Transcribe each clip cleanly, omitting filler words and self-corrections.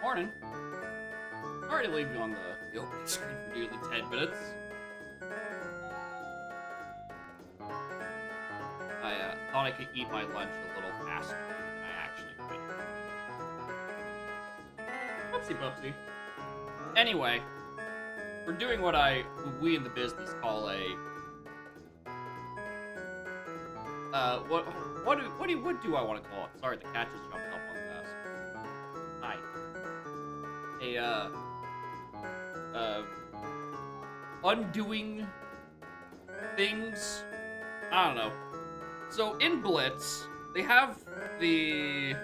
Morning. Sorry to leave you on the opening screen for nearly 10 minutes. I thought I could eat my lunch a little faster than I actually could. Whoopsie poopsie. Anyway, we're doing what we in the business call a what do I want to call it? Sorry, the cat just jumped up on the desk. Hi. Undoing things. I don't know. So in Blitz, they have the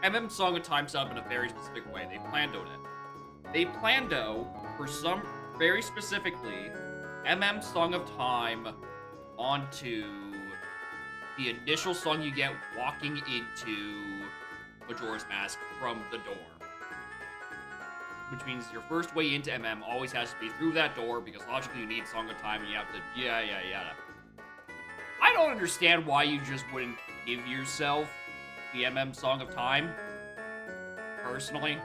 MM Song of Time set up in a very specific way. They planned it. They planned for some very specifically MM Song of Time onto the initial song you get walking into Majora's Mask from the door. Which means your first way into MM always has to be through that door, because logically you need Song of Time and you have to yada. I don't understand why you just wouldn't give yourself the MM Song of Time, personally.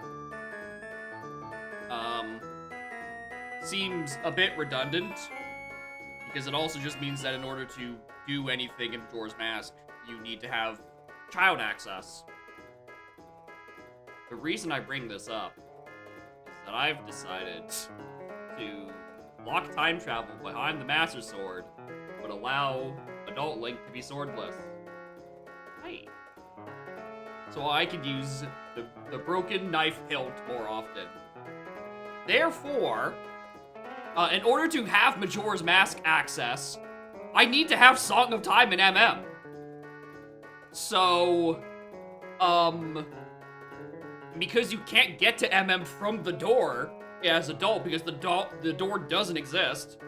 Seems a bit redundant, because it also just means that in order to do anything in Majora's Mask, you need to have child access. The reason I bring this up is that I've decided to lock time travel behind the Master Sword, but allow Adult Link to be swordless. Right. So I could use the broken knife hilt more often. Therefore, in order to have Majora's Mask access, I need to have Song of Time in MM. So, because you can't get to MM from the door as adult, because the door doesn't exist,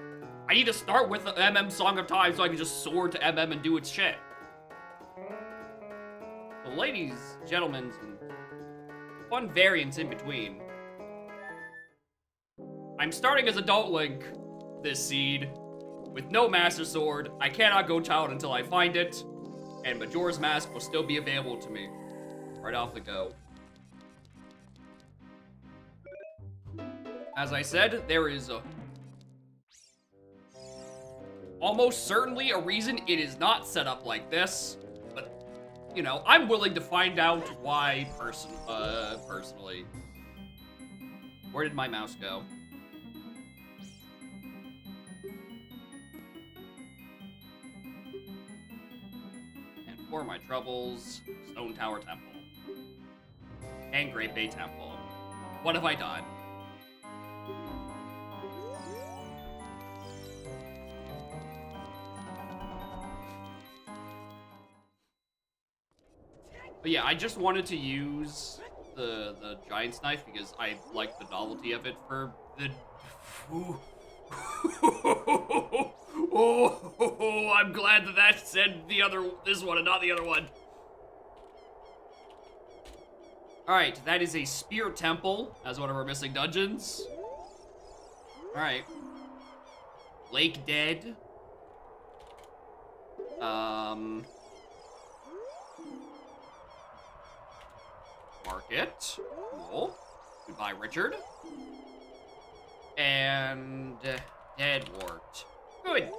I need to start with the MM Song of Time so I can just soar to MM and do its shit. So ladies, gentlemen, and fun variants in between, I'm starting as Adult Link this seed with no Master Sword. I cannot go child until I find it, and Majora's Mask will still be available to me right off the go. As I said, there is almost certainly a reason it is not set up like this, but, you know, I'm willing to find out why personally. Where did my mouse go? And for my troubles, Stone Tower Temple. And Great Bay Temple. What have I done? But yeah, I just wanted to use the Giant's Knife because I like the novelty of it for the... Oh, I'm glad that said this one and not the other one. Alright, that is a Spear Temple as one of our missing dungeons. Alright. Lake Dead. Market. Cool. Goodbye, Richard. And Deadwort. Good.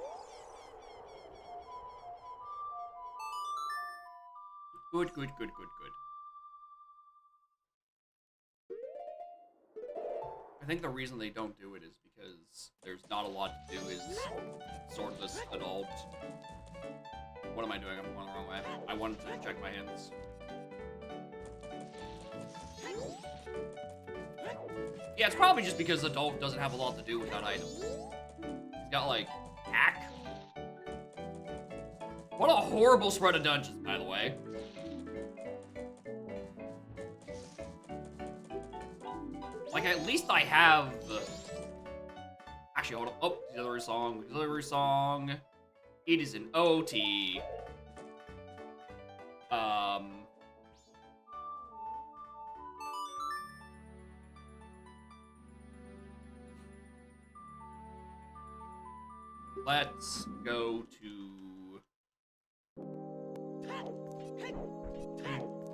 Good. I think the reason they don't do it is because there's not a lot to do is swordless adult. What am I doing? I'm going the wrong way. I wanted to check my hints. Yeah, it's probably just because adult doesn't have a lot to do without items. He's got, like, hack. What a horrible spread of dungeons, by the way. Like, at least I have... Actually, hold on. Oh, delivery song. It is an OT. Let's go to...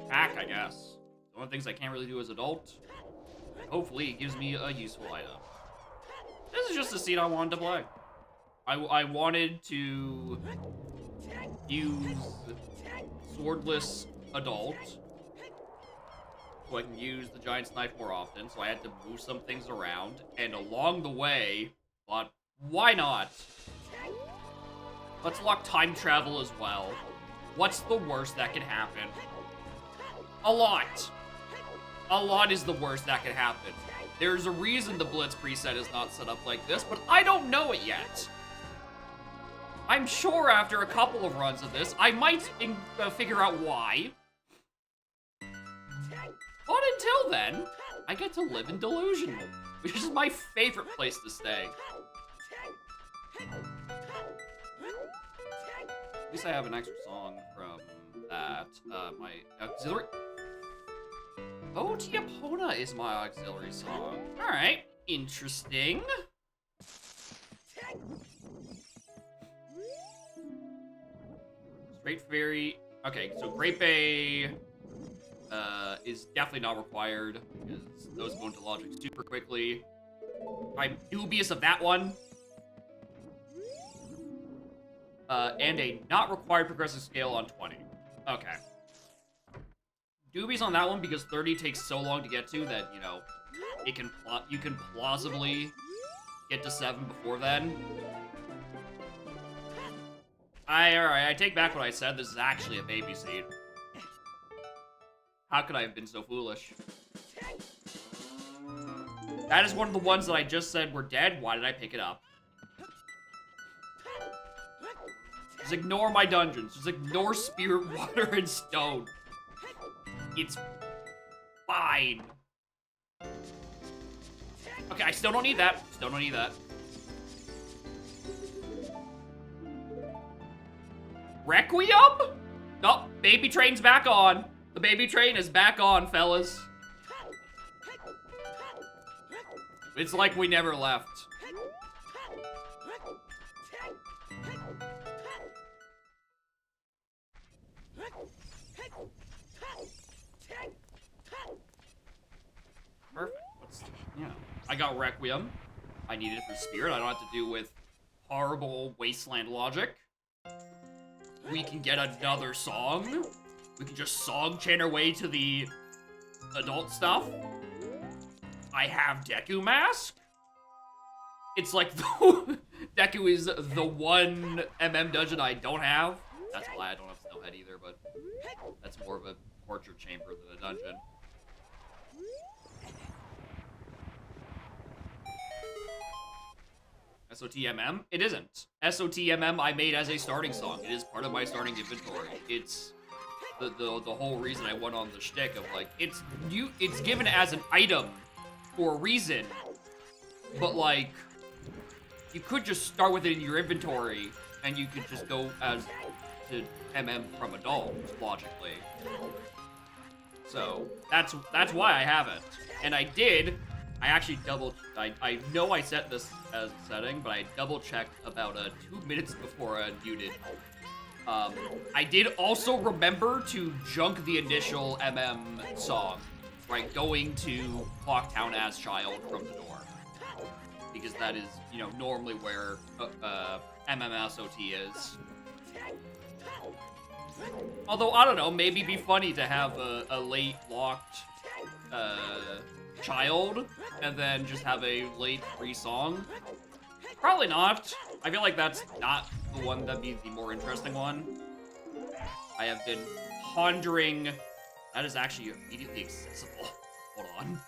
hack, I guess. One of the things I can't really do as an adult. Hopefully, it gives me a useful item. This is just a scene I wanted to play. I wanted to use swordless adult so I can use the giant's knife more often, so I had to move some things around, and along the way, thought, why not? Let's lock time travel as well. What's the worst that can happen? A lot. A lot is the worst that can happen. There's a reason the Blitz preset is not set up like this, but I don't know it yet. I'm sure after a couple of runs of this, I might figure out why. But until then, I get to live in delusion, which is my favorite place to stay. At least I have an extra song from that. My auxiliary... O.T. Epona is my auxiliary song. Alright, interesting. Straight Fairy... Okay, so Great Bay is definitely not required, because those go into logic super quickly. I'm dubious of that one. And a not required progressive scale on 20. Okay. Dubious on that one because 30 takes so long to get to that, you know, you can plausibly get to 7 before then. Alright, I take back what I said. This is actually a baby seed. How could I have been so foolish? That is one of the ones that I just said were dead. Why did I pick it up? Just ignore my dungeons. Just ignore Spirit Water and Stone. It's fine. Okay, I still don't need that. Still don't need that. Requiem? Oh, baby train's back on. The baby train is back on, fellas. It's like we never left. Perfect. Yeah. I got Requiem. I need it for Spirit. I don't have to deal with horrible wasteland logic. We can get another song. We can just song chant our way to the adult stuff. I have Deku Mask. It's like Deku is the one MM dungeon I don't have. That's why I don't have Snowhead either, but that's more of a torture chamber than a dungeon. SOTMM? It isn't. SOTMM I made as a starting song. It is part of my starting inventory. It's the whole reason I went on the shtick of like, it's given as an item for a reason, but like, you could just start with it in your inventory and you could just go as to MM from adult, logically. So, that's why I have it. And I actually I know I set this as a setting, but I double-checked about 2 minutes before I unmuted. I did also remember to junk the initial MM song, right? Going to Clocktown as Child from the door. Because that is, you know, normally where MMSOT is. Although, I don't know, maybe it'd be funny to have a late locked Child, and then just have a late free song. Probably not. I feel like that's not the one that'd be the more interesting one. I have been pondering... That is actually immediately accessible. Hold on.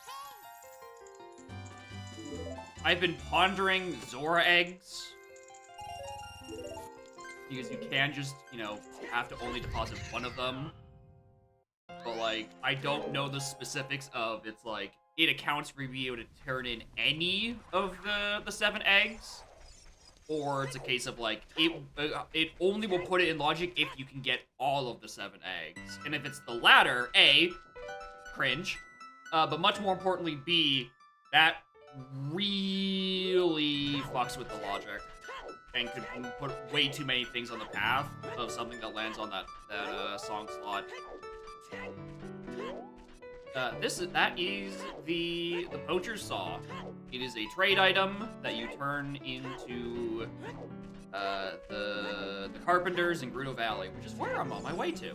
I've been pondering Zora eggs. Because you can just, you know, have to only deposit one of them. But, like, I don't know the specifics of, it's like, it accounts for being able to turn in any of the 7 eggs. Or it's a case of, like, it only will put it in logic if you can get all of the 7 eggs. And if it's the latter, A, cringe. But much more importantly, B, that really fucks with the logic. And could put way too many things on the path of something that lands on that song slot. That is the poacher's saw. It is a trade item that you turn into the carpenters in Gerudo Valley, which is where I'm on my way to.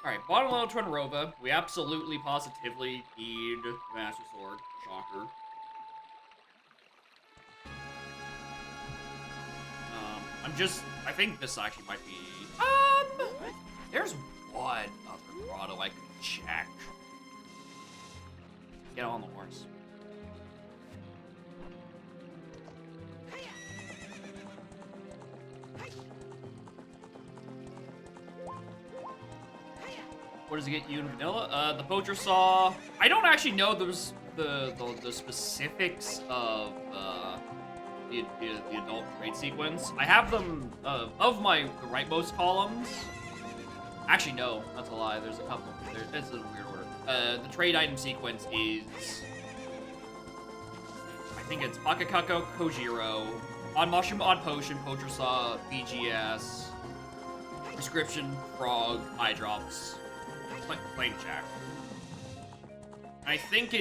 Alright, bottom level Trunrova. We absolutely, positively need Master Sword. Shocker. I think this actually might be... There's one other grotto I could check. Get on the horse. What does it get you in vanilla? The poacher saw. I don't actually know the specifics of the adult trade sequence. I have them of the rightmost columns. Actually, no, that's a lie. There's a couple. It's in a weird order. The trade item sequence is, I think it's Bakakako, Kojiro, Odd Mushroom, Odd Potion, Poacher Saw, BGS, Prescription, Frog, Eye Drops. Flame Jack. I think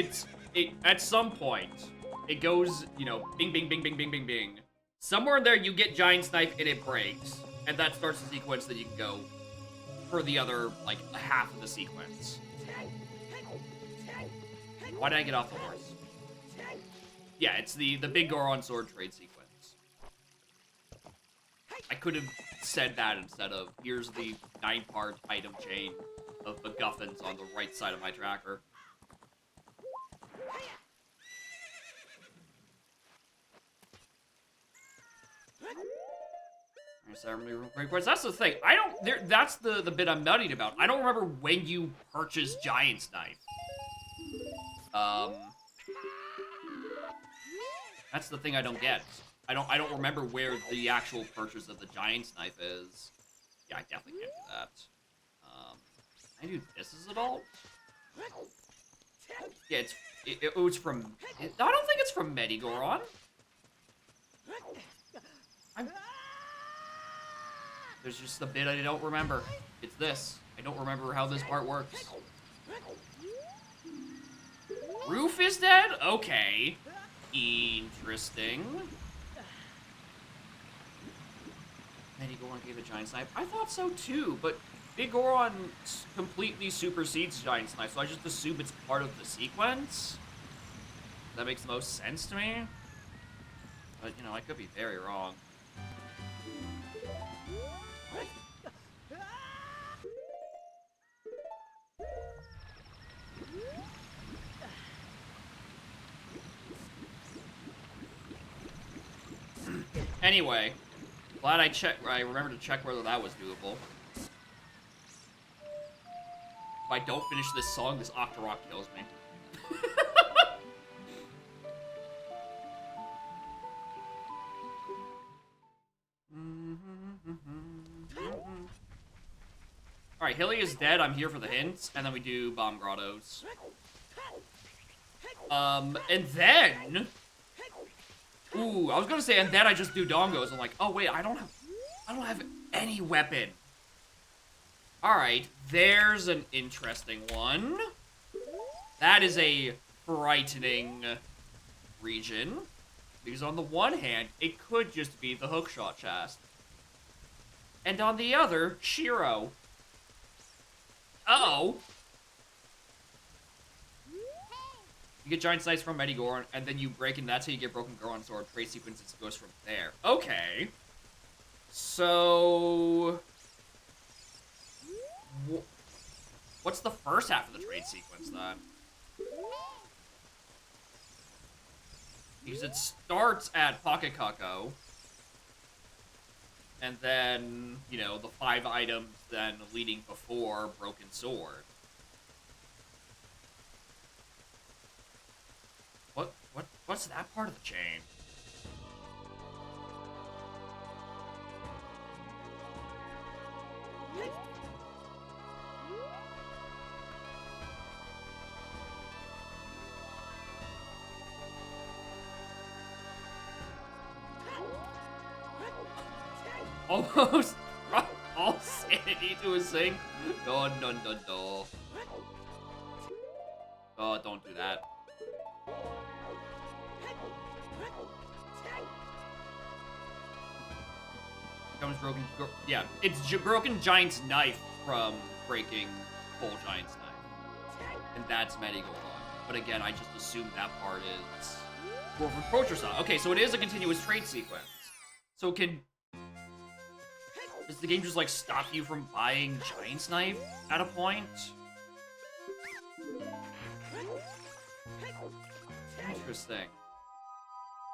at some point, it goes, you know, bing, bing, bing, bing, bing, bing, bing. Somewhere in there, you get Giant's Knife and it breaks. And that starts the sequence that you can go for the other, like, half of the sequence. Why did I get off the horse? Yeah, it's the big Goron sword trade sequence. I could have said that instead of, here's the 9-part item chain of MacGuffins on the right side of my tracker. That's the thing. That's the bit I'm nutting about. I don't remember when you purchase Giant's Knife. That's the thing I don't get. I don't remember where the actual purchase of the Giant's Knife is. Yeah, I definitely can't do that. Can I do this as adult? Yeah, it was from... I don't think it's from Medigoron. There's just a bit I don't remember. It's this. I don't remember how this part works. Roof is dead? Okay. Interesting. Medigoron gave a Giant's Knife. I thought so too, but Big Goron completely supersedes Giant's Knife, so I just assume it's part of the sequence. That makes the most sense to me. But, you know, I could be very wrong. Anyway, glad I remembered to check whether that was doable. If I don't finish this song, this Octorok kills me. Alright, Hilly is dead. I'm here for the hints. And then we do Bomb Grottos. And then... Ooh, I was gonna say, and then I just do Dongos. I'm like, oh wait, I don't have any weapon. Alright, there's an interesting one. That is a frightening region. Because on the one hand, it could just be the hookshot chest. And on the other, Shiro. Uh-oh. You get Giant Slice from Medigoron, and then you break, and that's how you get Broken Goron Sword. Trade sequences goes from there. Okay. So... What's the first half of the trade sequence, then? Because it starts at Pocket Kako. And then, you know, the 5 items then leading before Broken Sword. What's that part of the chain? almost dropped all sanity to a sink. No, no, no, no. Oh, don't do that. Becomes broken. Yeah, it's broken Giant's knife from breaking Full Giant's knife, and that's Medigoron. But again, I just assumed that part is Dwarf Approacher style. Okay, so it is a continuous trade sequence. So does the game just like stop you from buying Giant's knife at a point? Interesting.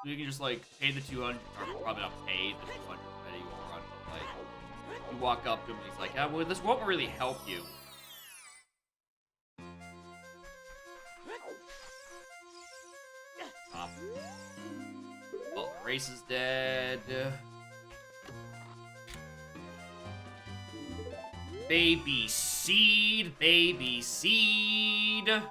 You can just like pay the 200, or probably not pay the 200 Medigoron, but like you walk up to him and he's like, yeah, well, this won't really help you. Well, the race is dead. Baby seed, baby seed.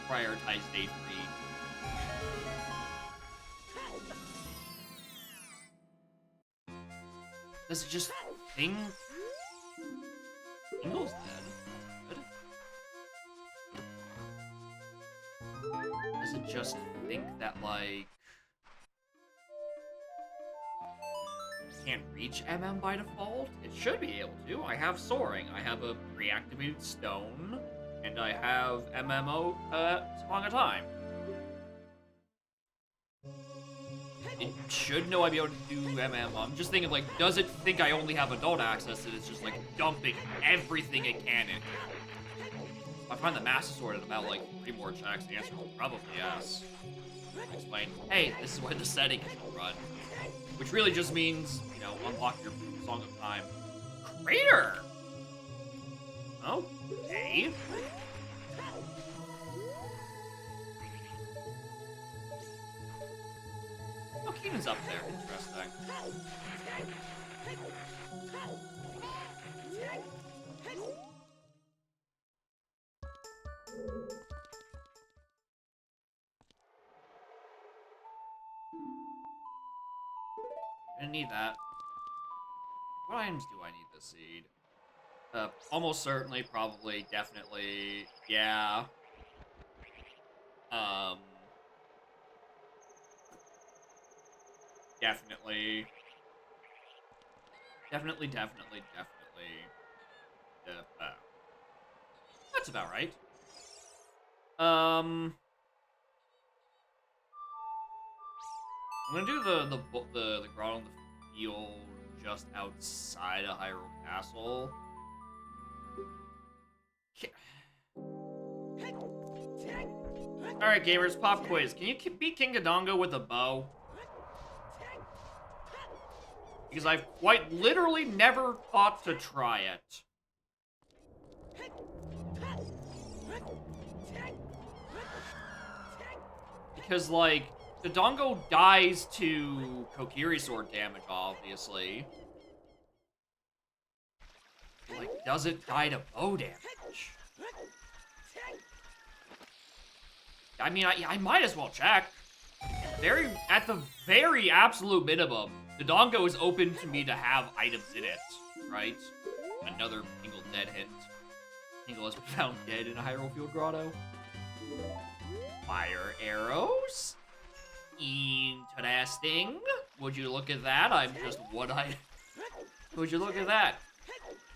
Prioritize day 3. Does it just think Tingle's dead? Good. Does it just think that like can't reach MM by default? It should be able to. I have soaring. I have a reactivated stone. And I have MMO, Song of Time. It should know I'd be able to do MMO. I'm just thinking, like, does it think I only have adult access and it's just, like, dumping everything it can in? If I find the Master Sword in about, like, 3 more checks, the answer will probably yes. Explain, hey, this is where the setting is run. Which really just means, you know, unlock your Song of Time. Crater! Okay. Oh, Keenan's up there. Interesting. I need that. What items do I need this seed? Almost certainly, probably, definitely, yeah. Definitely. Definitely. That's about right. I'm gonna do the ground on the field just outside of Hyrule Castle. Alright, gamers, pop quiz. Can you beat King Dodongo with a bow? Because I've quite literally never thought to try it. Because, like, Dodongo dies to Kokiri sword damage, obviously. Like, does it die to bow damage? I mean, I might as well check. At the very absolute minimum, Dodongo is open to me to have items in it, right? Another Tingle dead hint. Tingle has been found dead in a Hyrule Field Grotto. Fire arrows? Interesting. Would you look at that? I'm just one item. Would you look at that?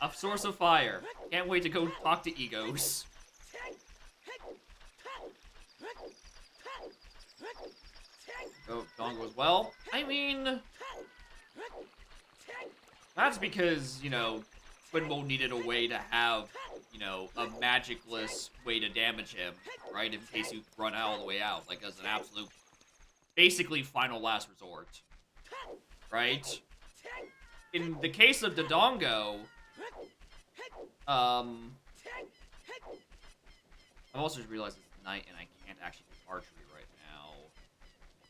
A source of fire. Can't wait to go talk to Egos. Oh, Dongo as well. I mean, that's because, you know, Twinbone needed a way to have, you know, a magicless way to damage him, right? In case you run all the way out, like as an absolute, basically final last resort, right? In the case of Dodongo, I've also just realized it's night, and I can't actually do archery right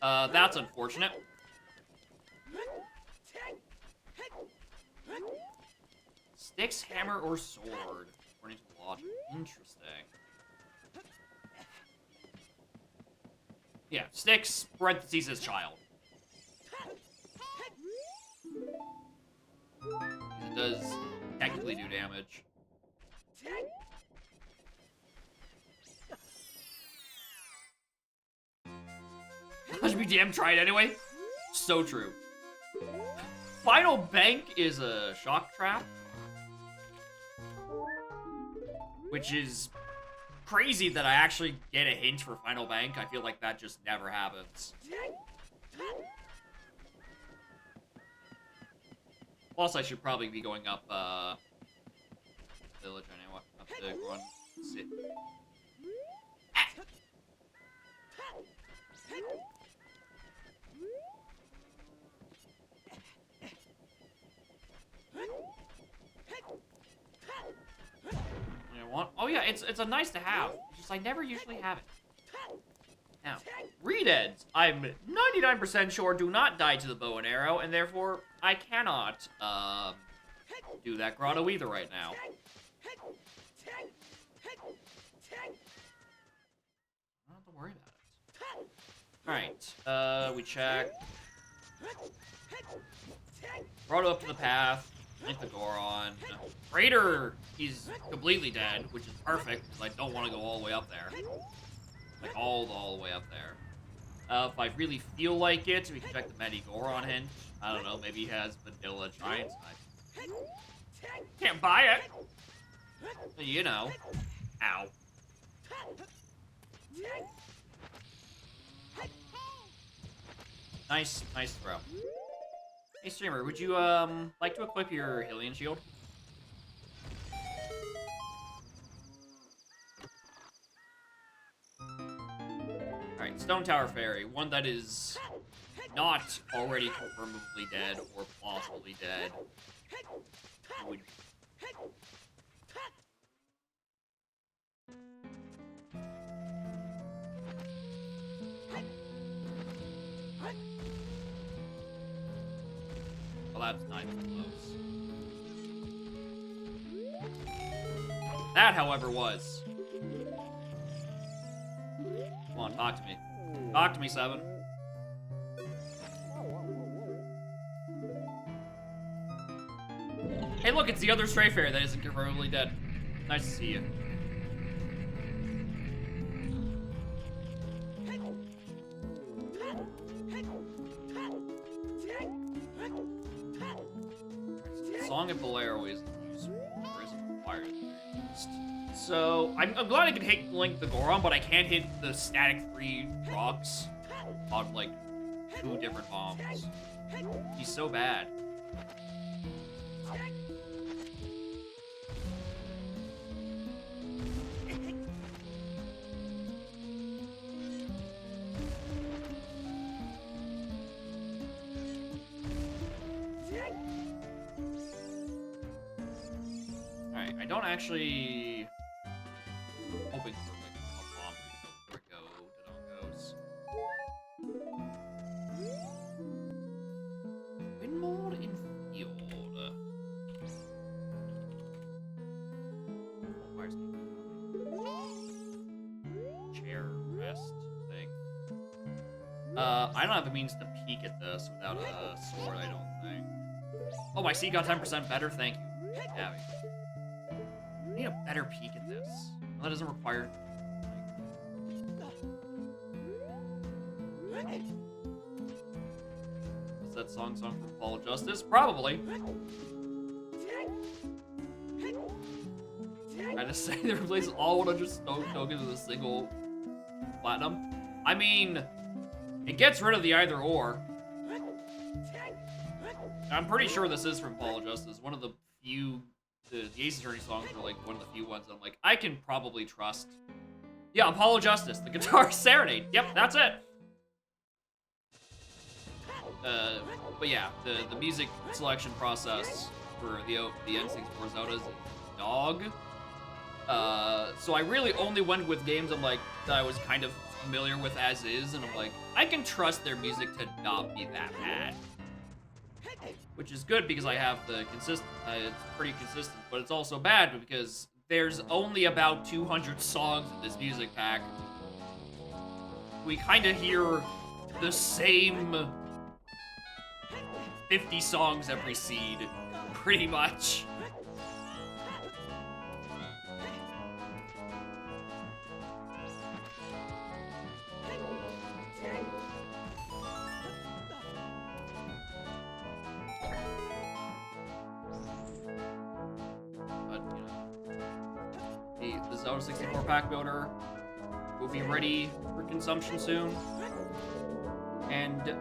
now. That's unfortunate. Sticks, hammer, or sword, according to logic. Interesting. Yeah, sticks, parentheses, his child. It does technically do damage. I should be damn tried anyway. So true. Final Bank is a shock trap, which is crazy that I actually get a hint for Final Bank. I feel like that just never happens. Plus, I should probably be going up, village, I know, up to Goron. Sit. Oh yeah, it's a nice to have. It's just I never usually have it. Now, read-eds, I'm 99% sure do not die to the bow and arrow, and therefore I cannot do that grotto either right now. I don't have to worry about it. Alright, we check. Grotto up to the path. Link the Goron. Raider, he's completely dead, which is perfect, because I don't want to go all the way up there. Like, all the way up there. If I really feel like it, we can check the Medi Goron hint. I don't know, maybe he has Vanilla Giant Side. Can't buy it! You know. Ow. Nice throw. Hey, streamer, would you, like to equip your Hylian shield? Alright, Stone Tower Fairy. One that is not already confirmably dead or plausibly dead. Would... Well, that's not even close. That, however, was. Come on, talk to me. Talk to me, Seven. Hey, look, it's the other Stray Fairy that isn't confirmably dead. Nice to see you. Song of Bolero is useful, or isn't required at the very least. So, I'm glad I can hit Link the Goron, but I can't hit the static 3 rocks on, like, 2 different bombs. He's so bad. Alright, I don't actually... I'm hoping for, like, a bomb refill before I go to Dongos. Windmold in field. Where's the chair rest thing? I don't have the means to peek at this without a sword, I don't think. Oh, my seat got 10% better, thank you. Abby. I need a better peek at this. Well, that doesn't require... Is that song from Paul Justice? Probably. I just say they replace all 100 stone tokens with a single platinum. I mean, it gets rid of the either or. I'm pretty sure this is from Paul Justice. One of the few... The Ace Attorney songs are like one of the few ones I'm like, I can probably trust. Yeah, Apollo Justice, the Guitar Serenade. Yep, that's it. But yeah, the music selection process for the N64 Zeldas is dog. So I really only went with games I'm like that I was kind of familiar with as is, and I'm like, I can trust their music to not be that bad. Which is good because I have the it's pretty consistent, but it's also bad because there's only about 200 songs in this music pack. We kind of hear the same 50 songs every seed, pretty much. The Zelda 64 pack builder will be ready for consumption soon. And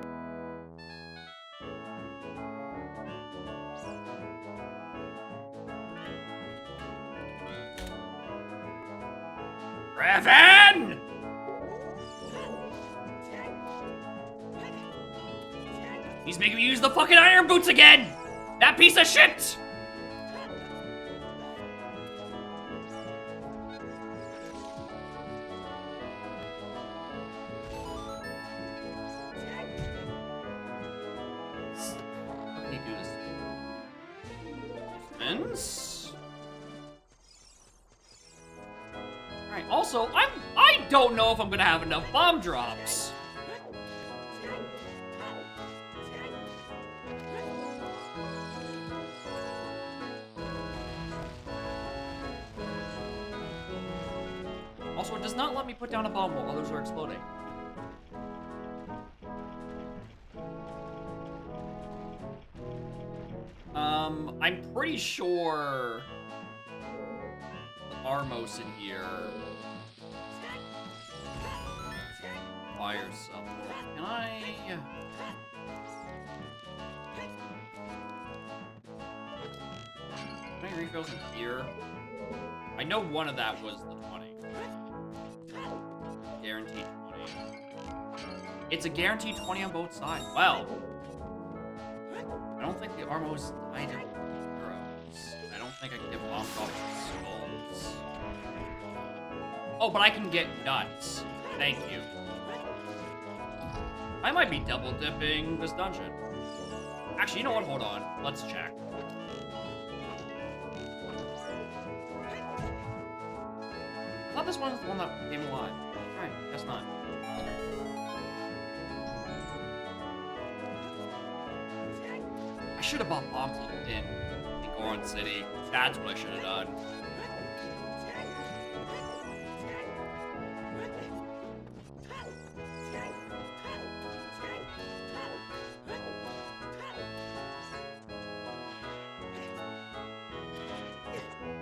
Revan! He's making me use the fucking iron boots again! That piece of shit! Alright, also, I don't know if I'm gonna have enough bomb drops. Also, it does not let me put down a bomb while others are exploding. I'm pretty sure Armos in here fires something. Can I? How many refills in here? I know one of that was the 20. Guaranteed 20. It's a guaranteed 20 on both sides. Well, I don't think the Armos died of arrows. I don't think I can get bombs off of skulls. Oh, but I can get nuts. Thank you. I might be double dipping this dungeon. Actually, you know what? Hold on. Let's check. I thought this one was the one that came alive. Alright, guess not. I should have bought bombs in Goron City. That's what I should have done.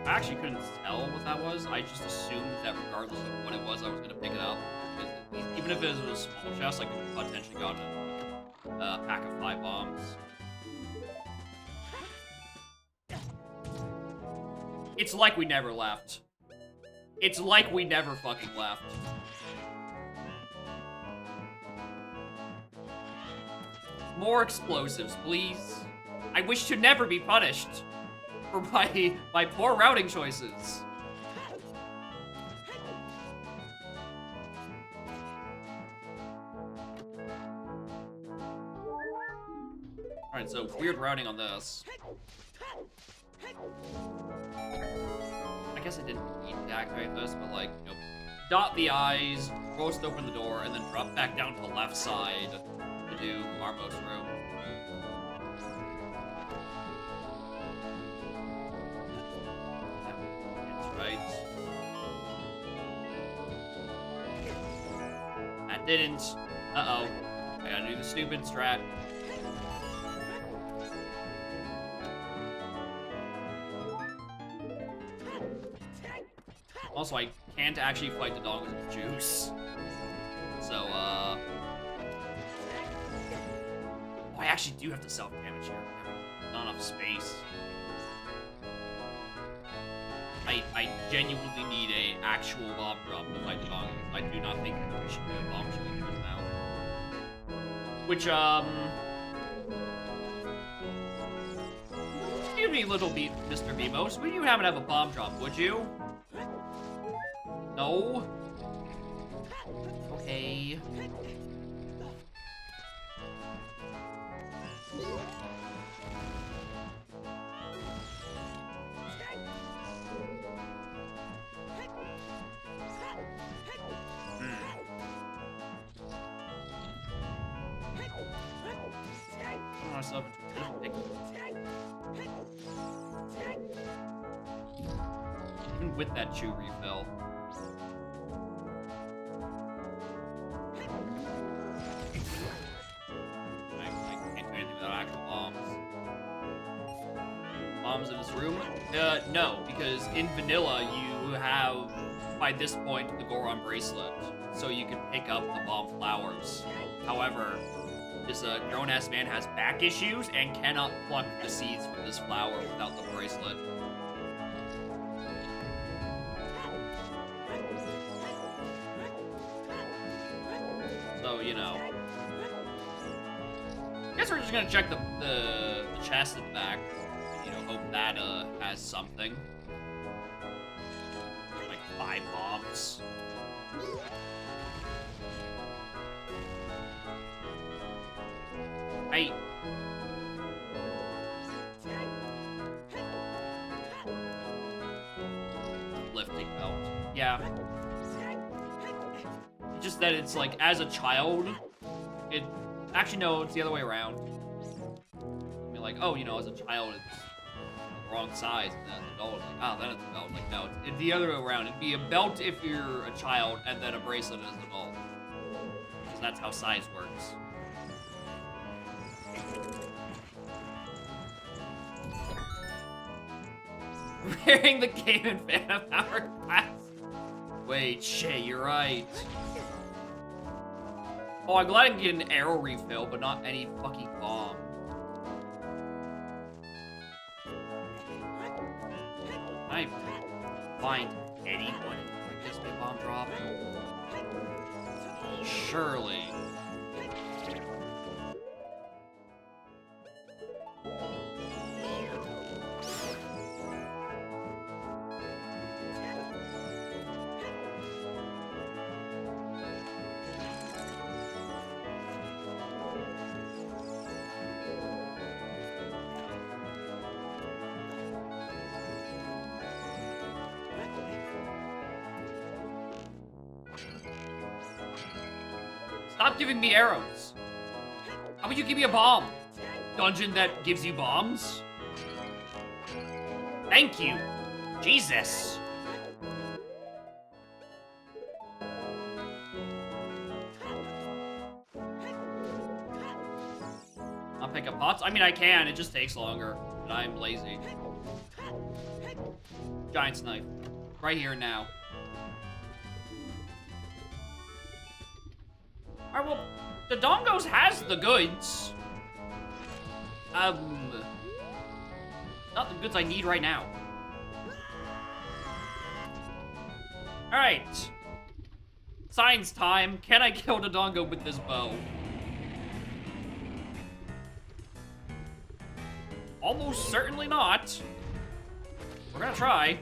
I actually couldn't tell what that was. I just assumed that regardless of what it was, I was going to pick it up. Even if it was a small chest, I could have potentially gotten a pack of 5 bombs. It's like we never left. It's like we never fucking left. More explosives, please. I wish to never be punished for my poor routing choices. Alright, so weird routing on this. I guess I didn't need to activate this, but like, you know, dot the I's, roast open the door, and then drop back down to the left side to do Armos room. That's right. That didn't. Uh-oh. I gotta do the stupid strat. Also, I can't actually fight the dog with juice. So, oh, I actually do have to self-damage here. Not enough space. I genuinely need a actual bomb drop to fight the dog. I do not think we should do a bomb shooting right now. Which, excuse me, Mr. Mimos. Would you happen to have a bomb drop, would you? No? Okay. Even with that chew refill. I can't do anything without actual bombs. Bombs in this room? No, because in vanilla you have, by this point, the Goron bracelet, so you can pick up the bomb flowers. However, this grown-ass man has back issues and cannot pluck the seeds from this flower without the bracelet. So, you know. I guess we're just gonna check the chest at the back. And, you know, hope that has something. Like 5 bombs. Hey. Lifting belt. Yeah. Just that it's like, as a child, it... Actually, no, it's the other way around. I mean, like, oh, you know, as a child, it's the wrong size, and then as an adult, it's like, oh, then it's a belt. Like, no, it's the other way around. It'd be a belt if you're a child, and then a bracelet as an adult. Because that's how size works. Wearing the Game and Phantom Hourglass. Wait, shit, you're right. Oh, I'm glad I can get an arrow refill, but not any fucking bomb. Can I find anyone who gives me a bomb drop? Surely. Stop giving me arrows. How would you give me a bomb? Dungeon that gives you bombs? Thank you. Jesus. I'll pick up pots. I mean, I can. It just takes longer. But I'm lazy. Giant's knife. Right here now. Alright, well, the Dongos has the goods. Not the goods I need right now. Alright. Science time. Can I kill the Dongo with this bow? Almost certainly not. We're gonna try.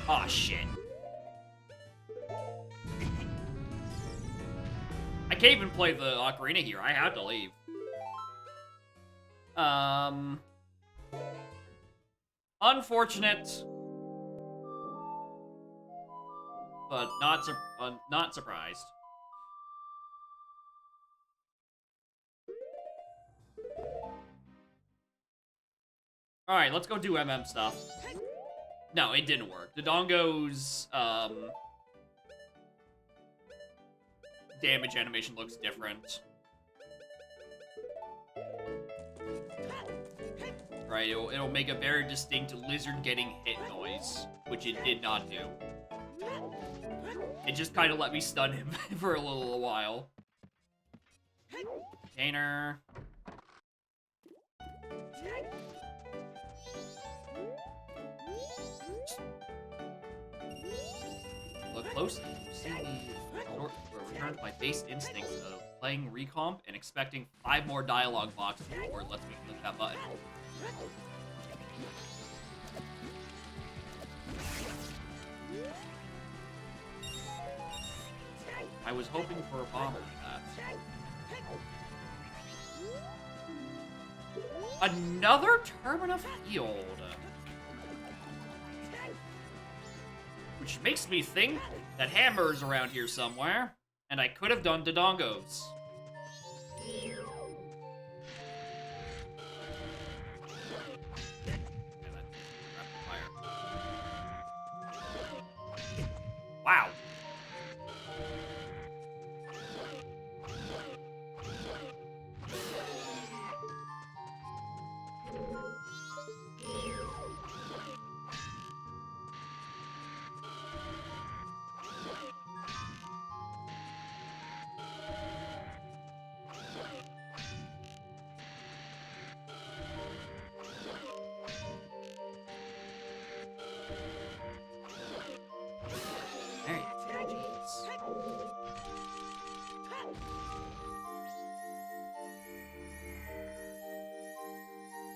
Aw, shit. I can't even play the ocarina here. I had to leave. Unfortunate. But not surprised. Alright, let's go do MM stuff. No, it didn't work. The Dongo's, damage animation looks different. Right, it'll make a very distinct lizard getting hit noise, which it did not do. It just kind of let me stun him for a little while. Container. Look close to see return to my base instincts of playing recomp and expecting 5 more dialogue boxes before it lets me click that button. I was hoping for a bomb like that. Another Termina Field! Which makes me think that Hammer's around here somewhere, and I could have done Dodongos. Wow.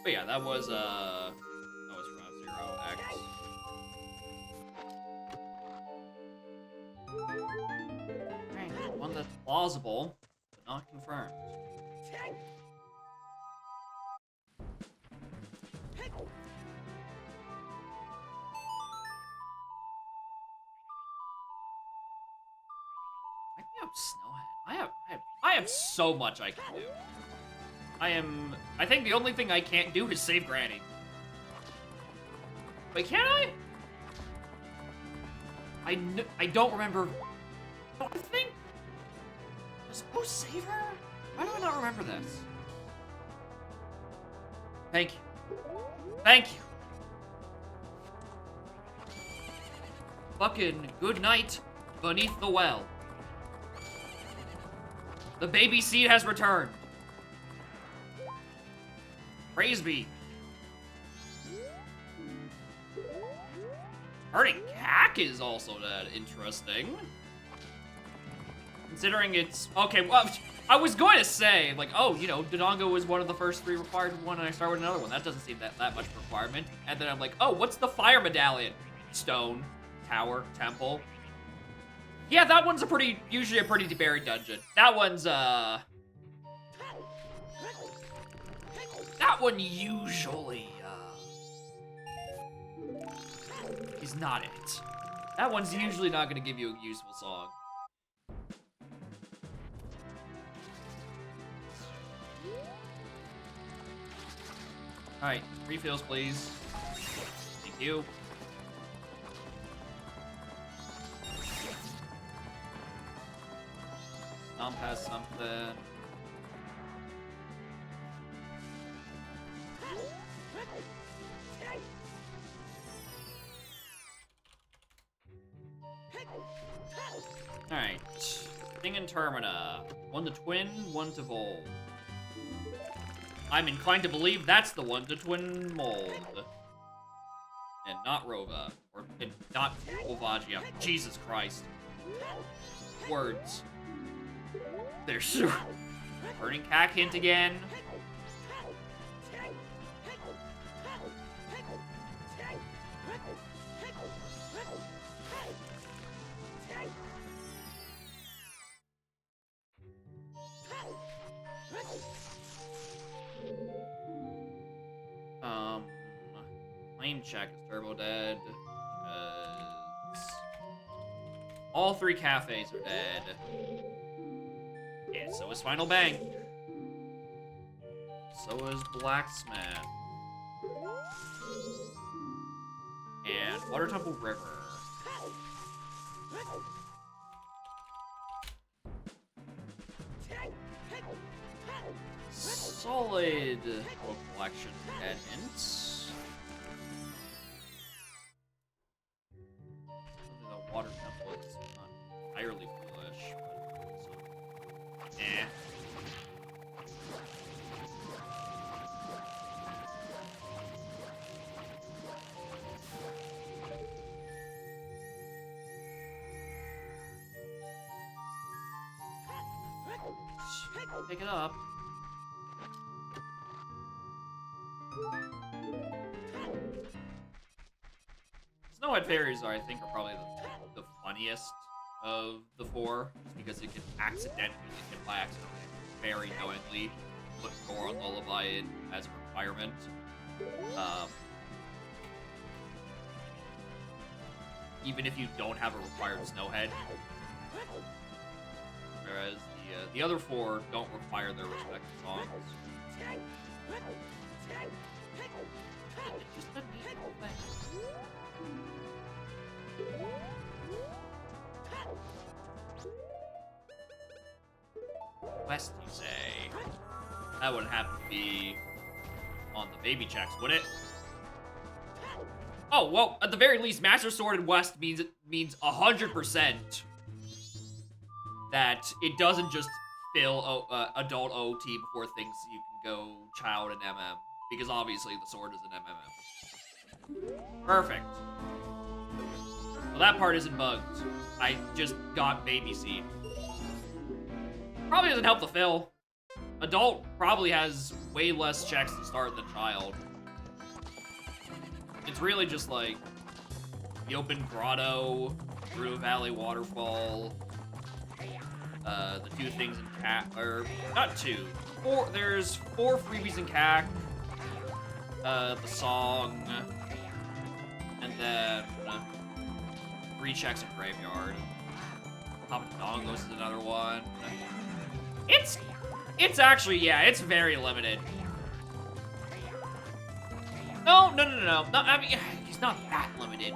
But yeah, that was Route Zero X. Right, one that's plausible, but not confirmed. I can up Snowhead. I have so much I can do. I think the only thing I can't do is save Granny. Wait, can I? I don't remember. I think... I was supposed to save her? Why do I not remember this? Thank you. Thank you. Fucking good night beneath the well. The baby seed has returned. Praise be. Hurting Cack is also that interesting. Considering it's... Okay, well, I was going to say, like, oh, you know, Dodongo was one of the first 3 required one, and I start with another one. That doesn't seem that much requirement. And then I'm like, oh, what's the fire medallion? Stone, tower, temple. Yeah, that one's usually a pretty buried dungeon. That one's, that one usually, is not it. That one's usually not gonna give you a useful song. Alright, refills, please. Thank you. Stomp has something. Alright. Thing and Termina. 1 to twin, 1 to Vol. I'm inclined to believe that's the one to twin mold. And not Rova. And not Volvagia. Jesus Christ. Words. There's Burning Cack hint again. Plane check is turbo dead. All 3 cafes are dead. And so is Final Bang. So is Blacksmith. And Water Temple River. Solid book collection dead hints. The Water Temple is not entirely foolish, but also, eh. Pick it up. Snowhead fairies, I think, are probably the funniest of the four, just because it can by accident, very knowingly put goron lullaby in as a requirement. Even if you don't have a required snowhead. Whereas the other four don't require their respective songs. It's just a neat little thing. West, you say? That wouldn't happen to be on the baby checks, would it? Oh, well, at the very least, Master Sword in West means 100% that it doesn't just fill adult OT before things you can go child and MM, because obviously the sword is an MMM. Perfect. Well, that part isn't bugged. I just got baby seed. Probably doesn't help the fill. Adult probably has way less checks to start than child. It's really just like the open grotto, through Valley waterfall, the two things in CAC, or not two, four. There's 4 freebies in CAC, the song, and then 3 checks in Graveyard. Papa Dongos is another one. It's actually, yeah, it's very limited. No, I mean, he's not that limited.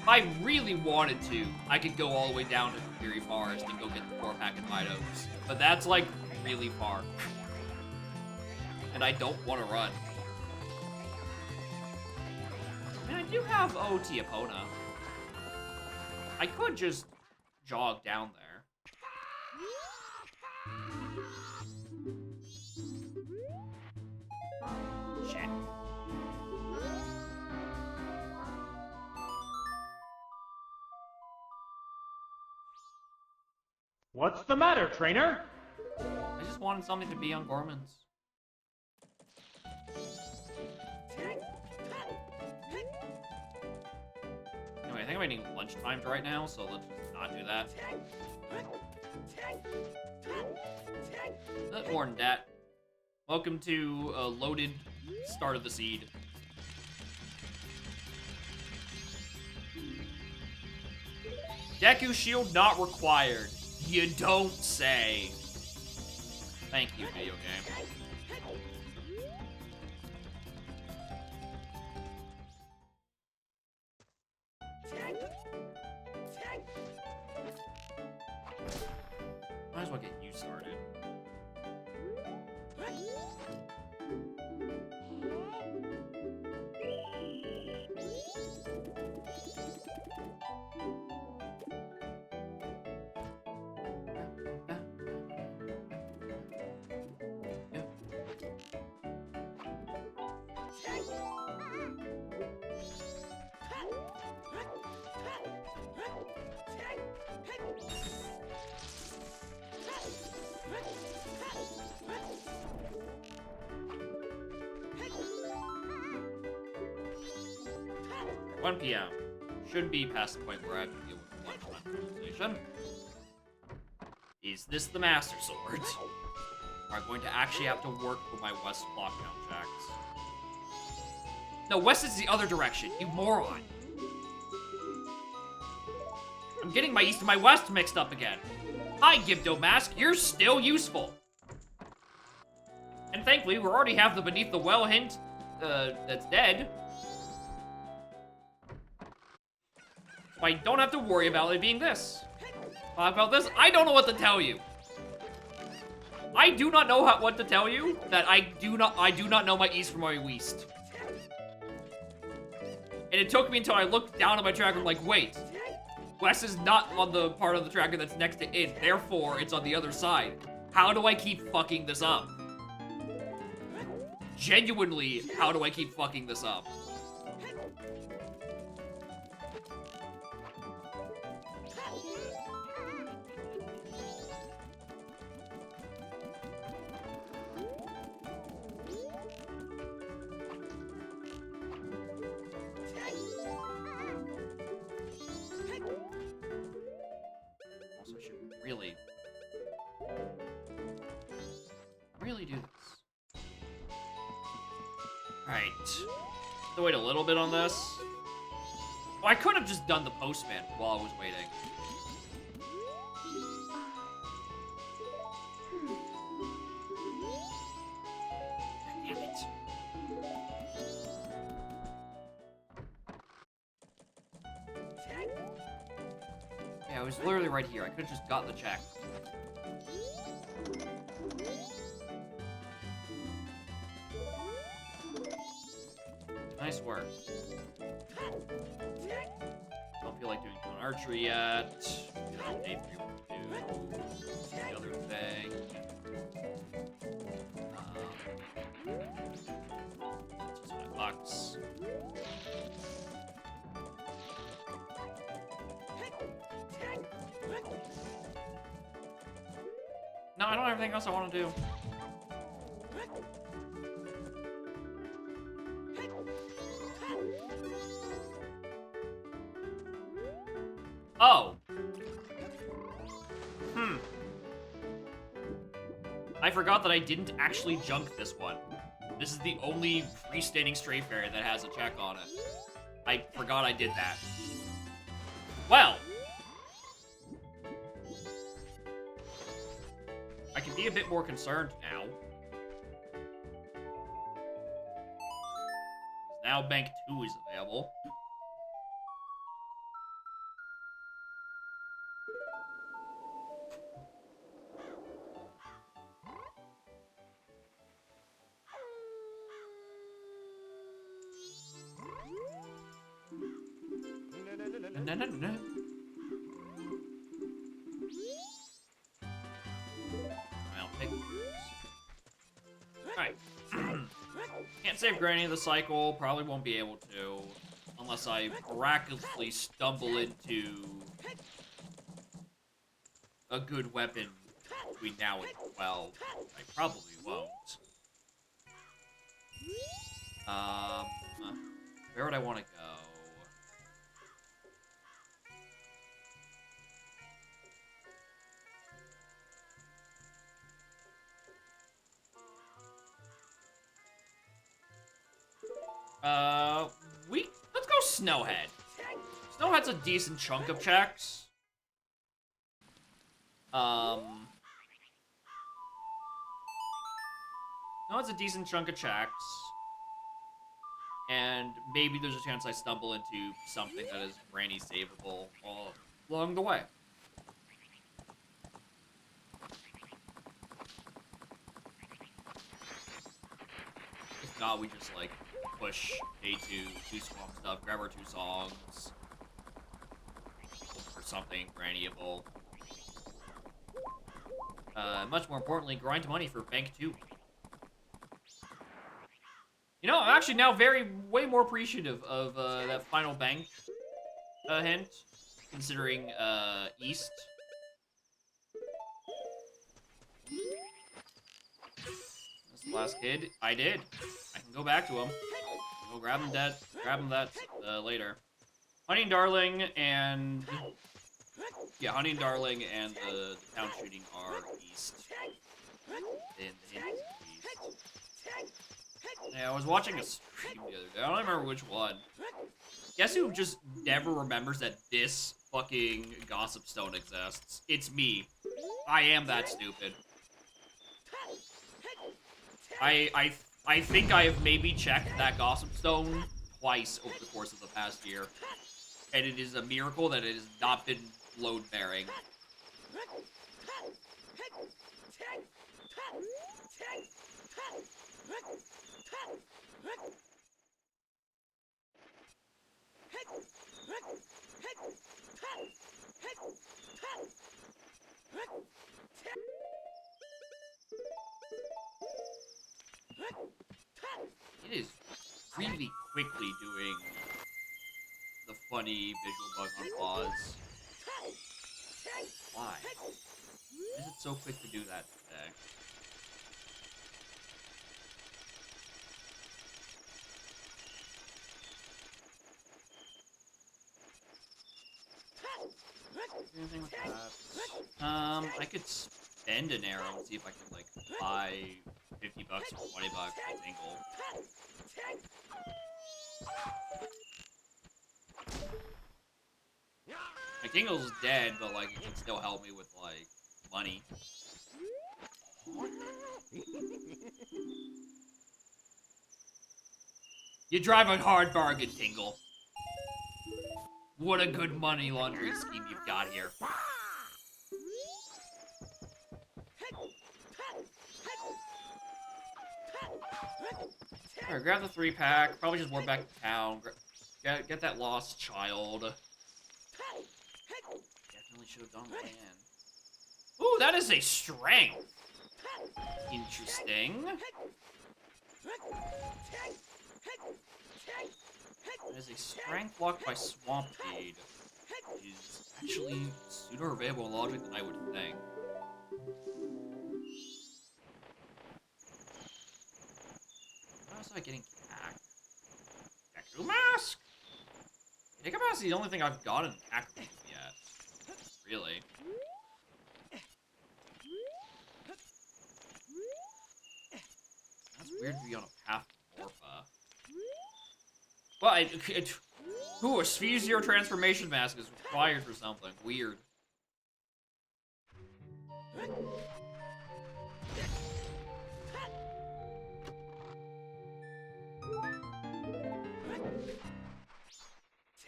If I really wanted to, I could go all the way down to Fury Forest and go get the 4-pack in Midos. But that's, like, really far. And I don't want to run. I mean, I do have OT Epona. I could just jog down there. Shit. What's the matter, trainer? I just wanted something to be on Gorman's. Anyway, I think I'm eating lunch times right now, so let's just not do that. More than that. Welcome to a loaded start of the seed. Deku shield not required. You don't say. Thank you, video game. Might as well get you started. $1 p.m. Should be past the point where I have to deal with lunchtime civilization. Is this the Master Sword? Or am I going to actually have to work for my West lockdown checks? No, West is the other direction, you moron. I'm getting my East and my West mixed up again. Hi, Gibdo Mask, you're still useful. And thankfully, we already have the Beneath the Well hint that's dead. So I don't have to worry about it being this. About this, I don't know what to tell you. I do not know what to tell you. That I do not know my East from my West. And it took me until I looked down at my tracker and like, wait, West is not on the part of the tracker that's next to it, therefore it's on the other side. How do I keep fucking this up? Genuinely, how do I keep fucking this up? really do this. Alright. Have to wait a little bit on this. Oh, I could have just done the postman while I was waiting. Damn it. Yeah, I was literally right here. I could have just gotten the check. Nice work. Don't feel like doing archery yet. Day 3 will do the other thing. $600. No, I don't have anything else I want to do. Oh. I forgot that I didn't actually junk this one. This is the only freestanding stray fairy that has a check on it. I forgot I did that. Well. I can be a bit more concerned now. Now Bank 2 is available. No. I'll take these. Alright. Can't save Granny the cycle. Probably won't be able to. Unless I miraculously stumble into a good weapon between now and 12. I probably won't. Where would I want to go? Let's go Snowhead. Snowhead's a decent chunk of checks. Snowhead's a decent chunk of checks. And maybe there's a chance I stumble into something that is granny savable all along the way. If not, we just, like, push A2, do swamp stuff, grab our 2 songs. Or something grannyable. Much more importantly, grind money for Bank 2. You know, I'm actually now way more appreciative of, that final bank, hint. Considering, East. That's the last kid. I did. I can go back to him. Go grab him that, later. Honey and Darling and... Yeah, Honey and Darling and the town shooting are East. And the hint is East. Yeah, I was watching a stream the other day. I don't remember which one. Guess who just never remembers that this fucking Gossip Stone exists? It's me. I am that stupid. I think I have maybe checked that Gossip Stone twice over the course of the past year. And it is a miracle that it has not been load-bearing. It is really quickly doing the funny visual bug on pause. Why? Why is it so quick to do that today? Anything with that? I could spend an arrow and see if I could, like, buy 50 bucks or 20 bucks for a tingle. My tingle's dead, but, like, it can still help me with, like, money. You drive a hard bargain, Tingle. What a good money laundering scheme you've got here. Alright, grab the 3-pack. Probably just warp back to town. Get that lost child. Definitely should have done the plan. Ooh, that is a strength. Interesting. That is a strength blocked by Swamp Aid, which is actually sooner available in logic than I would think. How was I getting Kaku Mask? Kaku Mask is the only thing I've gotten Kaku yet. Really. That's weird to be on a path to Morpha. Well, ooh, a Sphere transformation mask is required for something. Weird.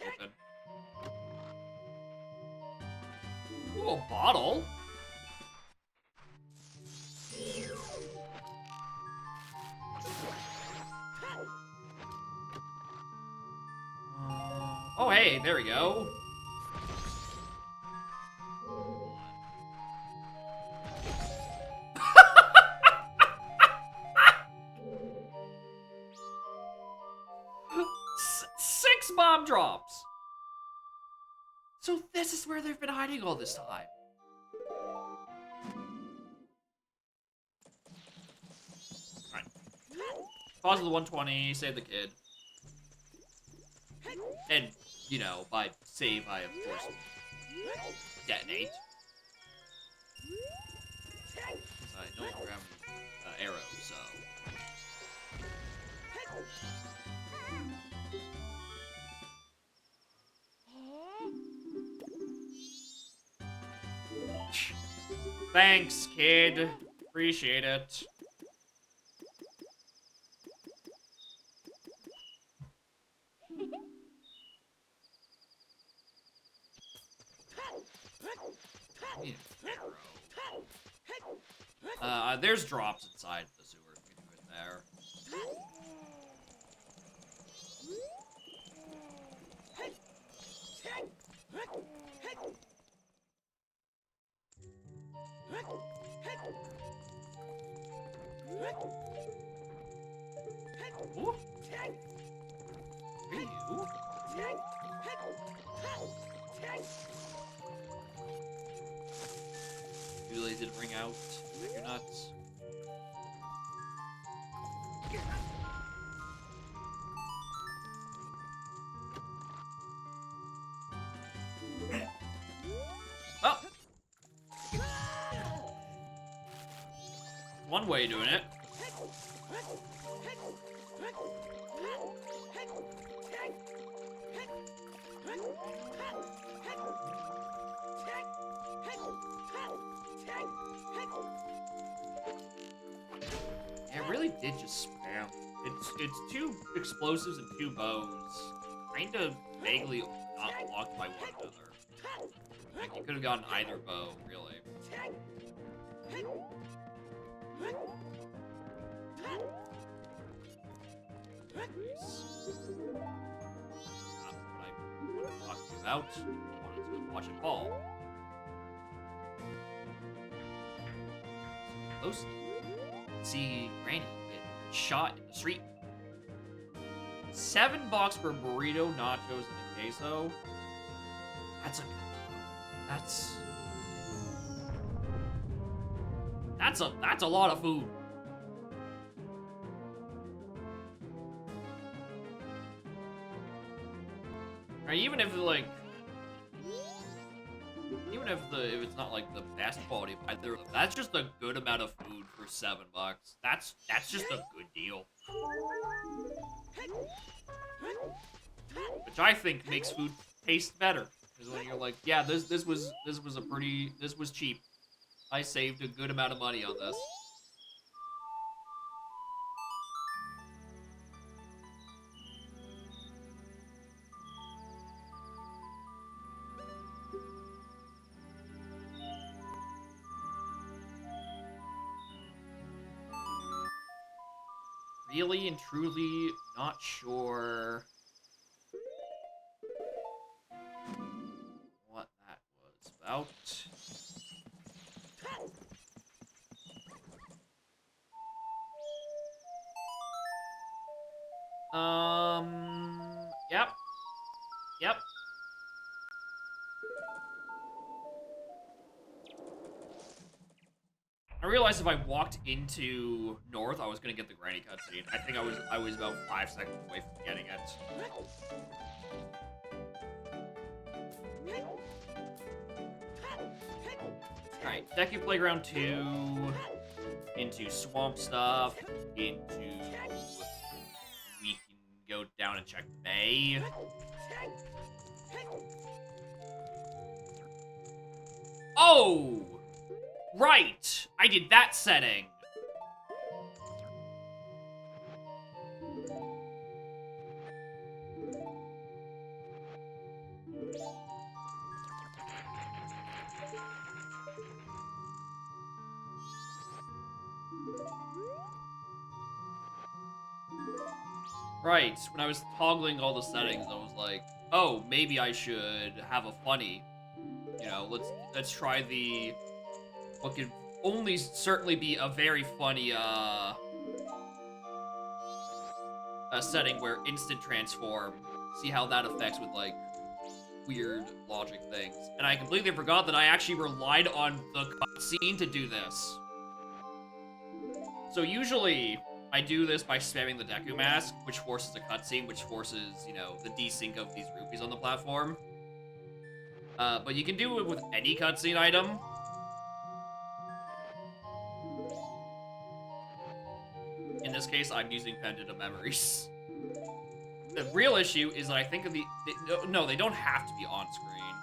Open. Ooh, a bottle? Oh, hey, there we go. Six bomb drops. So this is where they've been hiding all this time. Alright. Pause the 120, save the kid. And, you know, by save, I, of course, detonate. I don't grab arrows, so... Thanks, kid. Appreciate it. There's drops inside the sewer. We can do it there. Ooh. Hey, you. Really did ring out. Make your nuts. Oh! One way of doing it. Yeah, it really did just spam. It's 2 explosives and 2 bows. Kinda vaguely not blocked by one another. Like, you could have gotten either bow, really. Nice. Not what I wanted to talk to you about. I wanted to watch it fall. Closely. See Granny get shot in the street. $7 for burrito, nachos, and a queso. That's a lot of food. Right, even if even if it's not like the best quality of either, that's just a good amount of food for $7. That's just a good deal. Which I think makes food taste better. Because when you're like, yeah, this was cheap. I saved a good amount of money on this. Really and truly not sure what that was about. Yep. Yep. I realized if I walked into North, I was gonna get the granny cutscene. I think I was about 5 seconds away from getting it. Alright, Deku Playground 2, into Swamp Stuff, into... We can go down and check Bay. Oh! Right! I did that setting! Right, when I was toggling all the settings, I was like, oh, maybe I should have a funny. You know, let's try the what could only certainly be a very funny a setting where instant transform. See how that affects with like weird logic things. And I completely forgot that I actually relied on the cutscene to do this. So usually I do this by spamming the Deku mask, which forces a cutscene, which forces, you know, the desync of these rupees on the platform. But you can do it with any cutscene item. In this case, I'm using Pendant of Memories. The real issue is that I think of no, they don't have to be on screen.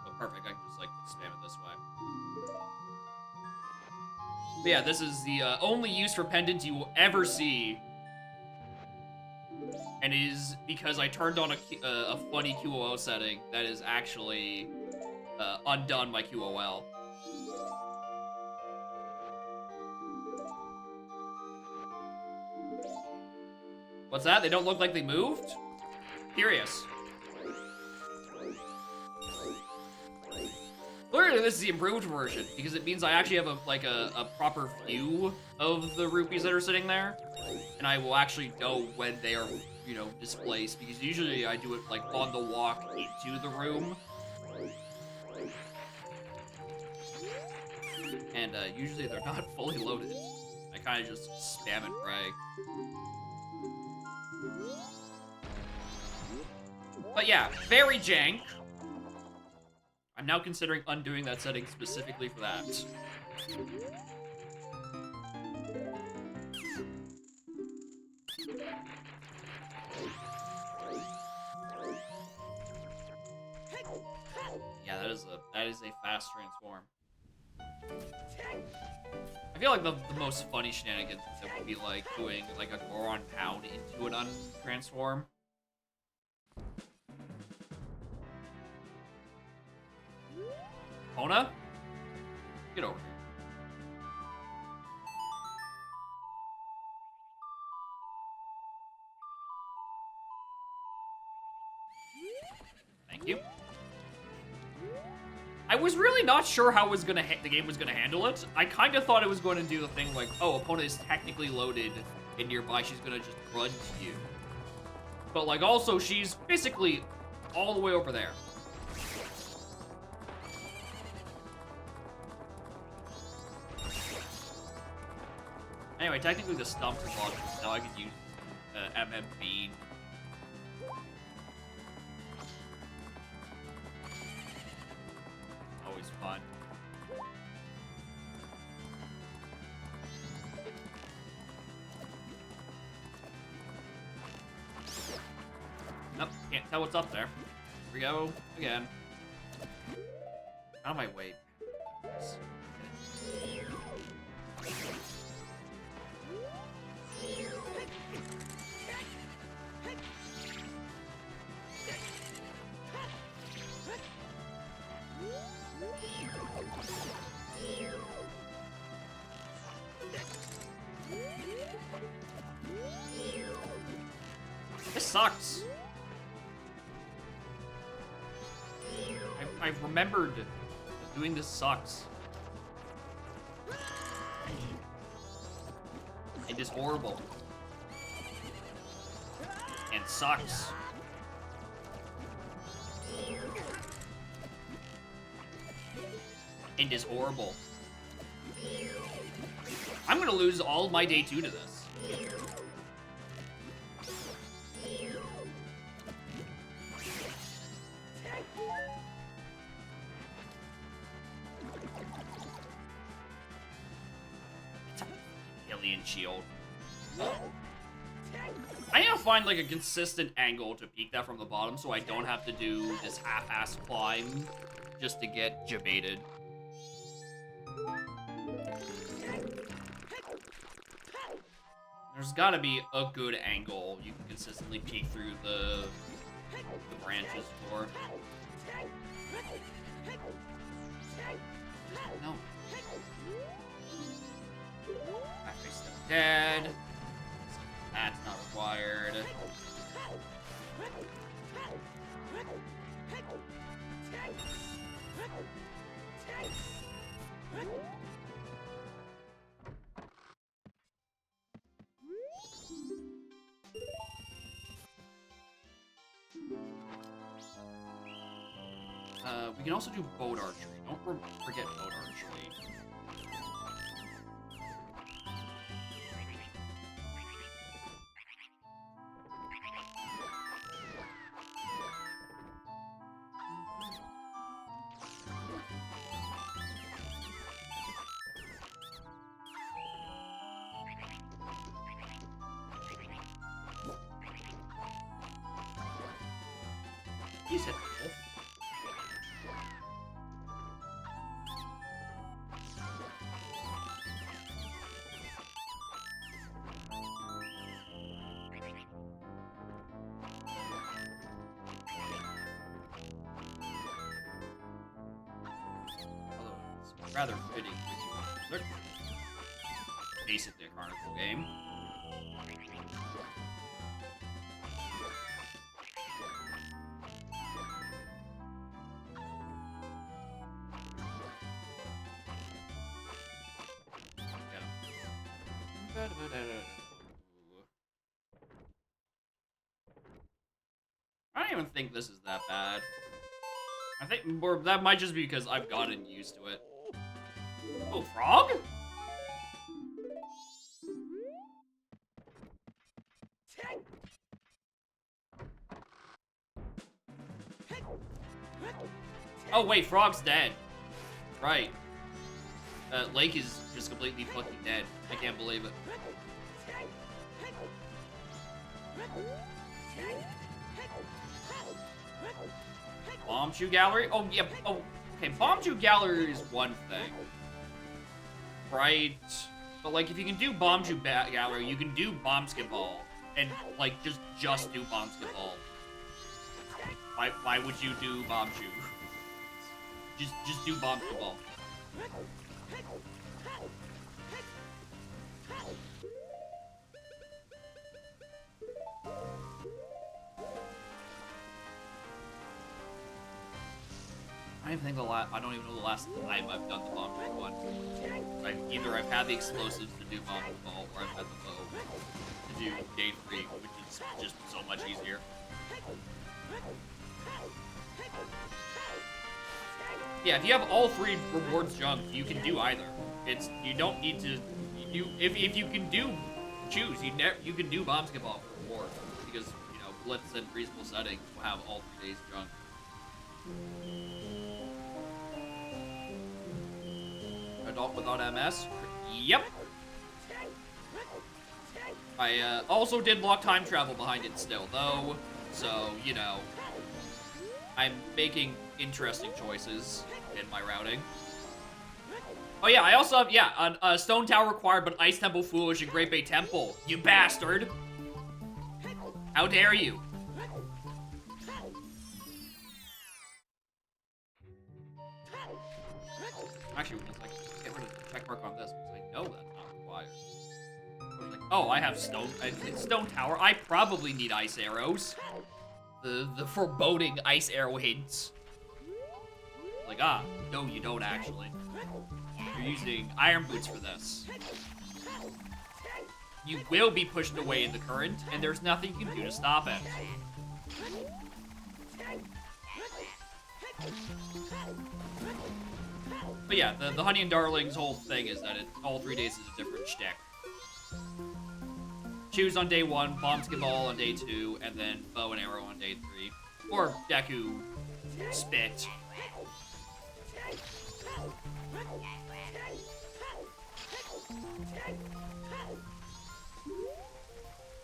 Oh, perfect. I can just like spam it this way. But yeah, this is the only use for pendants you will ever see, and is because I turned on a funny QOL setting that is actually undone by QOL. What's that? They don't look like they moved? Curious. Clearly, this is the improved version, because it means I actually have a proper view of the rupees that are sitting there, and I will actually know when they are, you know, displaced, because usually I do it, like, on the walk into the room. And, usually they're not fully loaded. I kind of just spam and pray. But yeah, very jank. I'm now considering undoing that setting specifically for that. Yeah, that is a fast transform. I feel like the most funny shenanigans would be like doing like a Goron pound into an untransform. Kona? Get over here. Thank you. I was really not sure how the game was gonna handle it. I kind of thought it was going to do the thing like, oh, opponent is technically loaded and nearby, she's gonna just run to you. But like, also, she's physically all the way over there. Anyway, technically the stump is locked. Now I could use MM Bean. Can't tell what's up there. Here we go again. Out of my way. This sucks. I've remembered doing this sucks. It is horrible. And sucks. And is horrible. I'm gonna lose all of my day 2 to this. Alien shield. I need to find like a consistent angle to peek that from the bottom so I don't have to do this half-ass climb just to get jebaited. There's gotta be a good angle you can consistently peek through the branches for. No. Battery still dead. That's not required. We can also do boat archery. Don't forget boat archery. He's hit the wolf. Rather fitting with basically a carnival game. I don't even think this is that bad. I think that might just be because I've gotten used to it. Oh, frog? Oh wait, frog's dead. Right. Lake is just completely fucking dead. I can't believe it. Bomb shoe gallery? Oh, yeah. Oh, okay. Bomb shoe gallery is one thing. Right? But, like, if you can do bomb shoe gallery, you can do bomb skip ball. And, like, just do bomb skip ball. Why would you do bomb shoe? Just do bomb skip ball. I don't even know the last time I've done the bomb trick one. Either I've had the explosives to do bomb ball, or I've had the bow to do day 3, which is just so much easier. Yeah, if you have all 3 rewards jumped, you can do either. You don't need to. If you can choose, you can do bomb skip ball for reward because Blitz and reasonable settings will have all 3 days jumped. Adult without MS? Yep. I also did lock time travel behind it still, though So, you know, I'm making interesting choices in my routing. Oh yeah, I also have, yeah, a Stone Tower required, but Ice Temple foolish and Great Bay Temple. You bastard! How dare you? Actually, let's like get rid of the check mark on this because I know that's not required. Like, oh, I have Stone Tower. I probably need Ice Arrows. The foreboding Ice Arrow hints. Like, ah, no, you don't actually. You're using Iron Boots for this. You will be pushed away in the current, and there's nothing you can do to stop it. But yeah, the Honey and Darling's whole thing is that all 3 days is a different shtick. Choose on day 1, Bomb Skip Ball on day 2, and then Bow and Arrow on day 3. Or Deku Spit.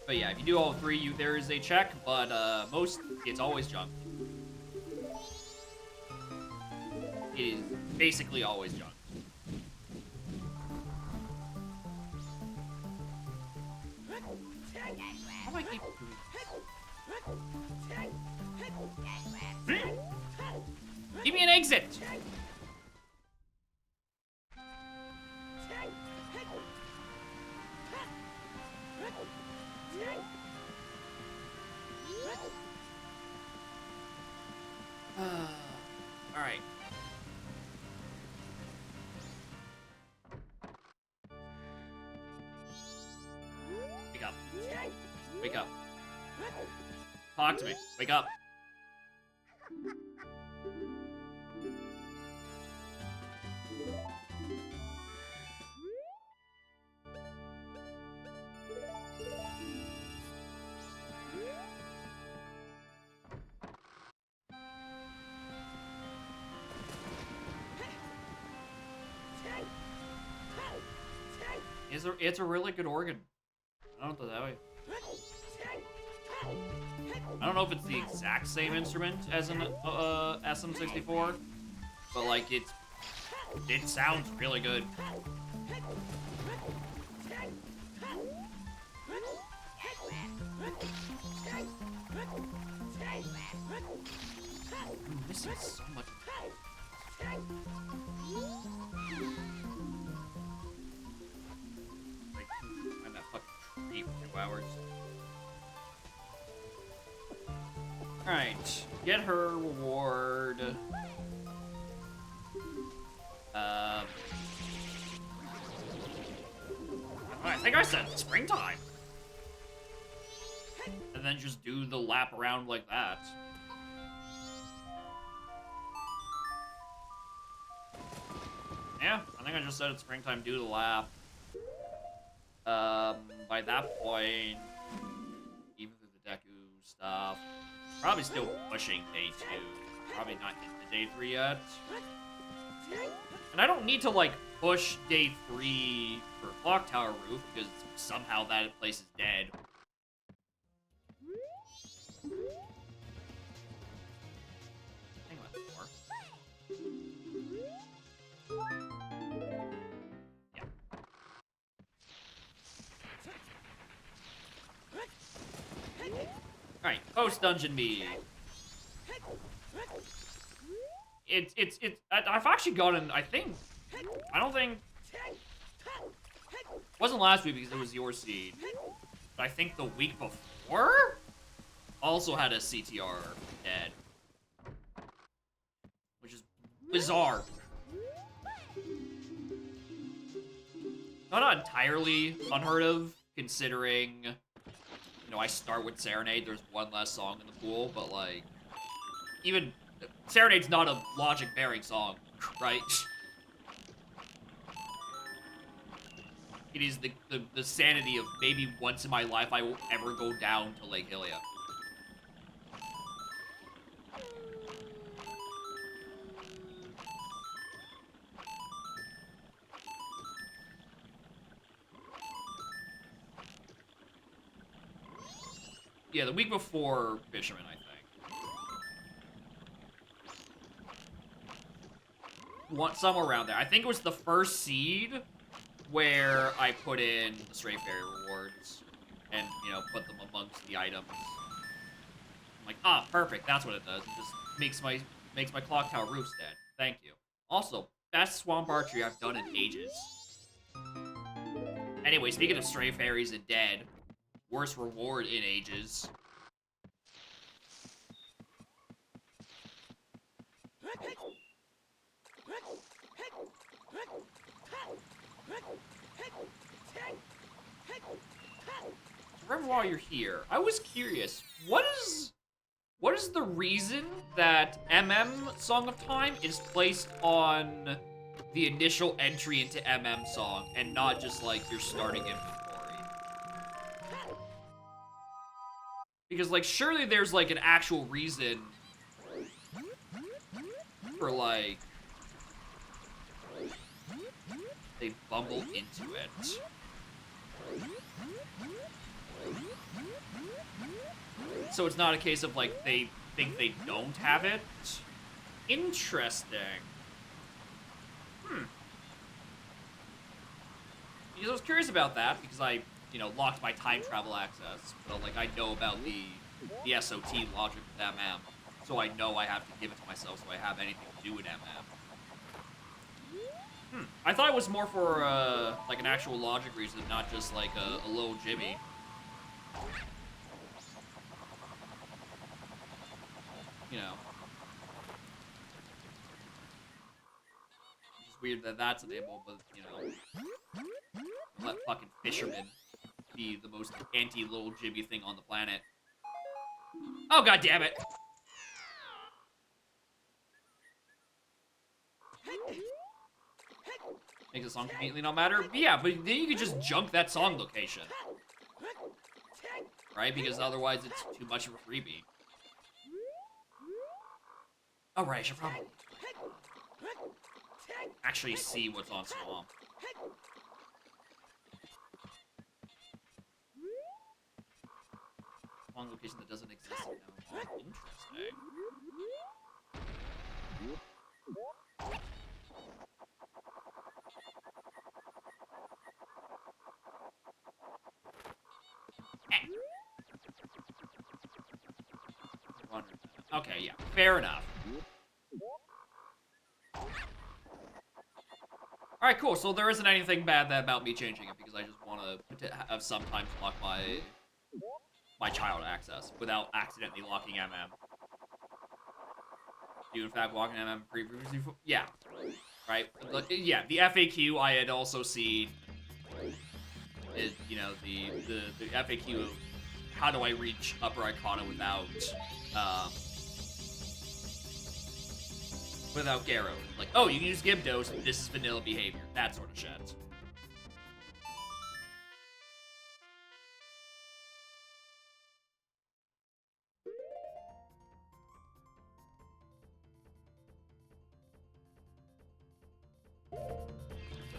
But yeah, if you do all 3, there is a check, but it's always junk. It is basically always junk. How do I keep doing this? Give me an exit! Alright. Wake up. Wake up. Talk to me. Wake up. It's a really good organ. I don't know that way. I don't know if it's the exact same instrument as an SM64, but like it sounds really good. I'm missing so much. I'm that fucking tree for 2 hours. Alright, get her reward. I think I said springtime. And then just do the lap around like that. Yeah, I think I just said it's springtime, do the lap. By that point, even through the Deku stuff, probably still pushing day 2. Probably not getting to day 3 yet. And I don't need to, like, push day 3 for Clock Tower Roof, because somehow that place is dead. Hang on, more. Yeah. Alright, post-dungeon me. I've actually gotten, I don't think, it wasn't last week because it was your seed, but I think the week before also had a CTR dead, which is bizarre. Not entirely unheard of, considering, you know, I start with Serenade, there's one less song in the pool, but like, even Serenade's not a logic-bearing song, right? It is the sanity of maybe once in my life I will ever go down to Lake Hylia. Yeah, the week before Fisherman, I think. Somewhere around there. I think it was the first seed where I put in the Stray Fairy rewards and, you know, put them amongst the items. I'm like, ah, perfect. That's what it does. It just makes my clock tower roofs dead. Thank you. Also, best swamp archery I've done in ages. Anyway, speaking of Stray Fairies and dead, worst reward in ages. Remember while you're here, I was curious, what is the reason that Song of Time is placed on the initial entry into Song and not just like your starting inventory? Because like surely there's like an actual reason for like they bumble into it. So it's not a case of like they think they don't have it. Interesting. Because I was curious about that because I, you know, locked my time travel access, but like I know about the SOT logic with MM, so I know I have to give it to myself so I have anything to do with MM. I thought it was more for like an actual logic reason, not just like a little Jimmy. You know. It's just weird that that's enabled, but, you know. Let fucking fishermen be the most anti-little Jimmy thing on the planet. Oh, god damn it! Makes the song conveniently not matter? Yeah, but then you could just junk that song location. Right? Because otherwise it's too much of a freebie. Oh, right, I should probably actually see what's on Swamp. Song location that doesn't exist now. Oh, interesting. Okay, yeah, fair enough. Alright, cool, so there isn't anything bad about me changing it, because I just want to have sometimes lock my child access without accidentally locking MM. Do you in fact lock MM previously? Yeah. Right? Yeah, the FAQ I had also seen is, you know, the FAQ of how do I reach Upper Icona without Gyro. Like, oh, you can use Gyarados, this is vanilla behavior. That sort of shit.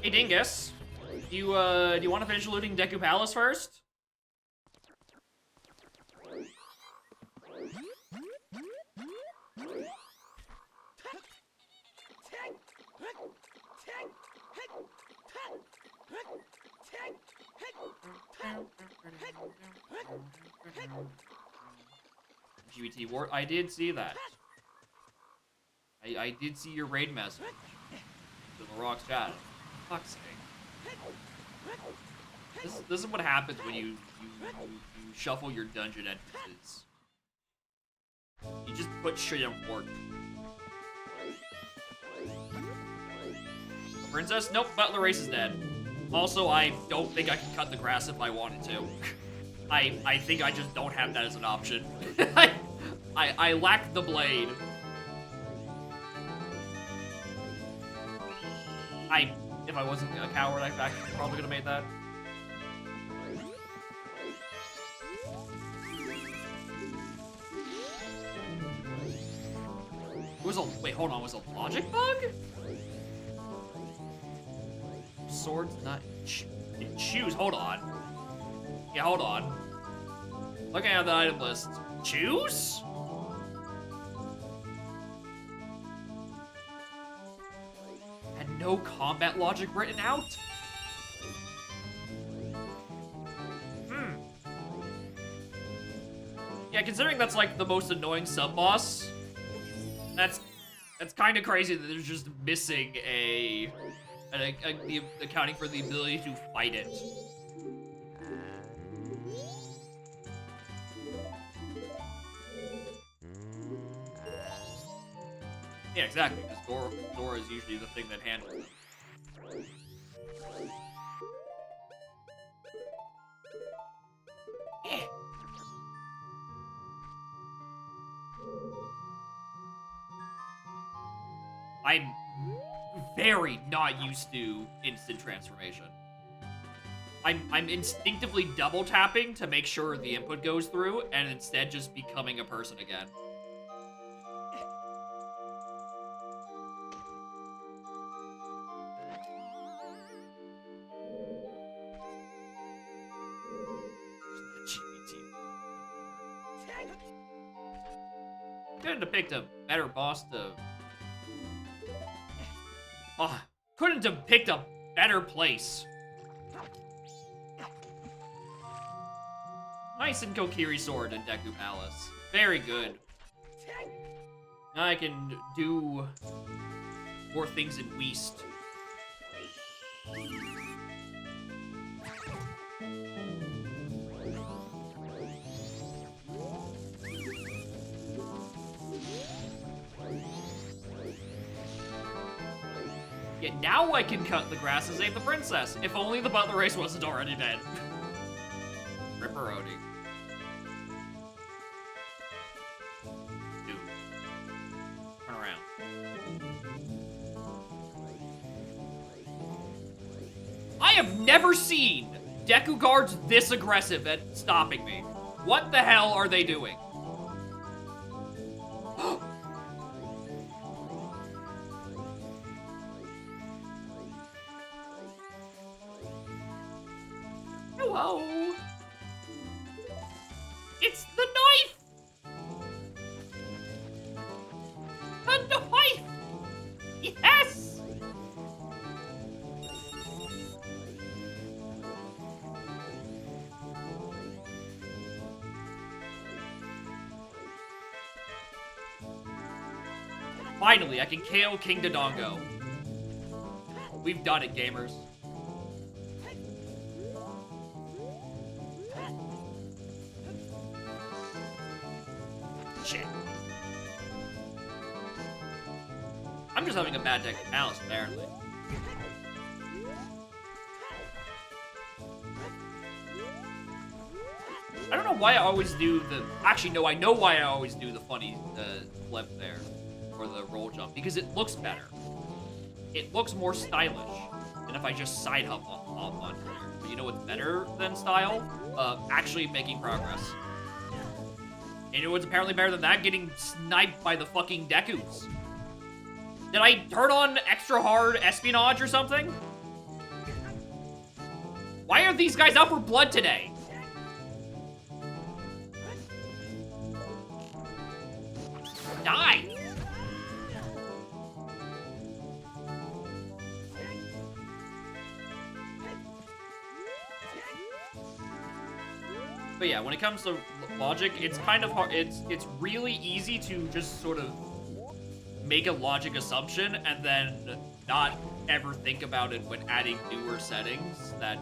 Hey, Dingus. Do you want to finish looting Deku Palace first? GBT War, I did see that. I did see your raid message to the Rock's chat. Fuck's sake. This is what happens when you shuffle your dungeon entrances. You just put shit in work. Princess? Nope, Butler Race is dead. Also, I don't think I can cut the grass if I wanted to. I think I just don't have that as an option. I lack the blade. If I wasn't a coward, I probably could have made that. Wait, hold on, was it a logic bug? Swords not choose. Hold on. Yeah, hold on. Looking at the item list. Choose? And no combat logic written out? Yeah, considering that's like the most annoying sub-boss, that's kind of crazy that there's just missing the accounting for the ability to fight it. Yeah, exactly, because Dora is usually the thing that handles it. I'm very not used to instant transformation. I'm instinctively double tapping to make sure the input goes through, and instead just becoming a person again. Couldn't have picked a better boss to... Oh, couldn't have picked a better place. Nice and Kokiri Sword in Deku Palace. Very good. Now I can do more things in Weast. Yeah, now I can cut the grass and save the princess. If only the butler race wasn't already dead. Ripperoni. Dude. Turn around. I have never seen Deku guards this aggressive at stopping me. What the hell are they doing? Hello. It's the knife! The knife! Yes! Finally, I can KO King Dodongo. We've done it, gamers. Shit. I'm just having a bad deck of Palace, apparently. I don't know why I always do the... Actually, no, I know why I always do the funny flip there. Or the roll jump. Because it looks better. It looks more stylish than if I just side hop onto there. But you know what's better than style? Actually making progress. And you know what's apparently better than that? Getting sniped by the fucking Dekus. Did I turn on extra hard espionage or something? Why are these guys out for blood today? Die! But yeah, when it comes to logic, it's kind of hard. It's really easy to just sort of make a logic assumption and then not ever think about it when adding newer settings that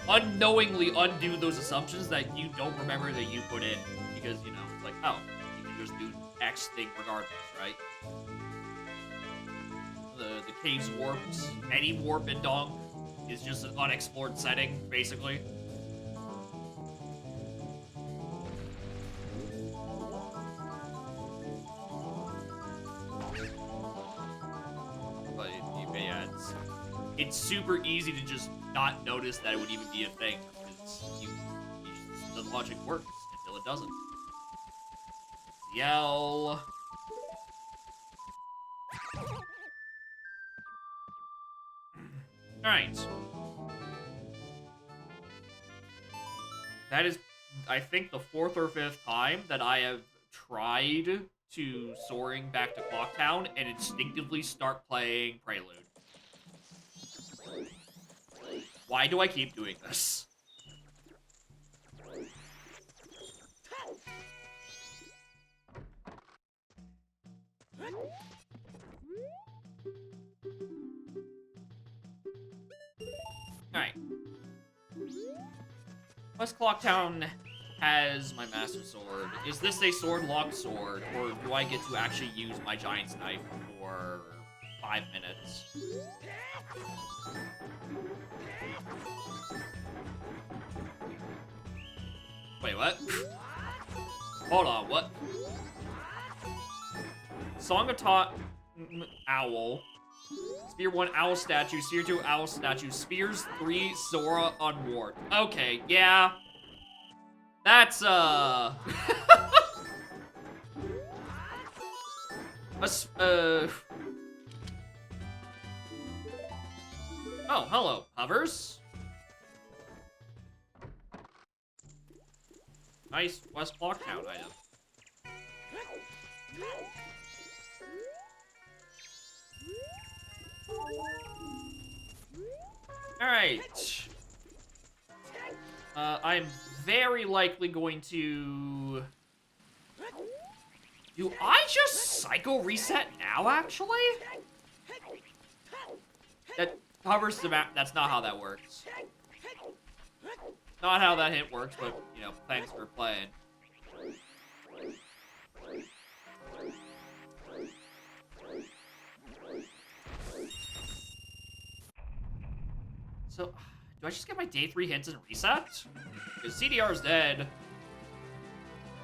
unknowingly undo those assumptions that you don't remember that you put in because, you know, it's like, oh, you can just do X thing regardless, right? The cave's warped. Any warp in Dong is just an unexplored setting, basically. It's super easy to just not notice that it would even be a thing. The logic works until it doesn't. Yell. Alright. That is I think, the 4th or 5th time that I have tried to soaring back to Clocktown and instinctively start playing Prelude. Why do I keep doing this? Alright. West Clocktown has my Master Sword. Is this a sword-locked sword, or do I get to actually use my Giant's Knife for 5 minutes? Wait, what? Hold on, what? Song of Owl. Spear 1 owl statue, Spear 2 owl statue, Spears 3 Sora unward. Okay, yeah. That's, Oh, hello, Hovers. Nice West Blocktown item. Alright. I'm very likely going to... Do I just Psycho Reset now, actually? That covers the map. That's not how that works. Not how that hint works, but, you know, thanks for playing. So, do I just get my day 3 hints and reset? Because CDR is dead.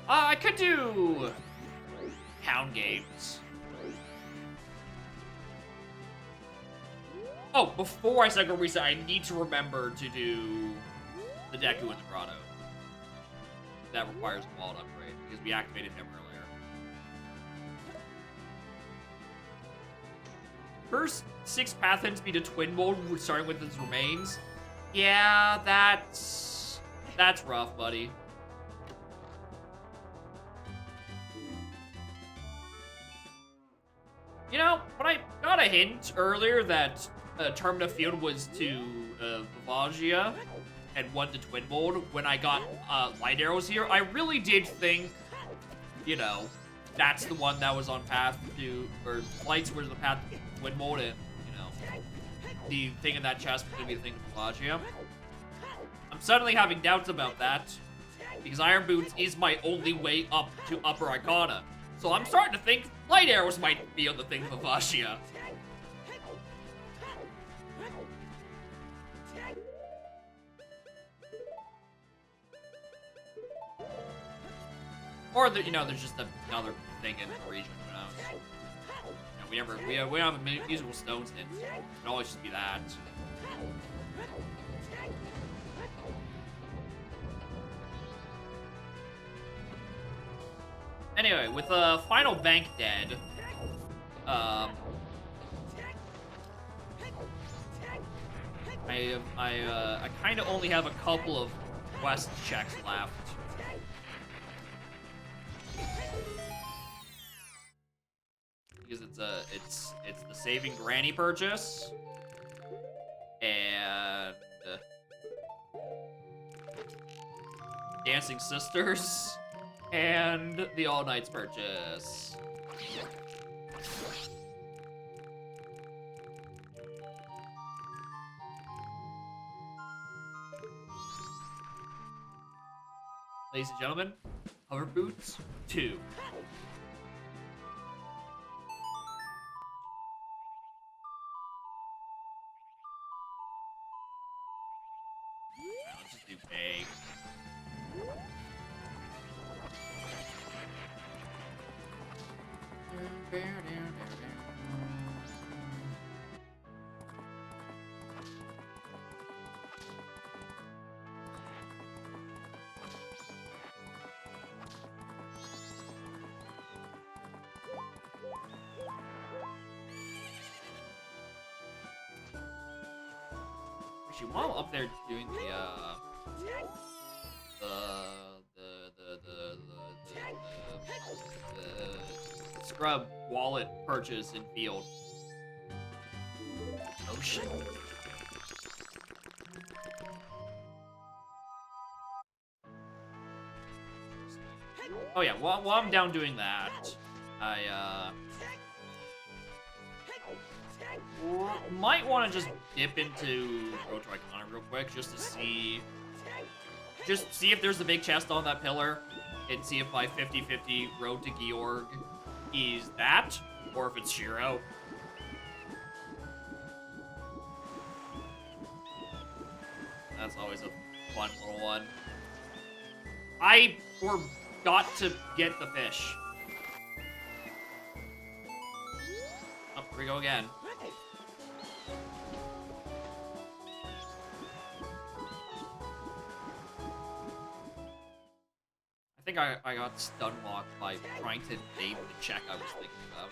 I could do... Pound games. Oh, before I Psycho Reset, I need to remember to do the Deku in the Grotto. That requires a wallet upgrade, because we activated him earlier. First 6 path hints be to Twin Mold, starting with his remains. Yeah, that's rough, buddy. You know, when I got a hint earlier that Termina Field was to Vivagia and 1 to Twin Mold, when I got Light Arrows here, I really did think, you know, that's the one that was on path to, or Lights was the path to Twin Mold, and, you know, the thing in that chest was going to be the thing to Vivagia. I'm suddenly having doubts about that, because Iron Boots is my only way up to Upper Icona. So I'm starting to think Light Arrows might be on the thing of Vivagia. Or, you know, there's just another thing in the region, who knows. You know, we don't have a musical stones in. It could always just be that. Anyway, with Final Bank dead, I kind of only have a couple of quest checks left. Because it's the Saving Granny purchase and Dancing Sisters. And the All Knights purchase. Ladies and gentlemen, Hover Boots 2. Let's just do vague. Actually, while I'm up there doing the the scrub wallet purchase in field. Ocean. Oh yeah, while I'm down doing that, I might want to just dip into Road to Icona real quick, just to see if there's a big chest on that pillar, and see if my 50-50 Road to Georg is that, or if it's Shiro. That's always a fun little one. I forgot to get the fish. Oh, here we go again. I think I got stun locked by trying to name the check I was thinking about.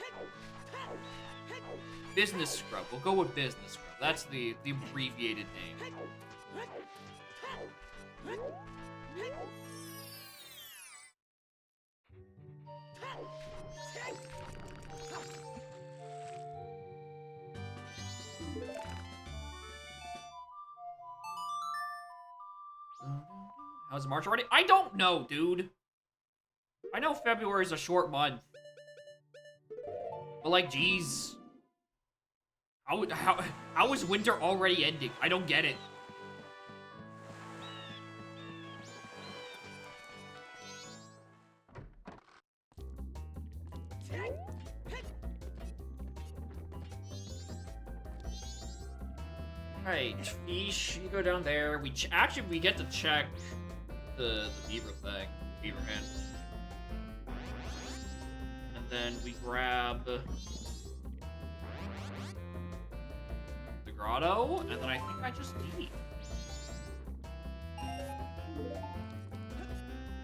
Business Scrub. We'll go with Business Scrub. That's the abbreviated name. How's March already? I don't know, dude. I know February's a short month. But, like, geez. How is winter already ending? I don't get it. Alright, fish, you go down there. Actually, we get to check the beaver thing. Beaver hen. And then we grab the grotto, and then I think I just leave. I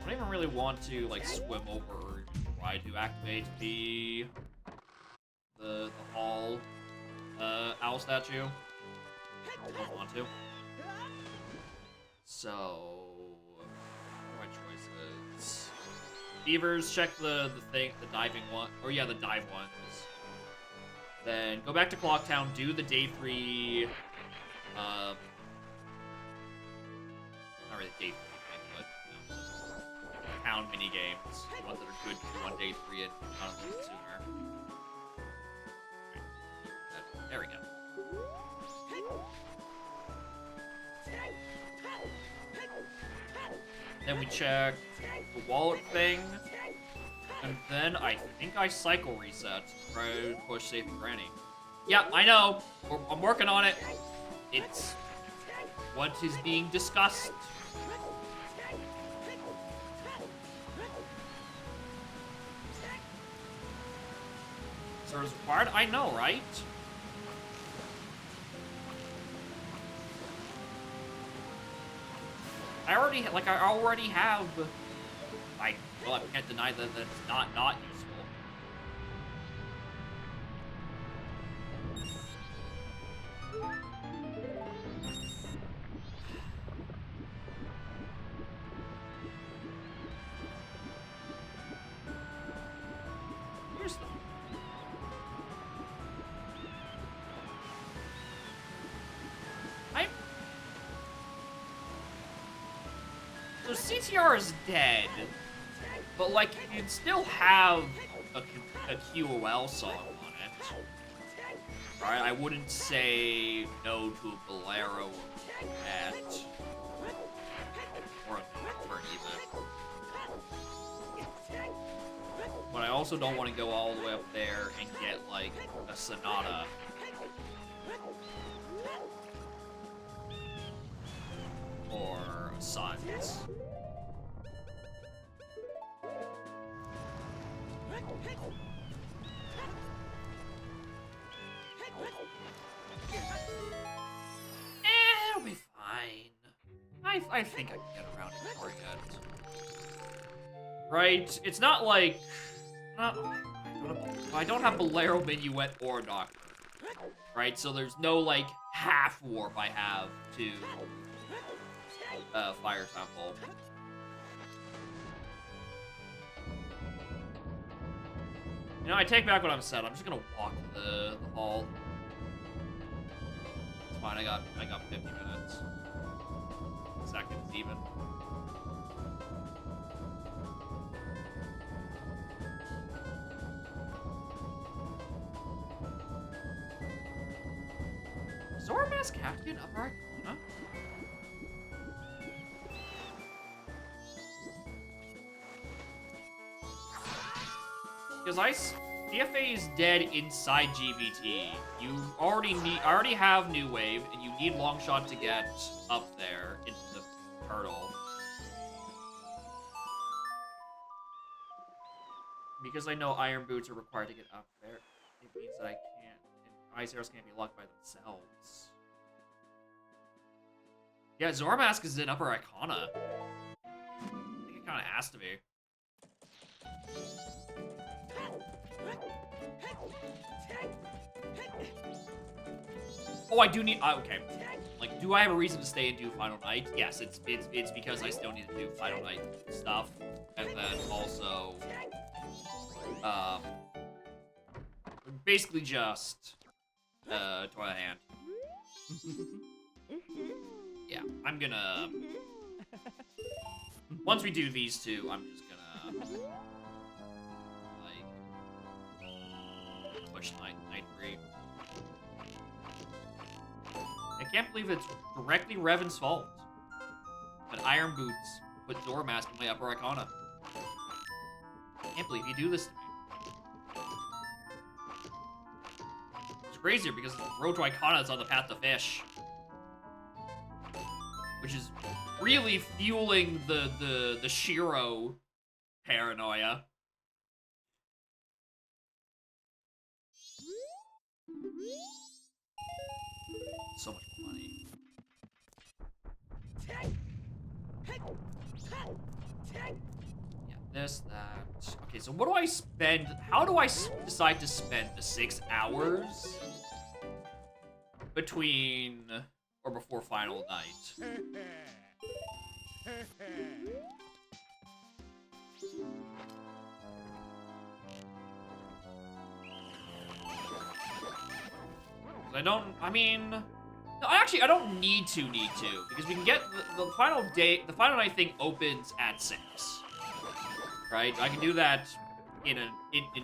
don't even really want to, like, swim over or try to activate the hall owl statue. I don't want to. So, what are my choices? Beavers, check the diving one. Or yeah, the dive ones. Then go back to Clocktown, do the day 3, not really day 3 thing, but, you know, town mini games. The ones that are good to do on day 3 and not a little sooner. Right. There we go. Then we check the wallet thing, and then I think I cycle reset. Try to push Safe and Granny. Yeah, I know. I'm working on it. It's what is being discussed. So it's required? I know, right? I already have. Well, I can't deny that it's not useful. Here's the. So CTR is dead, but like you can still have a QOL song on it. Right? I wouldn't say no to a bolero yet, or a nocturne even. But I also don't want to go all the way up there and get like a sonata. Or a Suns. It'll be fine. I think I can get around ignoring it. Right? It's not like... I don't have Bolero, Minuet, or Doctor. Right? So there's no, like, half warp I have to Fire Temple. You know, I take back what I'm said. I'm just gonna walk to the hall. It's fine. I got 50 minutes. Seconds even. Zoramask Cacti and Upper Icona? Because DFA is dead inside GBT. You already have New Wave, and you need Longshot to get up there into the hurdle. Because I know Iron Boots are required to get up there, it means that I can't, and Ice Arrows can't be locked by themselves. Yeah, Zoramask is in Upper Icona. I think it kind of has to be. Oh, I do need. Okay. Like, do I have a reason to stay and do Final Night? Yes, it's because I still need to do Final Night stuff, and then also, basically just Toilet Hand. Yeah, I'm gonna. Once we do these two, I'm just gonna like push Night 3. I can't believe it's directly Revan's fault that Iron Boots put Zoramask in my Upper Icona. I can't believe you do this to me. It's crazier because Road to Icona is on the path to fish, which is really fueling the Shiro paranoia. So much money. Yeah, this, that. Okay, so what do I spend? How do I decide to spend the 6 hours between or before Final Night? I mean, no, actually, I don't need to, because we can get the final night thing opens at 6, right? I can do that in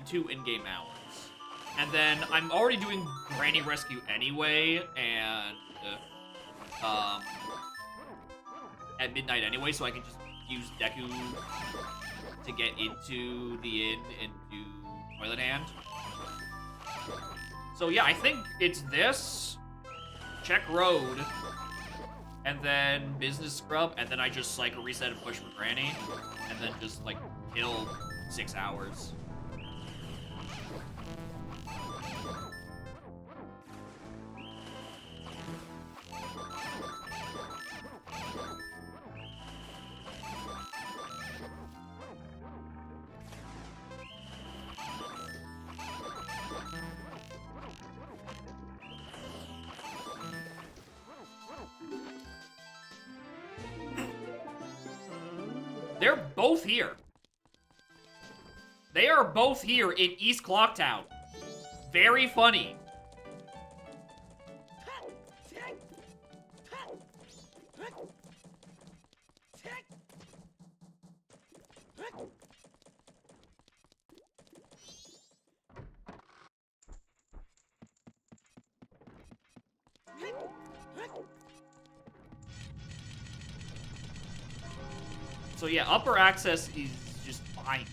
2 in-game hours, and then I'm already doing Granny Rescue anyway, and at midnight anyway, so I can just use Deku to get into the inn and do Toilet Hand. So yeah, I think it's this, check road, and then business scrub, and then I just cycle reset and push for Granny, and then just like kill 6 hours. They're both here. They are both here in East Clocktown. Very funny. So yeah, upper access is just fine.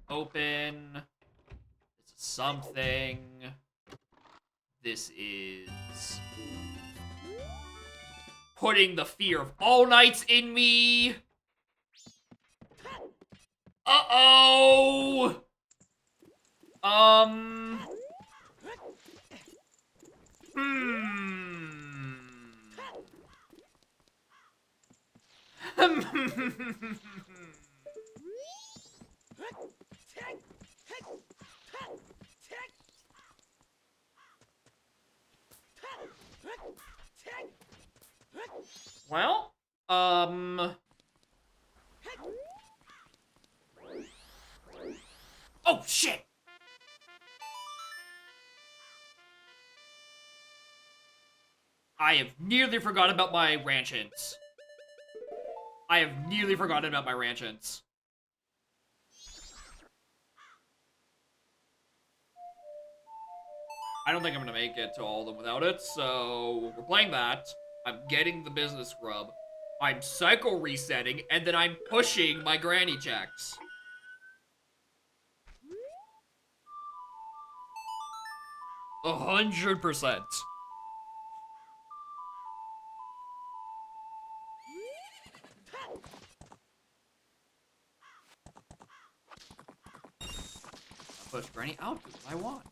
Open. This is something. This is putting the fear of all nights in me. Uh-oh. Well, oh shit! I have nearly forgotten about my ranch hints. I have nearly forgotten about my ranch hints. I don't think I'm gonna make it to all of them without it, so we're playing that. I'm getting the business scrub. I'm cycle resetting, and then I'm pushing my granny checks. 100%. Push granny out, do what I want.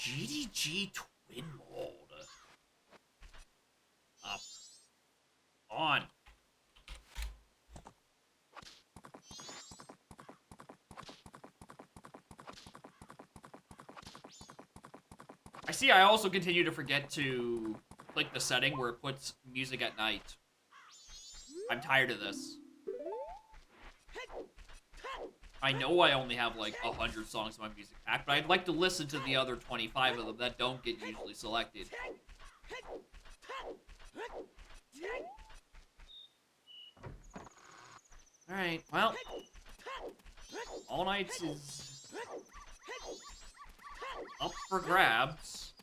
GDG twin mold. Up. On. I see I also continue to forget to click the setting where it puts music at night. I'm tired of this. I know I only have like 100 songs in my music pack, but I'd like to listen to the other 25 of them that don't get usually selected. Alright, well. All Nights is up for grabs.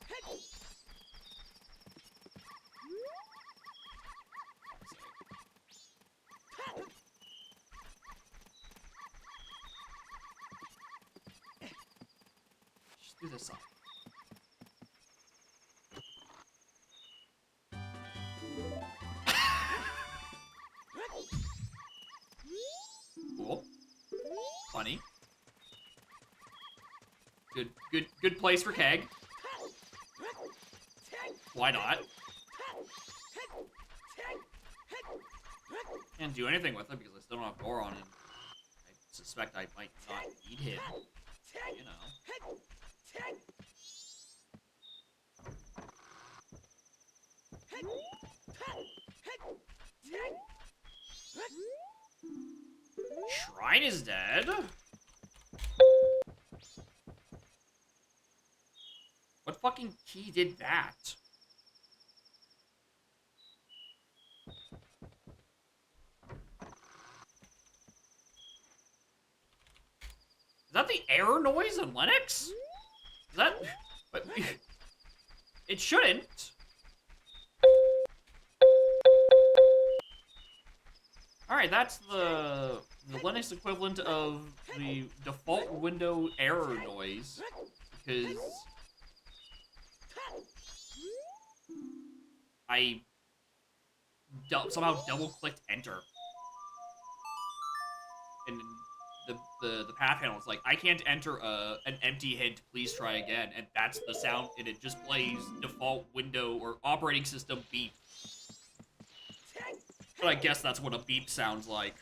Just do this song. Cool. Funny. Good place for Keg. Why not? Can't do anything with it because I still don't have Goron, and I suspect I might not need him. You know. Shrine is dead. What fucking key did that? Is that the error noise in Linux? Is that... But... It shouldn't. Alright, that's the Linux equivalent of the default window error noise. Because... I... somehow double-clicked enter. And the path handle is like, I can't enter an empty hint, please try again. And that's the sound, and it just plays default window or operating system beep. But I guess that's what a beep sounds like.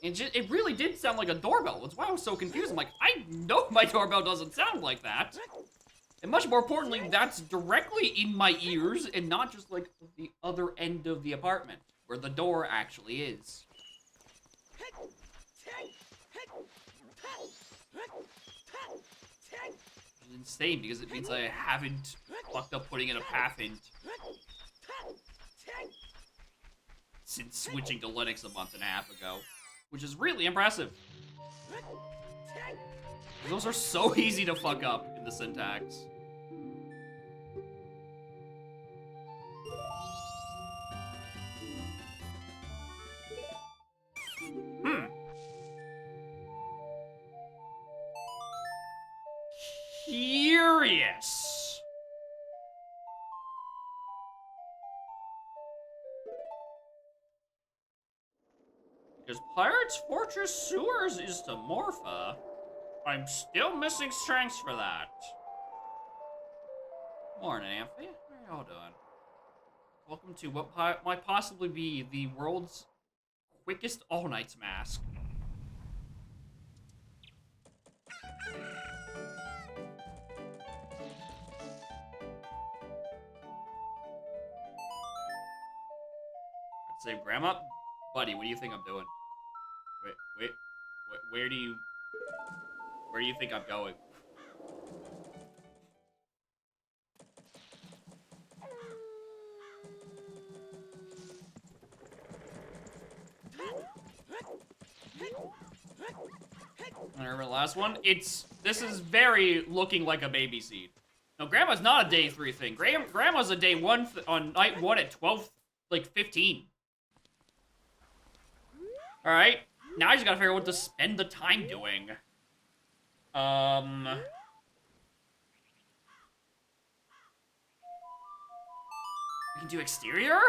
It really did sound like a doorbell. That's why I was so confused. I'm like, I know my doorbell doesn't sound like that. And much more importantly, that's directly in my ears and not just like the other end of the apartment, where the door actually is. It's insane because it means I haven't fucked up putting in a path hint since switching to Linux a month and a half ago, which is really impressive. Those are so easy to fuck up in the syntax. Curious. Hogwarts Fortress Sewers is to Morpha. I'm still missing strengths for that. Morning, Amphi. How are y'all doing? Welcome to what might possibly be the world's quickest all-nights mask. I'd say, Grandma, buddy, what do you think I'm doing? Where do you think I'm going? I remember the last one. This is very looking like a baby seed. No, Grandma's not a day 3 thing. Grandma's a day 1 on night 1 at 12, like 15. All right, now I just gotta figure out what to spend the time doing. We can do exterior?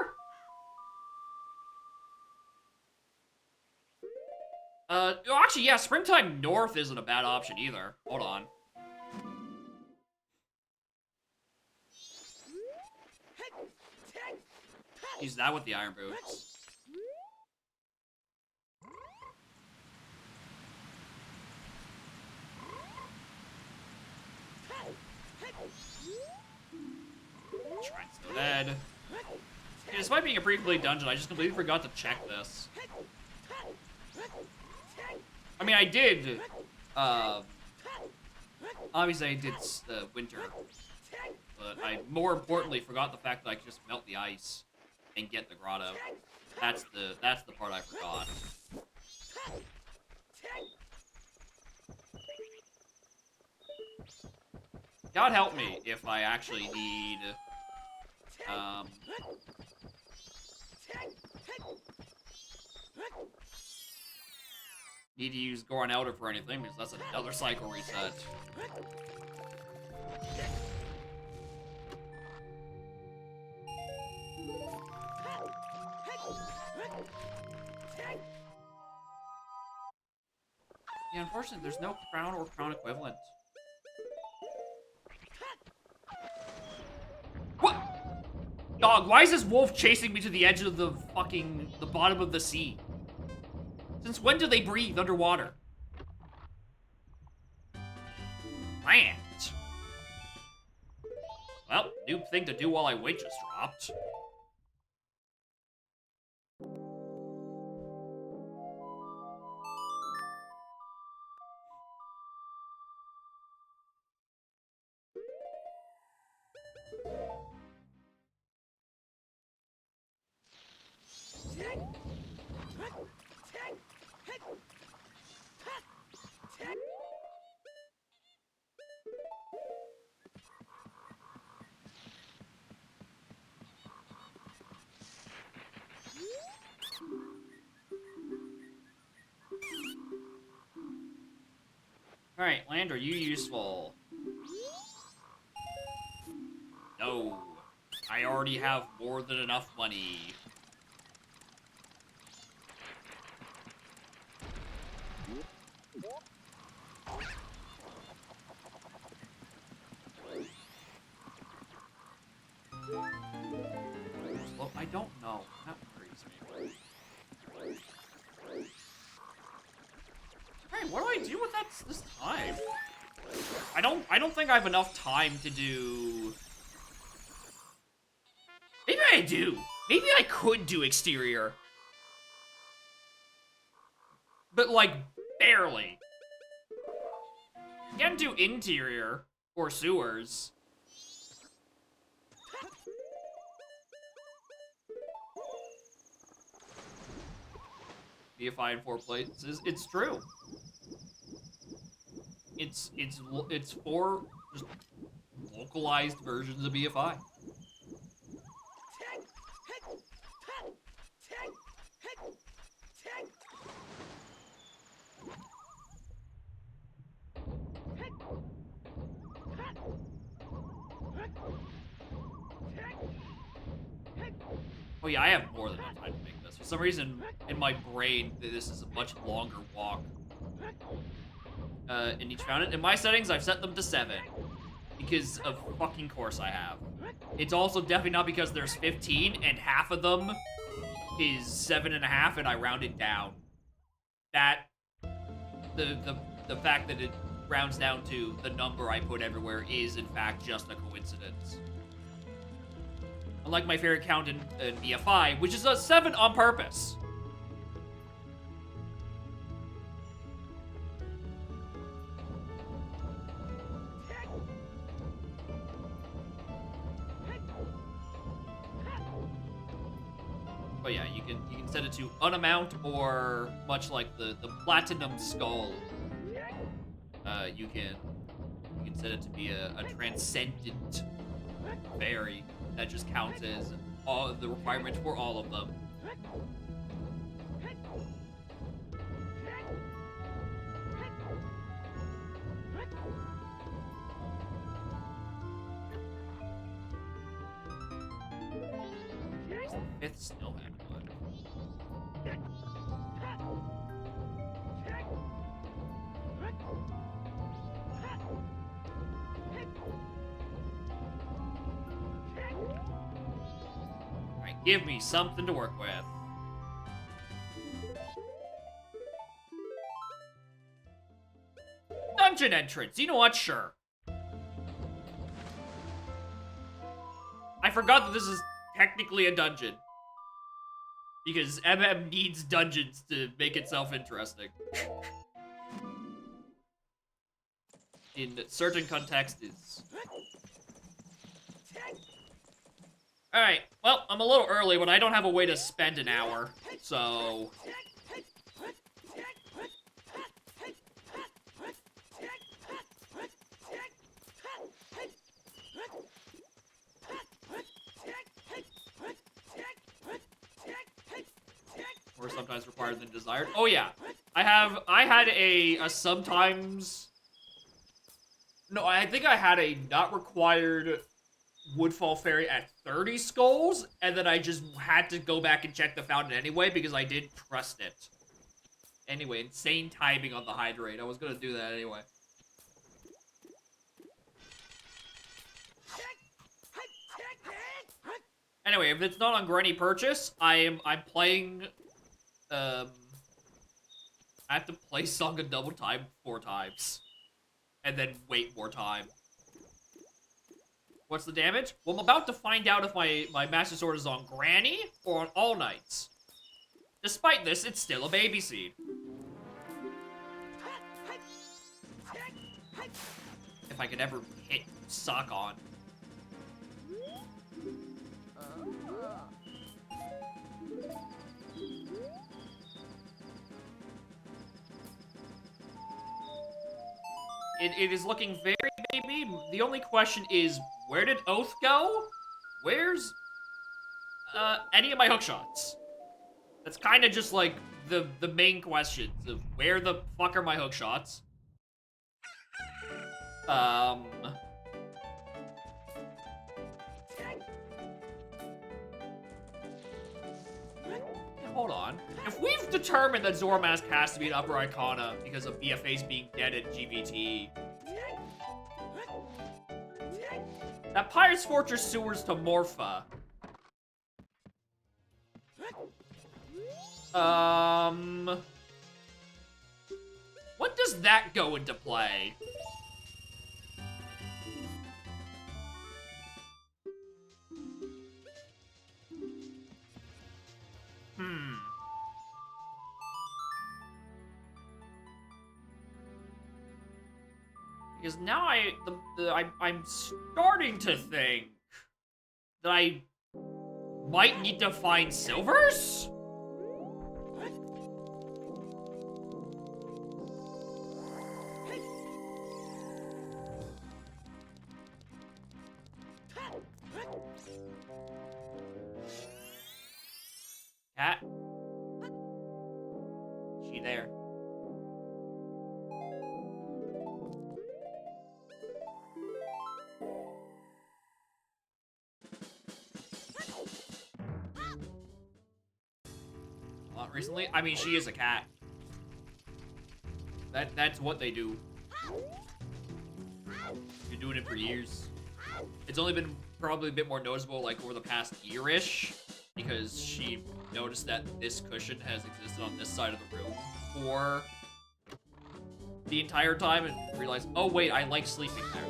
Actually, yeah, Springtime North isn't a bad option either. Hold on. Use that with the Iron Boots. Shrine's still dead. Okay, despite being a pre-complete dungeon, I just completely forgot to check this. I mean, I did, obviously I did winter, but I more importantly forgot the fact that I could just melt the ice and get the grotto. That's the part I forgot. God help me if I actually need to use Goron Elder for anything, because that's another cycle reset. Yeah, unfortunately, there's no crown or crown equivalent. What? Dog, why is this wolf chasing me to the edge of the bottom of the sea? Since when do they breathe underwater? Land. Well, new thing to do while I wait just dropped. Alright, land, are you useful? No. I already have more than enough money. Well, I don't know. That worries me. Hey, what do I do with that this time? I don't think I have enough time to do... Maybe I do. Maybe I could do exterior. But, like, barely. Can't do interior or sewers. BFI in 4 places. It's true. It's 4 just localized versions of BFI. Oh yeah, I have more than enough time to make this. For some reason, in my brain that this is a much longer walk. In each fountain. In my settings, I've set them to 7. Because of fucking course I have. It's also definitely not because there's 15 and half of them is 7.5 and I round it down. That, the fact that it rounds down to the number I put everywhere is in fact just a coincidence. Unlike my favorite count in BFI, which is a 7 on purpose. But yeah, you can set it to unamount or much like the platinum skull. You can set it to be a transcendent fairy that just counts as all the requirements for all of them. Fifth still had one. Alright, give me something to work with. Dungeon entrance. You know what? Sure. I forgot that this is technically a dungeon. Because MM needs dungeons to make itself interesting. In certain contexts. Alright, well, I'm a little early, but I don't have a way to spend an hour, so... Or sometimes required than desired. Oh yeah, I had a sometimes... No, I think I had a not required Woodfall Fairy at 30 skulls, and then I just had to go back and check the fountain anyway because I didn't trust it. Anyway, insane timing on the hydrate. I was gonna do that anyway. Anyway, if it's not on Granny Purchase, I'm playing. I have to play Song of Double Time 4 times, and then wait more time. What's the damage? Well, I'm about to find out if my Master Sword is on Granny or on All Knights. Despite this, it's still a baby seed. If I could ever hit Sock on. It is looking very baby. The only question is, where did Oath go? Where's any of my hookshots? That's kind of just like the main questions of where the fuck are my hookshots? Hold on. If we've determined that Zoramask has to be an upper icona because of BFA's being dead at GVT, that Pirate's Fortress sewers to Morpha. What does that go into play? Because now I'm starting to think that I might need to find silvers? Cat? She there? recently. I mean, she is a cat. That's what they do. Been doing it for years. It's only been probably a bit more noticeable like over the past year-ish, because she noticed that this cushion has existed on this side of the room for the entire time and realized, oh wait, I like sleeping there.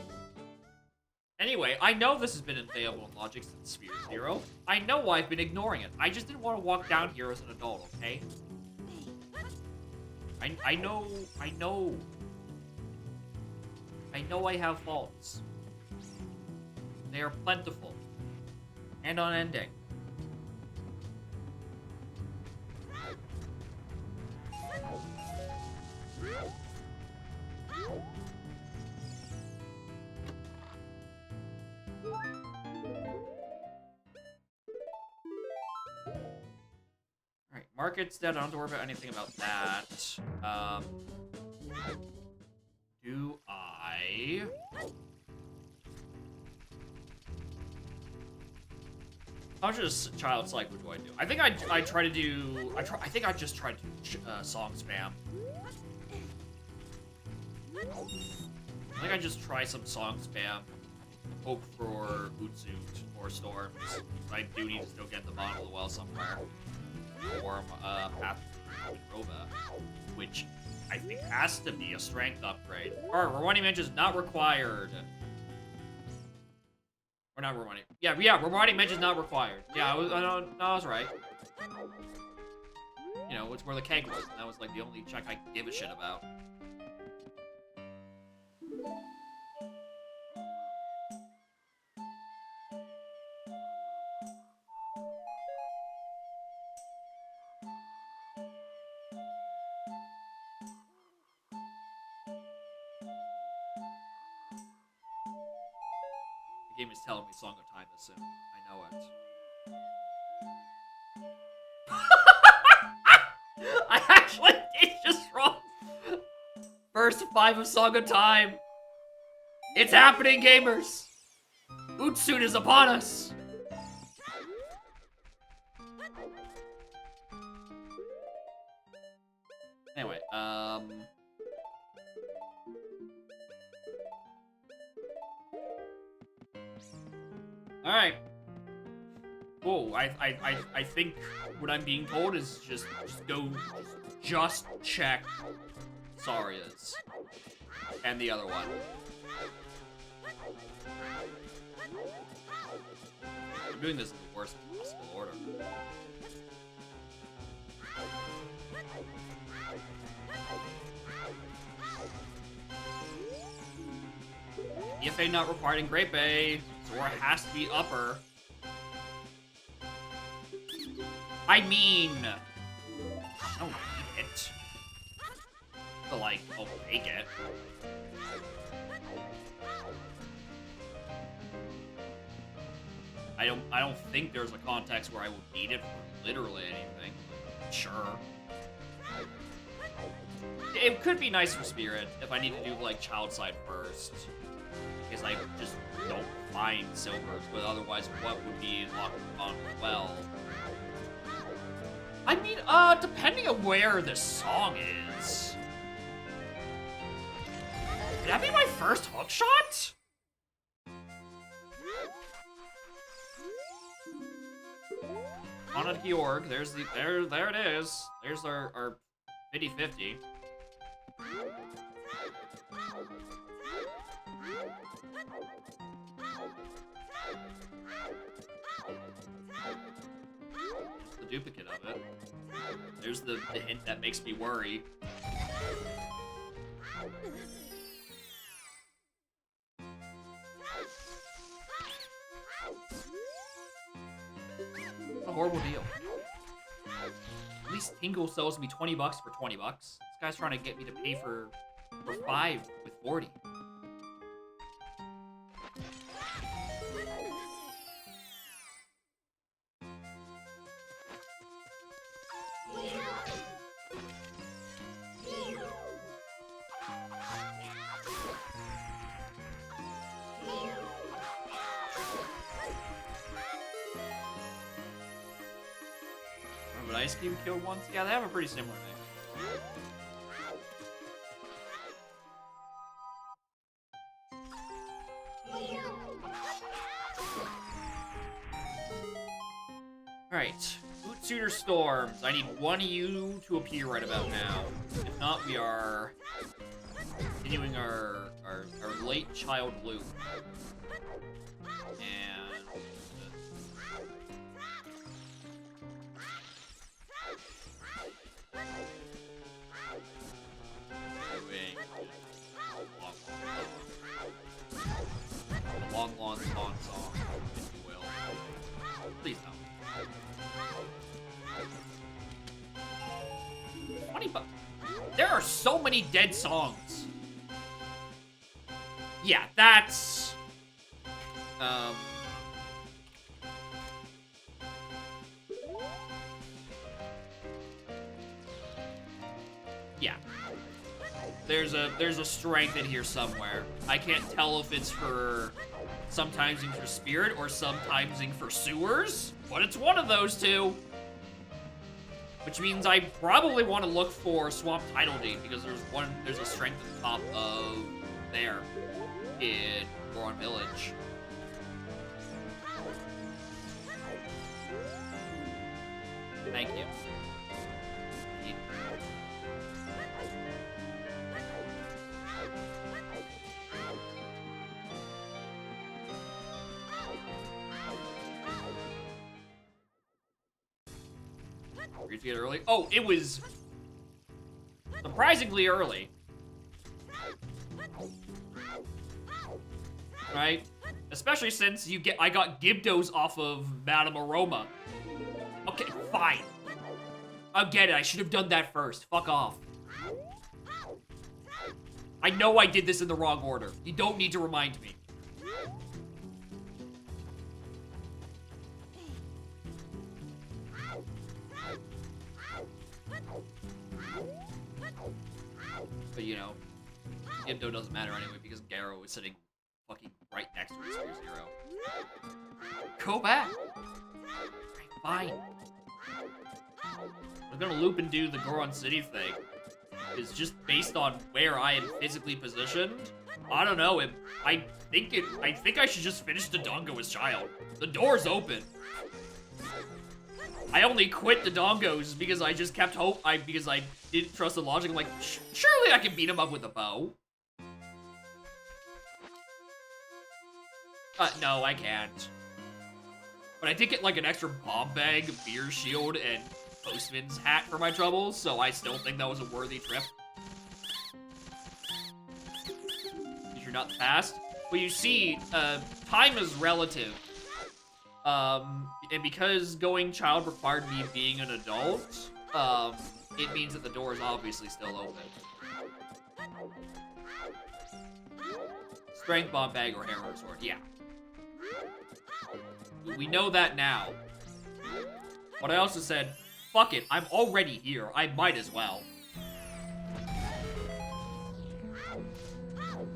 Anyway, I know this has been available in Logic since Sphere Zero. I know I've been ignoring it. I just didn't want to walk down here as an adult, okay? I know I have faults. They are plentiful and unending. Alright, market's dead. I don't have to worry about anything about that. Do I... How much of a child cycle do I do? I think I try to do... I think I just try to do song spam. I think I just try some song spam. Hope for Utsuit or Storms. I do need to still get the bottom of the well somewhere. Or Path to Rova, which I think has to be a strength upgrade. Alright, rewinding Mage is not required. Or not rewinding. Yeah, rewinding Mage is not required. Yeah, I was right. You know, it's where the keg was, and that was like the only check I give a shit about. The game is telling me Song of Time is soon. I know it. I actually did just wrong. First 5 of Song of Time. It's happening, gamers. Utsuit is upon us. Anyway, Alright. Whoa, I think what I'm being told is just check Saria's. And the other one. I'm doing this in the worst possible order. EFA not required in Great Bay. Zora has to be upper. I mean, I don't need it. But like, I'll take it. I don't think there's a context where I would need it for literally anything. Sure. It could be nice for Spirit if I need to do like child side first. Because I just don't find silvers, but otherwise what would be locked on well? I mean, depending on where this song is. Could that be my first hookshot? On a Georg, there it is. There's our 50-50. The duplicate of it. There's the hint that makes me worry. What a horrible deal. At least Tingle sells me 20 bucks for 20 bucks. This guy's trying to get me to pay for 5 with 40. Ice Cube killed once? Yeah, they have a pretty similar name. Alright. Bootsuiter Storms. I need one of you to appear right about now. If not, we are continuing our late child loop. And doing the long song, if you will. Please don't. 20 bucks. There are so many dead songs. Yeah, that's... Yeah. There's a strength in here somewhere. I can't tell if it's for sometimesing for spirit or sometimesing for sewers, but it's one of those two. Which means I probably want to look for Swamp Tidal Deed because there's a strength at the top of there in Goron Village. Thank you. Did you get early? Oh, it was surprisingly early. Right? Especially since I got Gibdos off of Madame Aroma. Okay, fine. I get it. I should have done that first. Fuck off. I know I did this in the wrong order. You don't need to remind me. But, you know, Gibdo doesn't matter anyway because Garrow is sitting fucking right next to Sphere Zero. Go back! Fine. We're gonna loop and do the Goron City thing. It's just based on where I am physically positioned. I don't know, I think I should just finish the Dodongo's child. The door's open. I only quit the Dodongos because I just kept because I didn't trust the logic. I'm like, surely I can beat him up with a bow. No, I can't. But I did get like an extra bomb bag, beer shield, and postman's hat for my troubles, so I still think that was a worthy trip. Because you're not fast. Well, you see, time is relative. And because going child required me being an adult, it means that the door is obviously still open. Strength bomb bag or arrow sword, yeah. We know that now. But I also said, fuck it, I'm already here. I might as well.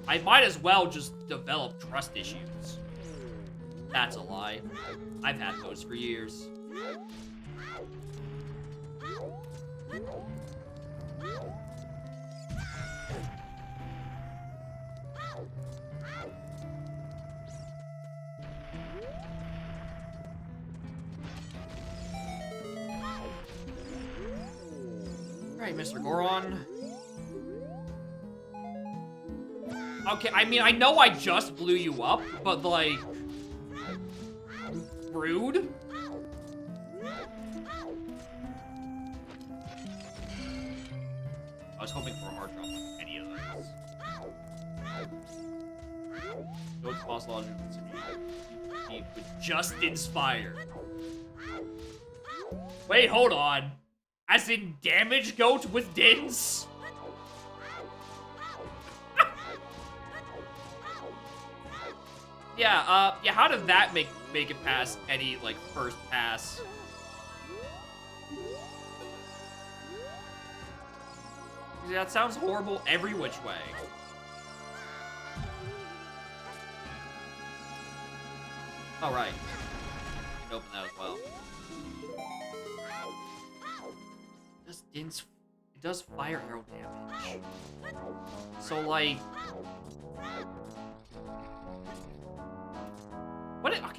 I might as well just develop trust issues. That's a lie. I've had those for years. Alright, Mr. Goron. Okay, I mean, I know I just blew you up, but like... rude? I was hoping for a hard drop on any of those. No boss logic with just inspire. Wait, hold on. As in damage goat with Dins? Yeah, yeah, how did that make it past any, like, first pass? That sounds horrible every which way. Alright. You can open that as well. It does fire arrow damage. So, like...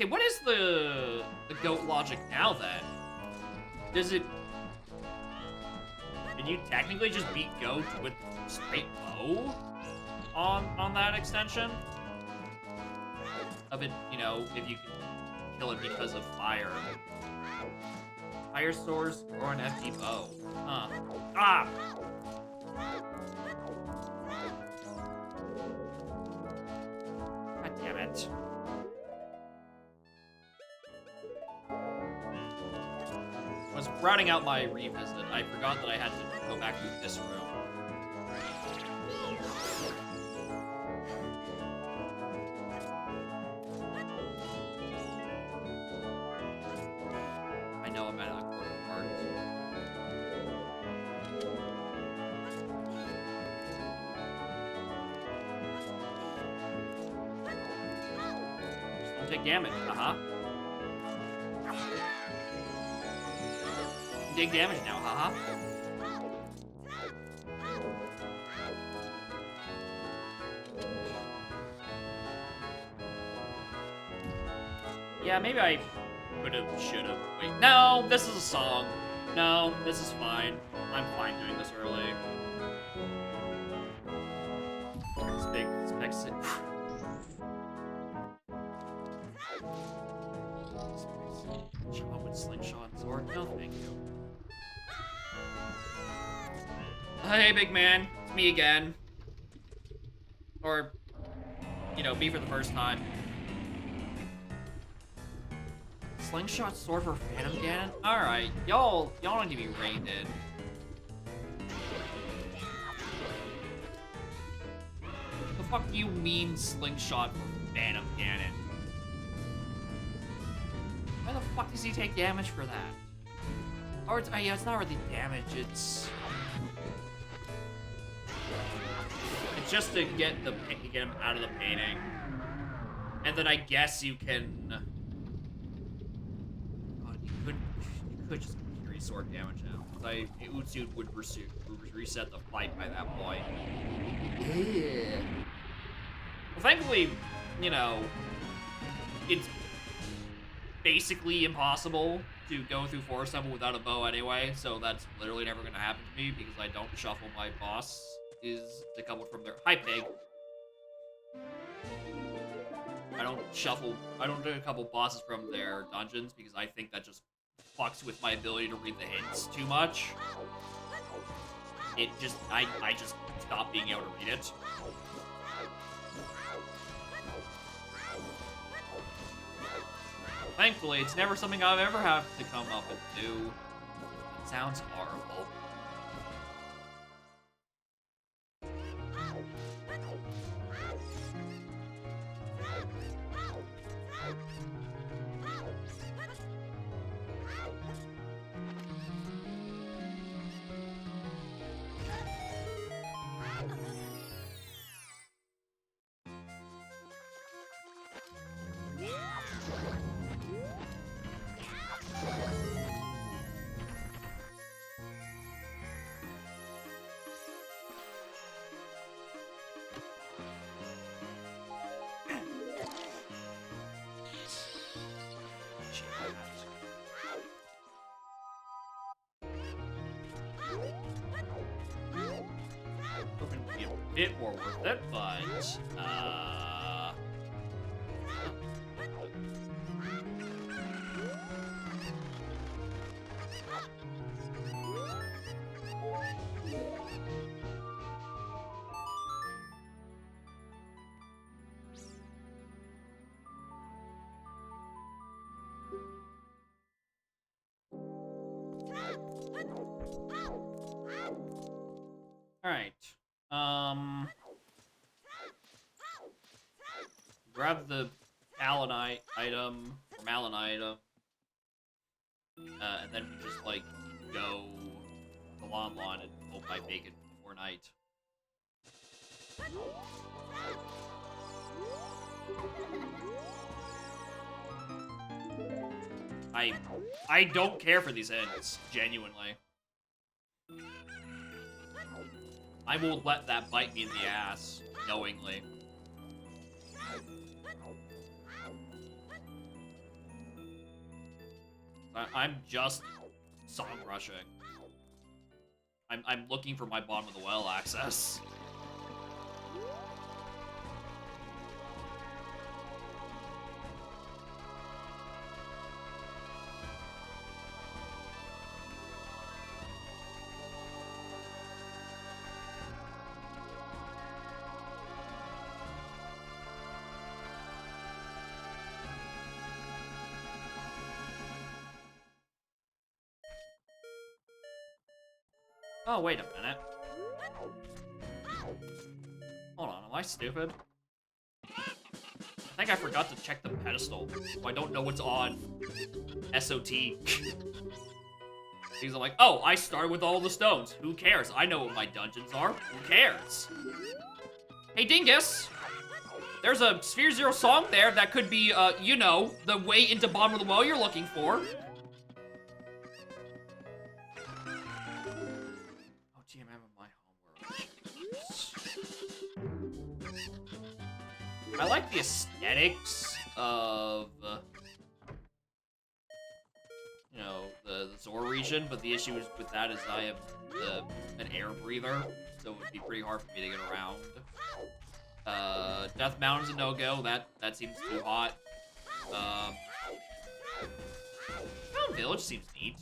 what is the goat logic now, then? Does it... Can you technically just beat goat with straight bow on that extension? Of it, you know, if you can kill it because of fire. Fire source or an FD bow. Huh. Ah! God damn it. I was routing out my revisit. I forgot that I had to go back through this room. I know I'm at a quarter part. Just don't take damage. Take damage now, haha. Yeah, maybe I could've, should've. Wait, no, this is a song. No, this is fine. I'm fine doing this early. This big spec. Shot with slingshot and sword. No, thank you. Hey, big man. It's me again. Or, you know, me for the first time. Slingshot sword for Phantom Ganon? Alright, y'all don't need to be reined in. The fuck do you mean slingshot for Phantom Ganon? Why the fuck does he take damage for that? Or it's, yeah, it's not really damage, it's just to get him out of the painting. And then I guess you can... God, you could just carry sword damage now. Because Utsud would reset the fight by that point. Yeah. Well, thankfully, you know, it's basically impossible to go through Forest Temple without a bow anyway, so that's literally never going to happen to me because I don't shuffle my boss is decoupled from their... Hi, pig. I don't decouple bosses from their dungeons because I think that just fucks with my ability to read the hints too much. I just stop being able to read it. Thankfully, it's never something I've ever had to come up and do. It sounds horrible. Bit more worth it, but alright. Grab the Malinite item, or Malin item, and then we just, like, go to Lon Lon and hope I make it before night. I don't care for these ends, genuinely. I will let that bite me in the ass, knowingly. I'm just song rushing. I'm looking for my bottom of the well access. Oh, wait a minute. Hold on, am I stupid? I think I forgot to check the pedestal, so I don't know what's on SOT. Because I'm like, oh, I start with all the stones. Who cares? I know what my dungeons are. Who cares? Hey, Dingus! There's a Sphere Zero song there that could be, you know, the way into bottom of the well you're looking for. I like the aesthetics of, you know, the Zor region, but the issue with that is I am an air breather, so it would be pretty hard for me to get around. Death Mountain's a no-go. That seems too hot. Mountain Village seems neat.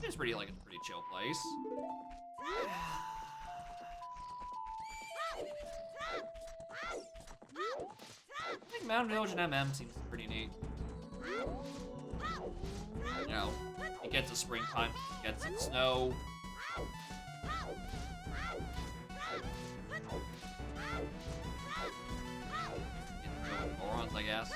It's pretty chill place. I think Mountain Village and MM seems pretty neat. You know, it gets to springtime, it gets some snow. Get the gorons, I guess.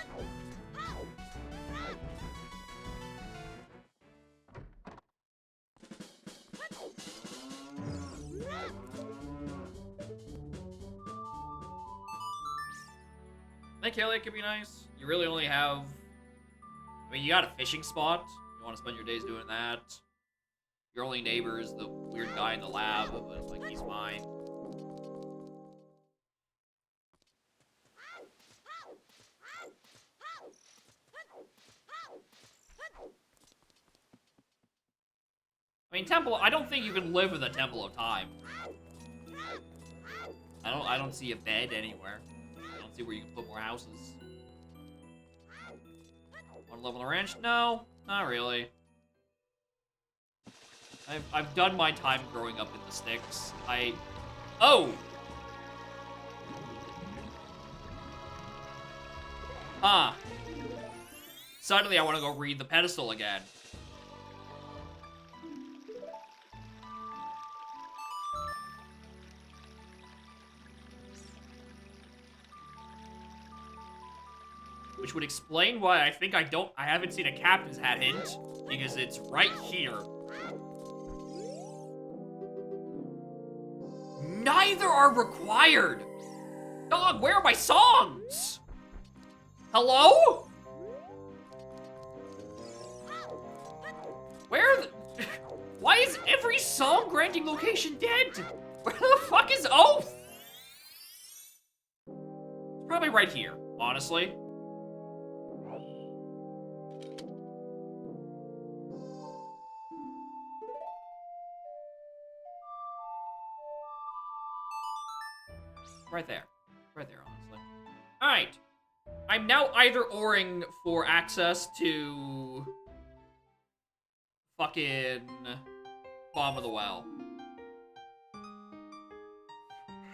Lake Haley could be nice. You really only have... I mean, you got a fishing spot. You want to spend your days doing that. Your only neighbor is the weird guy in the lab, but, like, he's fine. I mean, I don't think you can live in the Temple of Time. I don't see a bed anywhere. See where you can put more houses. Want to level the ranch? No, not really. I've done my time growing up in the sticks. Oh! Huh. Suddenly I want to go read the pedestal again. Which would explain why I think I haven't seen a captain's hat hint, because it's right here. Neither are required! Dog, where are my songs? Hello? Where are the... Why is every song granting location dead? Where the fuck is Oath? It's probably right here, honestly. Right there, honestly. All right, I'm now either oring for access to fucking bottom of the well.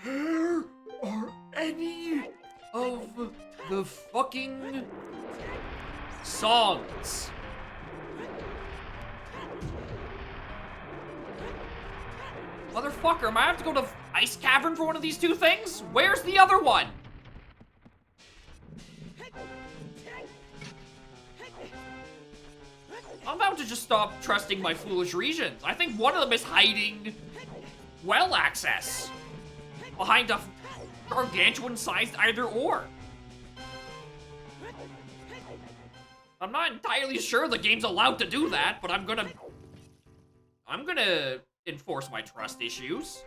Where are any of the fucking songs? Motherfucker, am I have to go to Ice Cavern for one of these two things? Where's the other one? I'm about to just stop trusting my foolish regions. I think one of them is hiding well access behind a gargantuan-sized either-or. I'm not entirely sure the game's allowed to do that, but I'm gonna I'm gonna enforce my trust issues.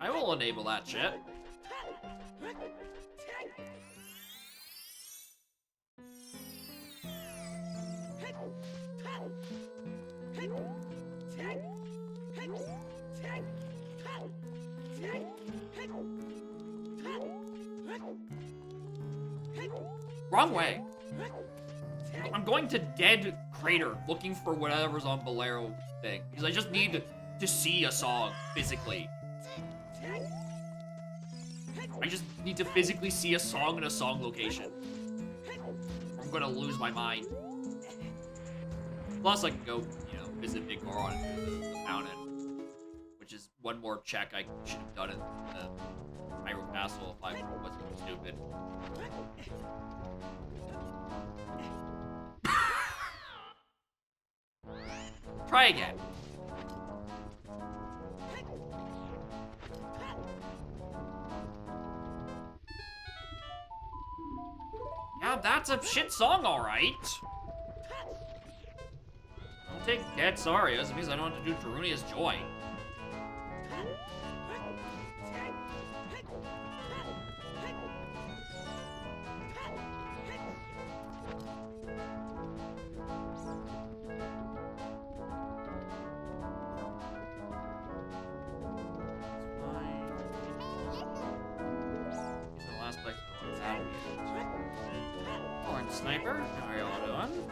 I will enable that shit. Wrong way. I'm going to dead crater looking for whatever's on Bolero thing because I just need to see a song physically. I just need to physically see a song in a song location. I'm gonna lose my mind. Plus, I can go, you know, visit Big Goron and the mountain, which is one more check I should have done in the Hyrule Castle if I wasn't stupid. Try again. Yeah, that's a shit song, alright. Don't take dead sorry, as it means I don't have to do Darunia's Joy. Sniper, how are y'all doing?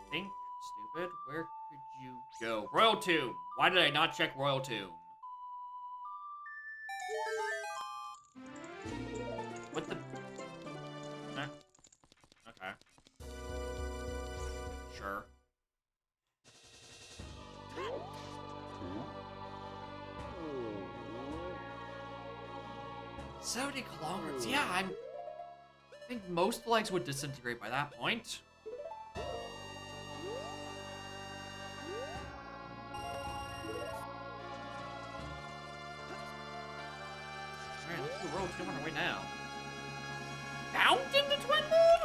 Think, stupid. Where could you go? Royal Tomb. Why did I not check Royal Tomb? What the? Okay. Sure. 70 kilometers. Yeah, I think most legs would disintegrate by that point. Alright, let's do the road. Come on our way now. Fountain the Twin Moon?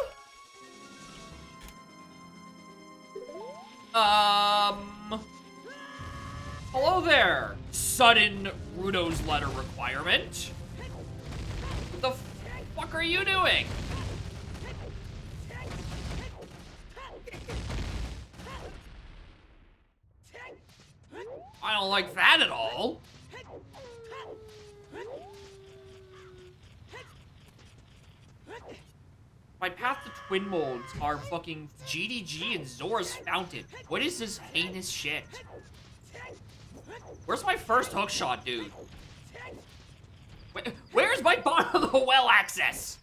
Hello there, sudden Rudo's letter requirement. What the fuck are you doing? I don't like that at all. My path to Twin Molds are fucking GDG and Zora's Fountain. What is this heinous shit? Where's my first hookshot, dude? Where's my bottom of the well access?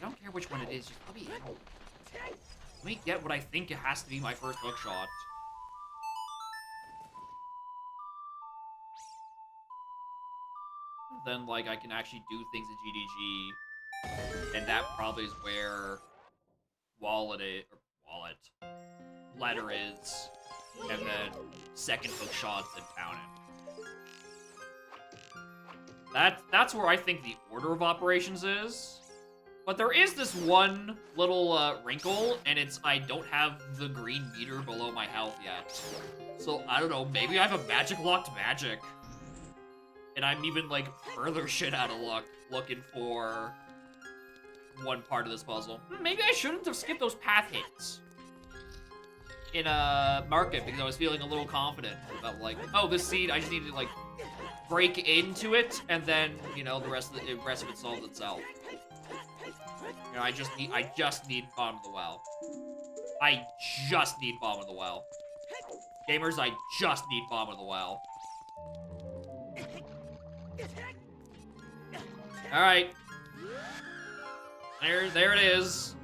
I don't care which one it is, just let me in. Let me get what I think it has to be my first hookshot. Then, like, I can actually do things in GDG, and that probably is where letter is, and then second hookshot's in Fountain. That's where I think the order of operations is. But there is this one little wrinkle, and it's I don't have the green meter below my health yet. So, I don't know, maybe I have a magic-locked magic. And I'm even, like, further shit out of luck looking for one part of this puzzle. Maybe I shouldn't have skipped those path hits in Market, because I was feeling a little confident about, like, oh, this seed, I just need to, like, break into it, and then, you know, the rest of it solves itself. You know, I just need bottom of the well. I just need bottom of the well. Gamers, I just need bottom of the well. Alright. There it is.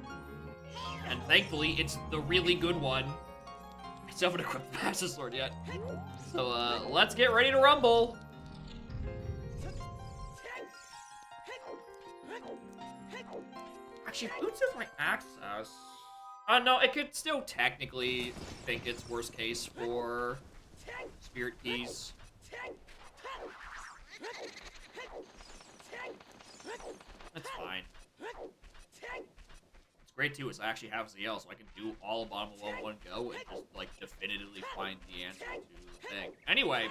And thankfully, it's the really good one. I still haven't equipped the Master Sword yet. So, let's get ready to rumble. Actually, boots is my access. No, it could still technically think it's worst case for Spirit Keys. That's fine. What's great too is I actually have ZL, so I can do all of bottom of one go and just like definitively find the answer to the thing. Anyway,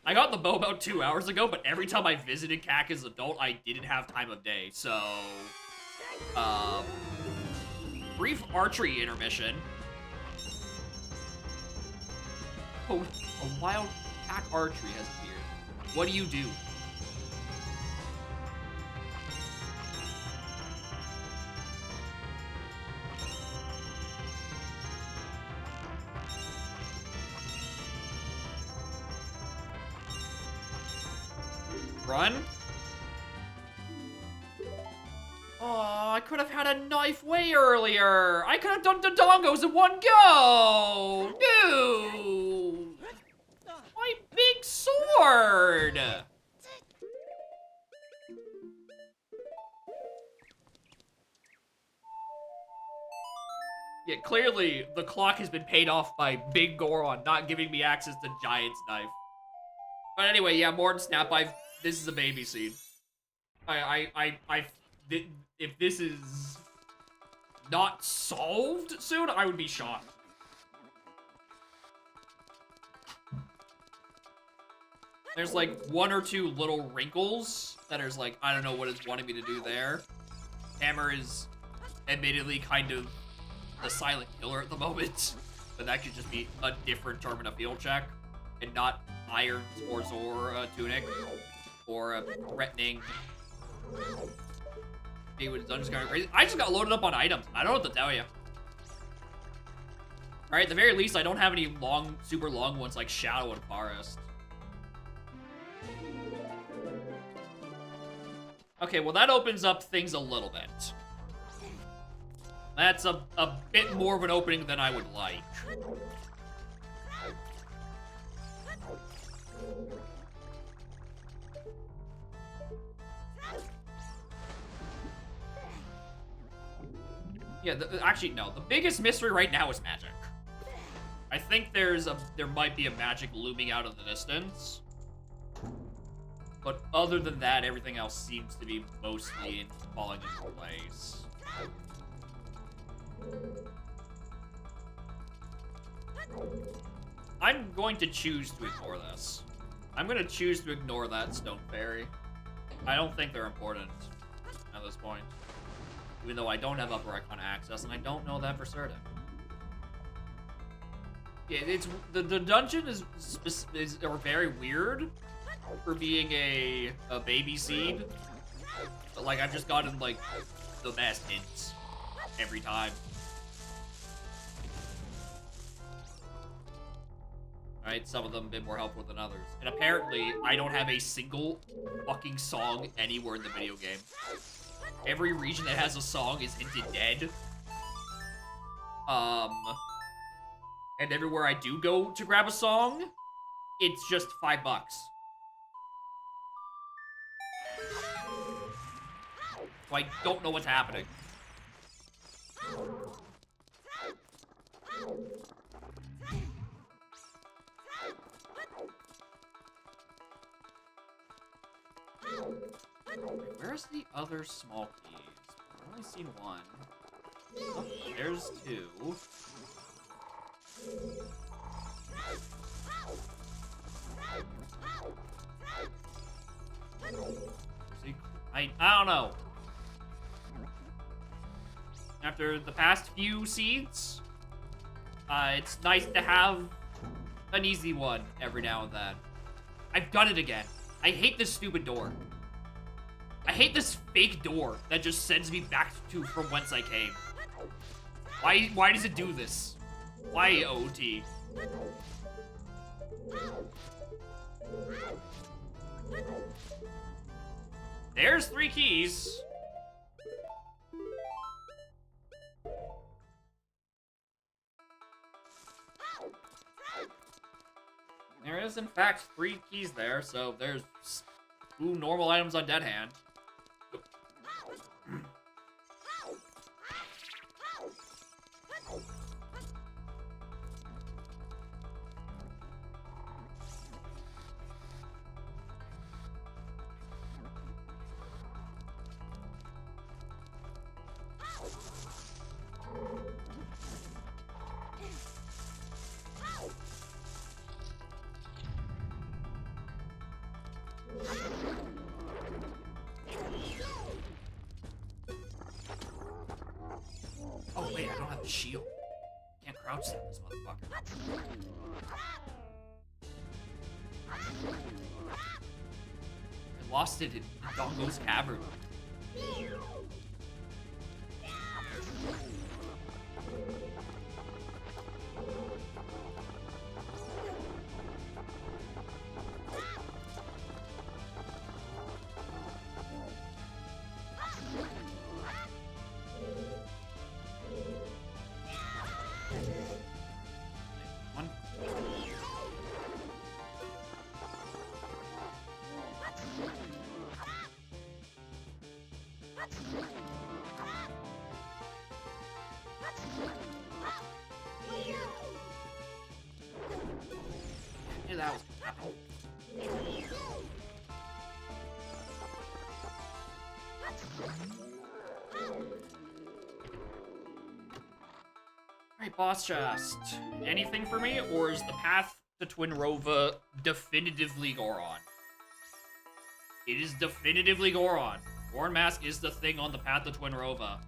I got the bow about 2 hours ago, but every time I visited CAC as an adult, I didn't have time of day, so brief archery intermission. Oh, a wild CAC archery has appeared. What do you do? Run? Oh, I could have had a knife way earlier. I could have done the dongos in one go. No. My big sword. Yeah, clearly the clock has been paid off by Big Goron not giving me access to Giant's knife. But anyway, yeah, Morton Snap, this is a baby seed. If this is not solved soon, I would be shocked. There's like 1 or 2 little wrinkles that is like, I don't know what it's wanting me to do there. Hammer is admittedly kind of the silent killer at the moment, but that could just be a different term in a field check and not Iron or Zor Tunic or a threatening. Hey, with dungeons going crazy. I just got loaded up on items. I don't know what to tell you. Alright, at the very least, I don't have any super long ones like Shadow and Forest. Okay, well that opens up things a little bit. That's a bit more of an opening than I would like. Yeah, actually, no. The biggest mystery right now is magic. I think there might be a magic looming out of the distance. But other than that, everything else seems to be mostly falling into place. I'm going to choose to ignore this. I'm going to choose to ignore that Stone Fairy. I don't think they're important at this point. Even though I don't have Upper Icon access, and I don't know that for certain. Yeah, it's the dungeon is very weird for being a baby seed. But like I've just gotten like the best hints every time. Right, some of them a bit more helpful than others. And apparently, I don't have a single fucking song anywhere in the video game. Every region that has a song is hinted dead. And everywhere I do go to grab a song, it's just $5. So I don't know what's happening. Where's the other small keys? I've only seen one. Oh, there's 2. See, I don't know. After the past few seeds, it's nice to have an easy one every now and then. I've done it again. I hate this stupid door. I hate this fake door that just sends me back to from whence I came. Why does it do this? Why, OT? There's 3 keys. There is, in fact, 3 keys there, so there's 2 normal items on dead hand. Oh wait, I don't have the shield. Can't crouch stab this motherfucker. I lost it in Dongo's cavern. Yeah, that was happening. Alright, boss chest. Anything for me, or is the path to Twinrova definitively Goron? It is definitively Goron. Goron Mask is the thing on the path to Twinrova.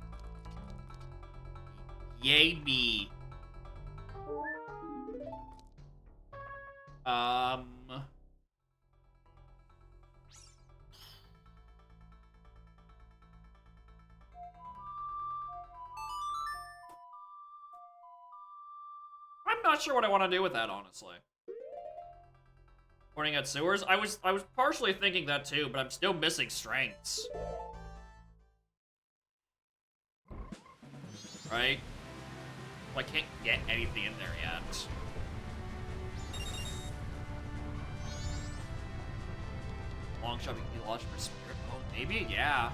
Yay me. I'm not sure what I want to do with that, honestly. Pointing at sewers? I was partially thinking that too, but I'm still missing strengths. Right? Well, I can't get anything in there yet. Long shot can be launched for spirit mode? Maybe? Yeah.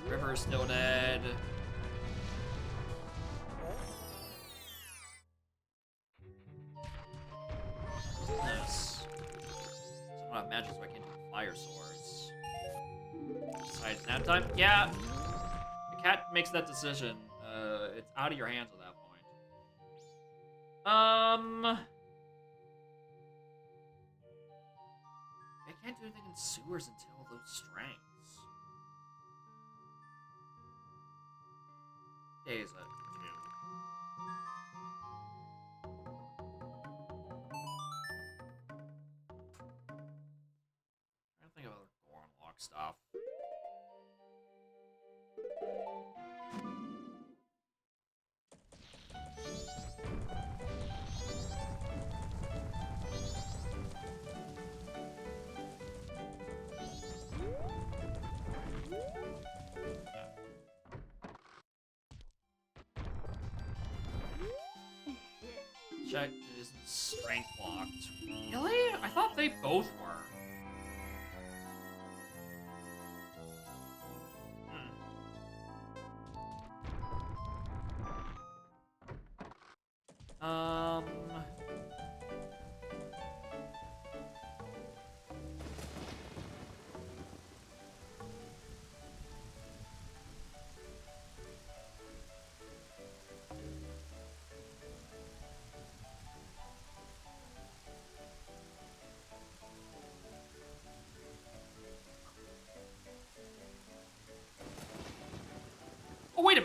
River's still dead. This. Someone have magic so I can't do fire swords. Besides nap time? Yeah. The cat makes that decision. It's out of your hands at that point. I can't do anything in sewers until those strengths. Day is it? Trying to think of other Goron lock stuff. Check is strength locked. Really? I thought they both were.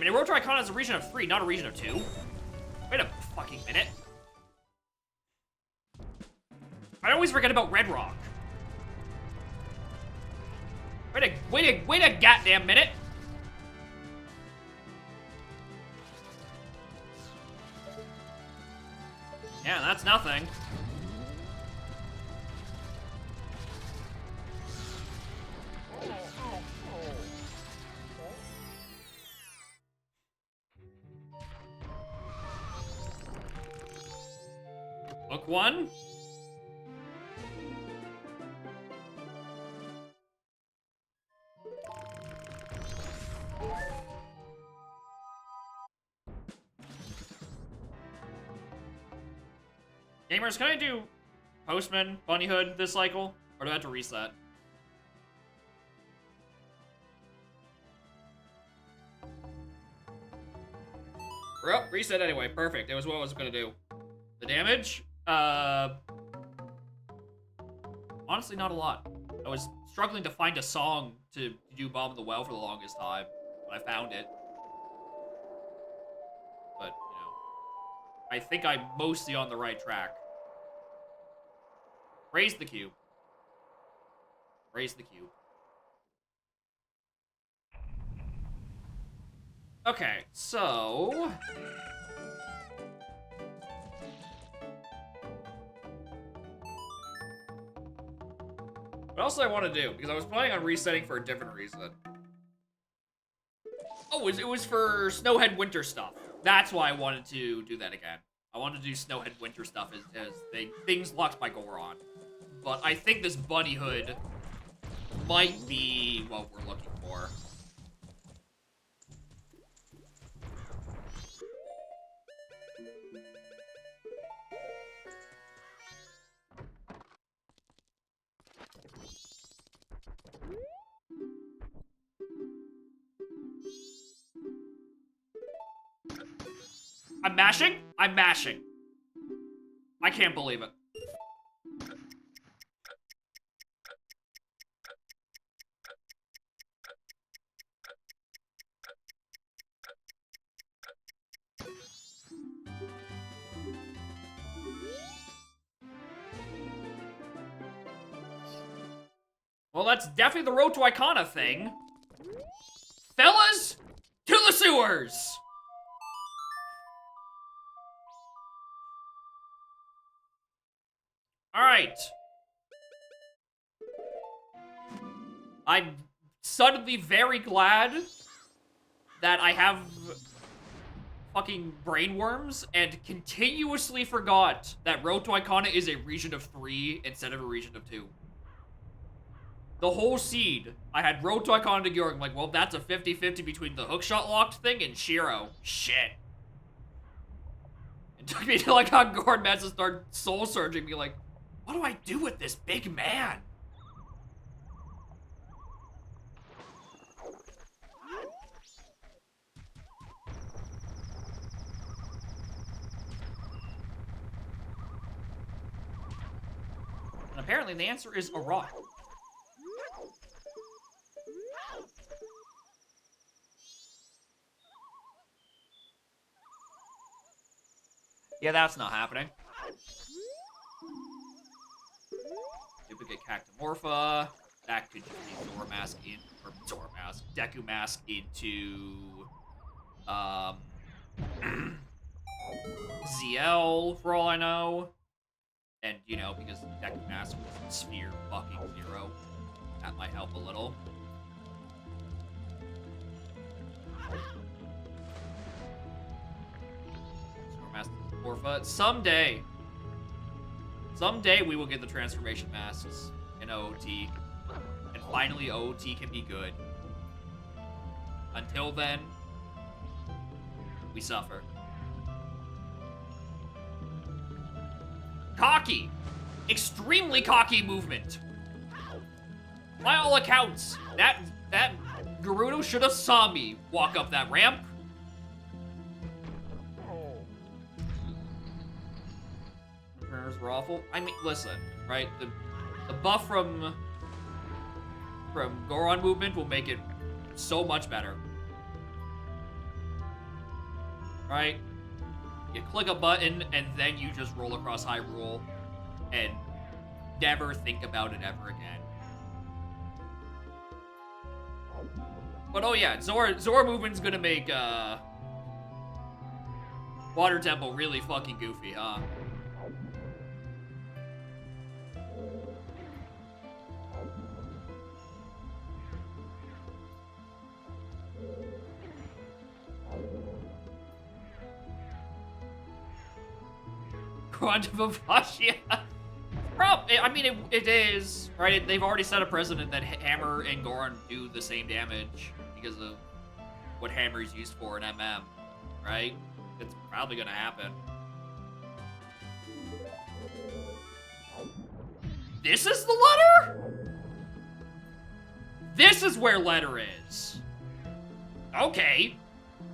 minute, Road to Icona is a region of 3, not a region of 2. Wait a fucking minute. I always forget about Red Rock. Wait a goddamn minute. Yeah, that's nothing. Book 1. Gamers, can I do Postman, Bunny Hood this cycle? Or do I have to reset? Well, reset anyway. Perfect. It was what I was gonna do. The damage? Honestly, not a lot. I was struggling to find a song to do Bomb in the Well for the longest time, but I found it. But, you know, I think I'm mostly on the right track. Raise the cube. Raise the cube. Okay, so... What else do I want to do? Because I was planning on resetting for a different reason. Oh, it was for Snowhead Winter stuff. That's why I wanted to do that again. I wanted to do Snowhead Winter stuff as things locked by Goron. But I think this Bunny Hood might be what we're looking for. I'm mashing? I'm mashing. I can't believe it. Well, that's definitely the Road to Icona thing. Fellas, to the sewers! Alright. I'm suddenly very glad that I have fucking brainworms and continuously forgot that Road to Icona is a region of 3 instead of a region of 2. The whole seed, I had Road to Icona to Gyorg. I'm like, well, that's a 50-50 between the hookshot locked thing and Shiro. Shit. It took me to like how Goron Massa started soul surging, be like, what do I do with this big man? And apparently the answer is a rock. Yeah, that's not happening. Duplicate Cactomorpha. That could just be Zora Mask in, or Zora Mask, Deku Mask into, ZL, for all I know. And, you know, because Deku Mask was Sphere fucking 0, that might help a little. Orpha. Someday we will get the transformation masks in OOT. And finally OOT can be good. Until then, we suffer. Cocky! Extremely cocky movement. By all accounts, that Gerudo should have saw me walk up that ramp. Were awful. I mean, listen, right? The buff from Goron movement will make it so much better. right? You click a button, and then you just roll across Hyrule, and never think about it ever again. But oh yeah, Zora movement's gonna make, Water Temple really fucking goofy, huh? Quantum of Ashia. I mean, it is, right? They've already set a precedent that Hammer and Goron do the same damage because of what Hammer is used for in MM, right? It's probably gonna happen. This is the letter? This is where letter is. Okay.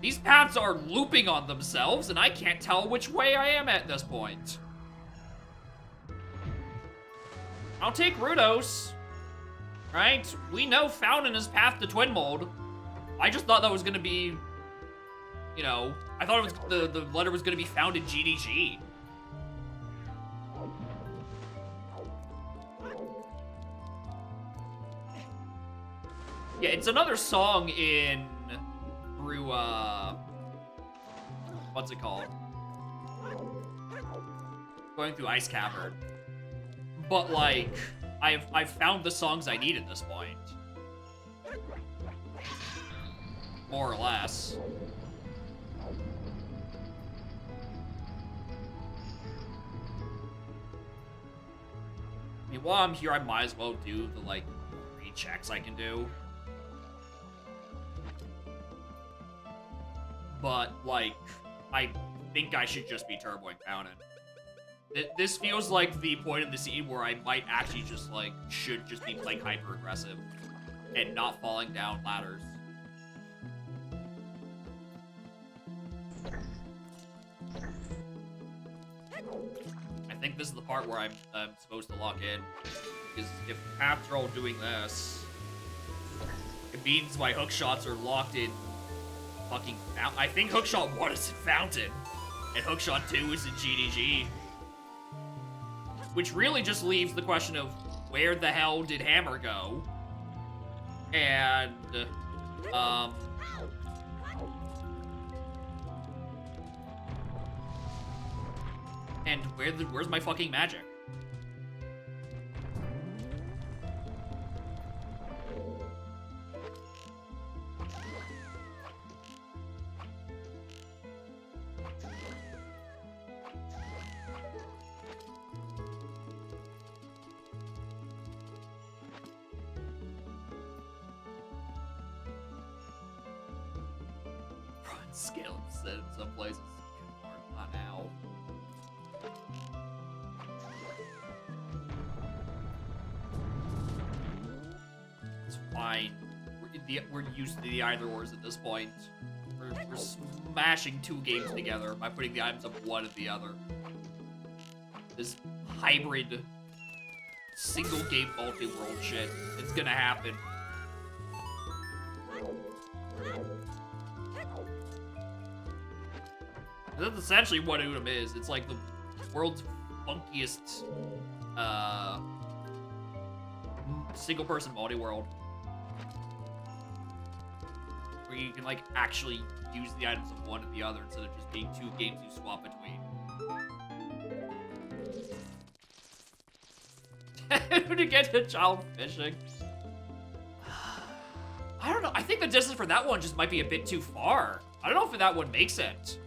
These paths are looping on themselves, and I can't tell which way I am at this point. I'll take Rudos. Right? We know Fountain is path to Twin Mold. I just thought that was gonna be, you know, I thought it was the letter was gonna be found in GDG. Yeah, it's another song in through what's it called? Going through Ice Cavern. But like, I've found the songs I need at this point. More or less. I mean, while I'm here, I might as well do the, like, 3 checks I can do. But, like, I think I should just be turboing Fountain. This feels like the point of the scene where I might actually just, like, should just be playing hyper-aggressive and not falling down ladders. I think this is the part where I'm supposed to lock in. Because if paths are all doing this, it means my hook shots are locked in fucking Fountain. I think hookshot 1 is in Fountain, and hookshot 2 is in GDG. Which really just leaves the question of where the hell did Hammer go? And, and where's my fucking magic? Scale set in some places. Not now. It's fine. We're used to the either ors at this point. We're smashing 2 games together by putting the items of one and the other. This hybrid single game multi-world shit. It's gonna happen. That's essentially what Udom is. It's like the world's funkiest single-person multi-world. Where you can, like, actually use the items of one and the other instead of just being 2 games you swap between. To get to child fishing. I don't know. I think the distance for that one just might be a bit too far. I don't know if that one makes it.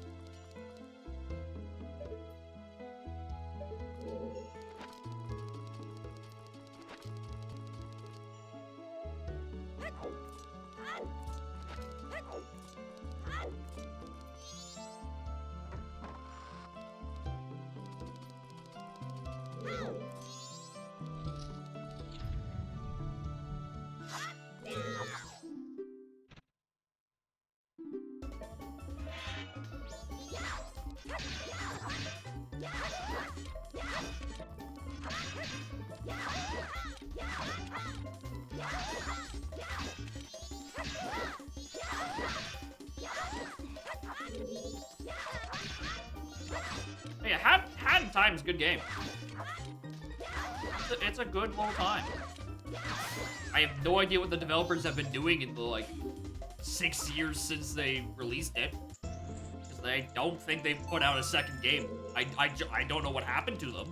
of Time is a good game. It's a good little time. I have no idea what the developers have been doing in the, like, 6 years since they released it. Because I don't think they've put out a second game. I don't know what happened to them.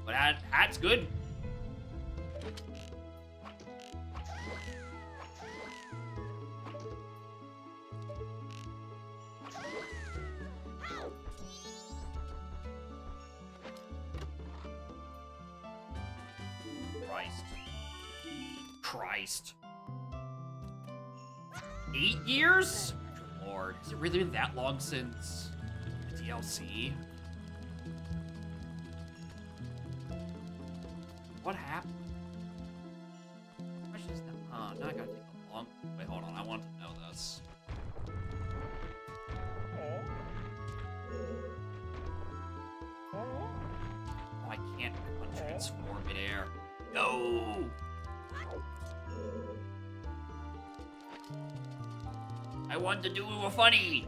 But Hat's good. Christ. 8 years? Good lord. Has it really been that long since the DLC? What happened? How much is that? Now I gotta take a long. Wait, hold on. I want to know this. Oh, I can't transform midair. No! I want to do a funny.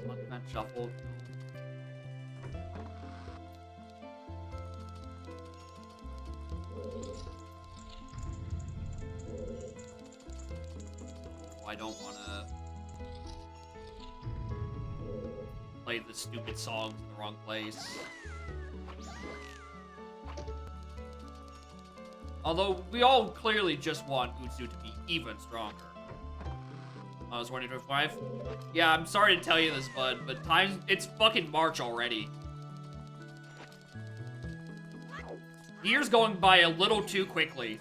Monkey Man Shuffle. Oh, I don't want to play the stupid songs in the wrong place. Although, we all clearly just want Utsu to be even stronger. I was wondering if yeah, I'm sorry to tell you this, bud, but it's fucking March already. The year's going by a little too quickly.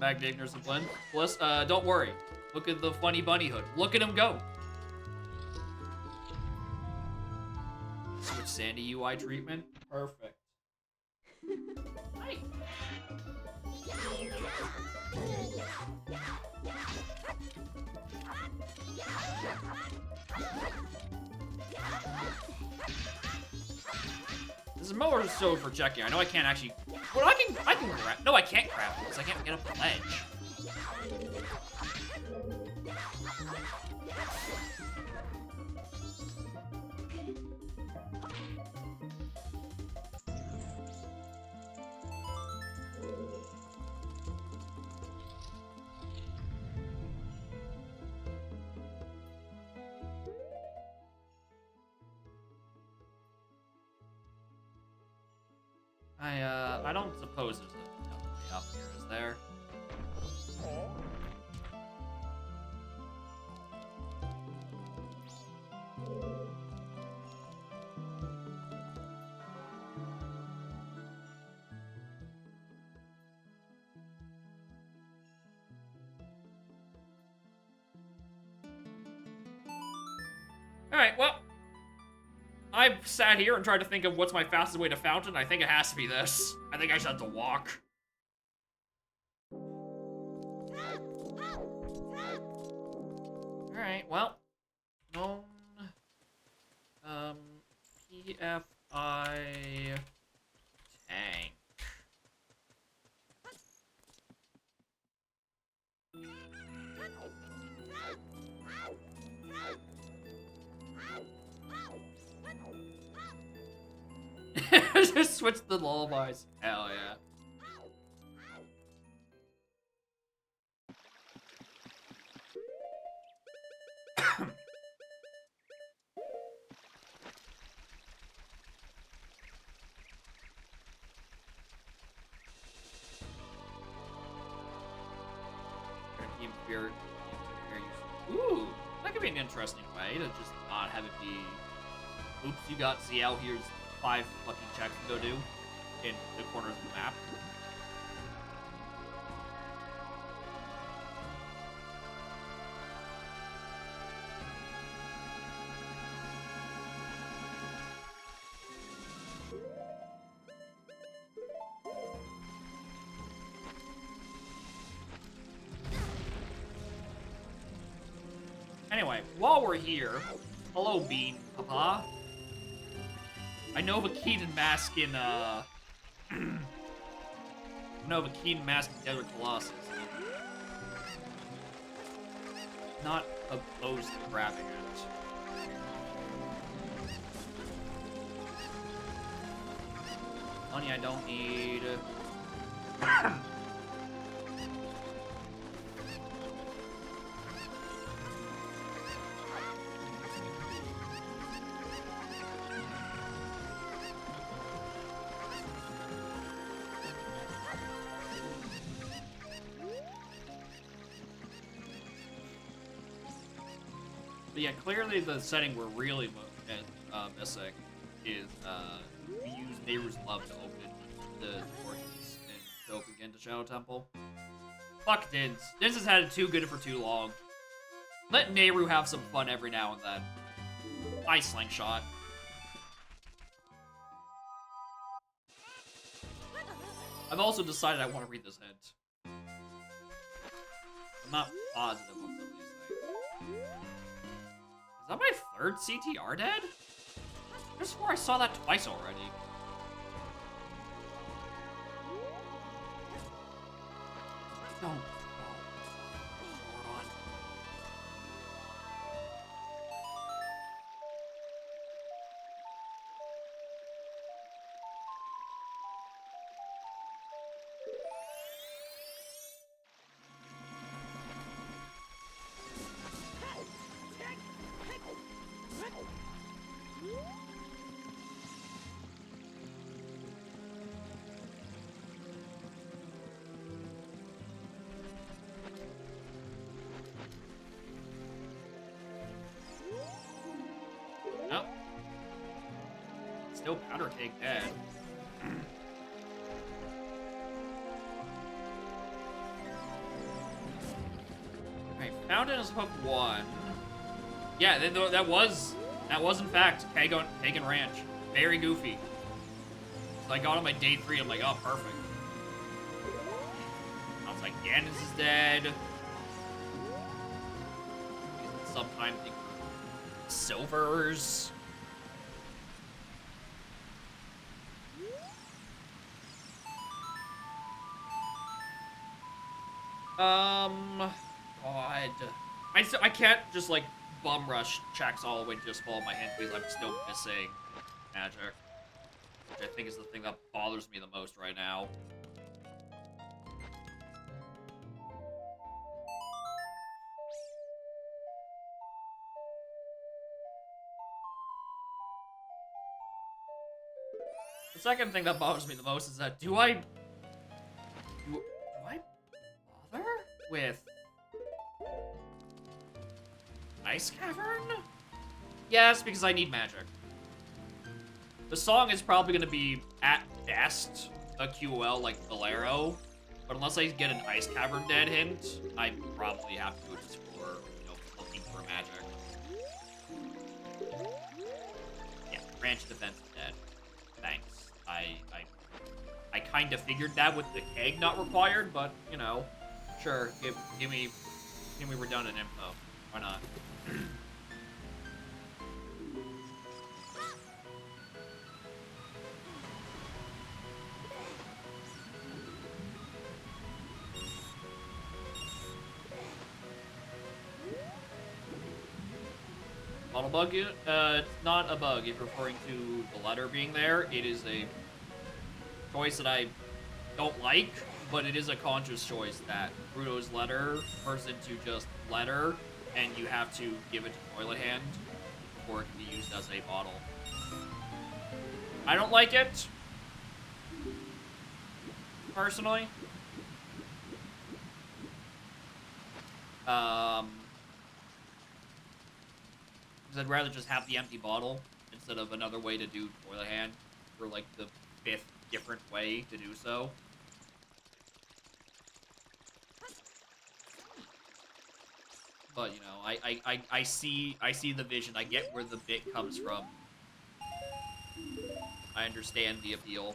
Magnigners and Blend. Bliss, don't worry. Look at the funny bunny hood. Look at him go. Switch Sandy UI treatment. Perfect. Hi. This is more so for checking. I know I can't actually. Well, I can grab. No, I can't grab because I can't get up the ledge. I don't suppose there's another way up here, is there? Alright, well, I've sat here and tried to think of what's my fastest way to Fountain. I think it has to be this. I think I just have to walk. Alright, well. Known. PFI tank. Just switch the lullabies. Hell yeah. Ooh, that could be an interesting way to just not have it be. Oops, you got ZL. Here's 5 fucking checks to go do in the corners of the map. Anyway, while we're here, Hello, Bean, Papa. I know of a Keaton mask in, I know of a Keaton mask in Desert Colossus. Not opposed to grabbing it. Money I don't need. But yeah, clearly the setting we're really missing is we use Nehru's love to open the portals and to open into Shadow Temple. Fuck Dins. Dins has had it too good for too long. Let Nehru have some fun every now and then. Ice Slingshot. I've also decided I want to read this hint. I'm not positive on some of these things. Is that my third CTR dead? I just swore I saw that twice already. No. Goron. Nope. Still powder cake dead. Alright, Fountain is hook 1. Yeah, that was in fact Pagan Ranch. Very goofy. So I got on my day 3, I'm like, oh, perfect. I was like, Ganon is dead. Sometimes silvers. God. I can't just, like, bum rush checks all the way to just follow my hand because I'm still missing magic. Which I think is the thing that bothers me the most right now. The second thing that bothers me the most is that do I bother with Ice Cavern? Yes, because I need magic. The song is probably going to be, at best, a QOL like theyre, but unless I get an Ice Cavern dead hint, I probably have to explore, looking for magic. Yeah, Branch Defense is dead. Thanks. I kind of figured that with the keg not required, but, sure, give me redundant info. Why not? Bottle bug? It's not a bug. If you're referring to the letter being there, it is a choice that I don't like, but it is a conscious choice that Bruto's letter turns into just letter, and you have to give it to Toilet Hand before it can be used as a bottle. I don't like it, personally. Because I'd rather just have the empty bottle instead of another way to do Toilet Hand for, like, the 5th different way to do so. But, I see the vision. I get where the bit comes from. I understand the appeal.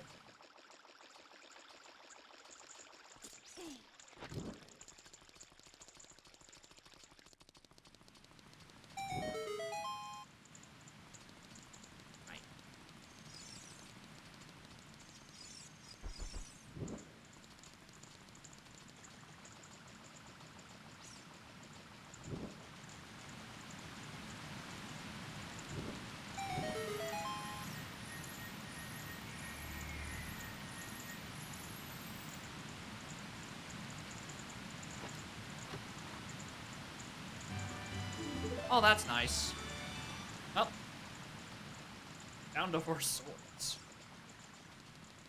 Oh, that's nice. Well, down to 4 swords.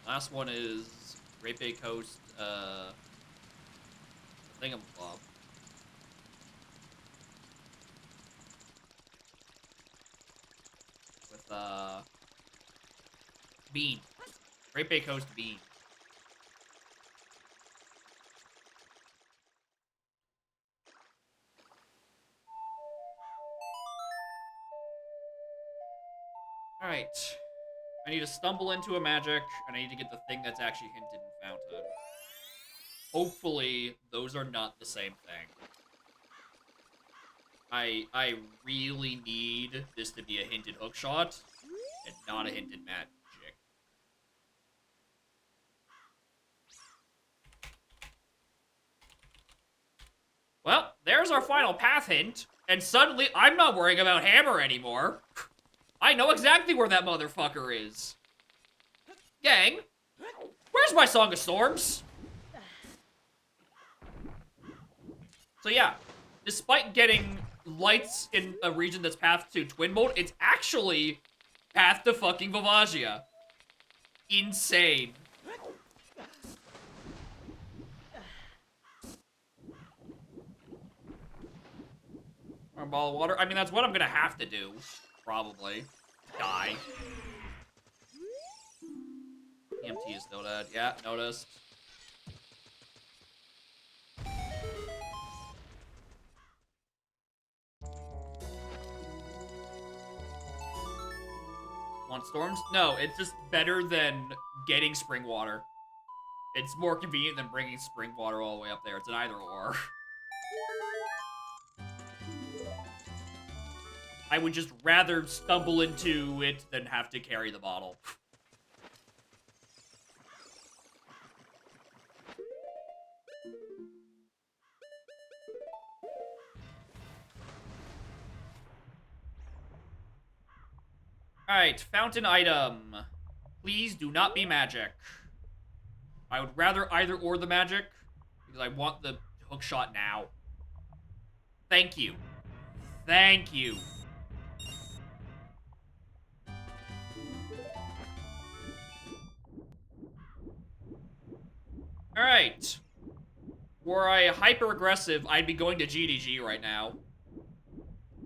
Last one is Great Bay Coast, thingamabob. With, Bean. Great Bay Coast Bean. Alright. I need to stumble into a magic, and I need to get the thing that's actually hinted in Fountain. Hopefully, those are not the same thing. I really need this to be a hinted hookshot, and not a hinted magic. Well, there's our final path hint, and suddenly I'm not worrying about Hammer anymore. I know exactly where that motherfucker is. Gang, where's my Song of Storms? So yeah, despite getting lights in a region that's path to Twin Mode, it's actually path to fucking Vavagia. Insane. Or a ball of water. I mean, that's what I'm gonna have to do. Probably. Die. EMT is still dead. Yeah, noticed. Want storms? No, it's just better than getting spring water. It's more convenient than bringing spring water all the way up there. It's an either or. I would just rather stumble into it than have to carry the bottle. Alright, fountain item. Please do not be magic. I would rather either or the magic, because I want the hook shot now. Thank you. Thank you. Alright. Were I hyper-aggressive, I'd be going to GDG right now.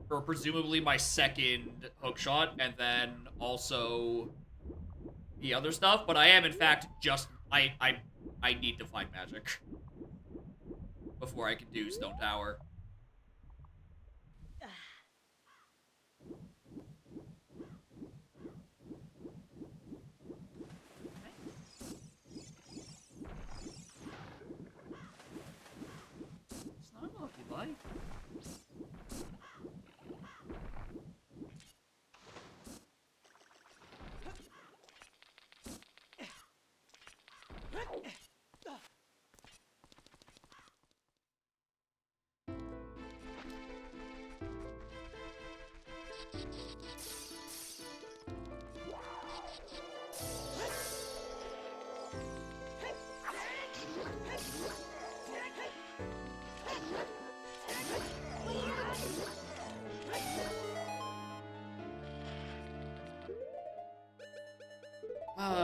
For presumably my second hookshot, and then also the other stuff, but I am in fact just I need to find magic before I can do Stone Tower. Snuggle if you like.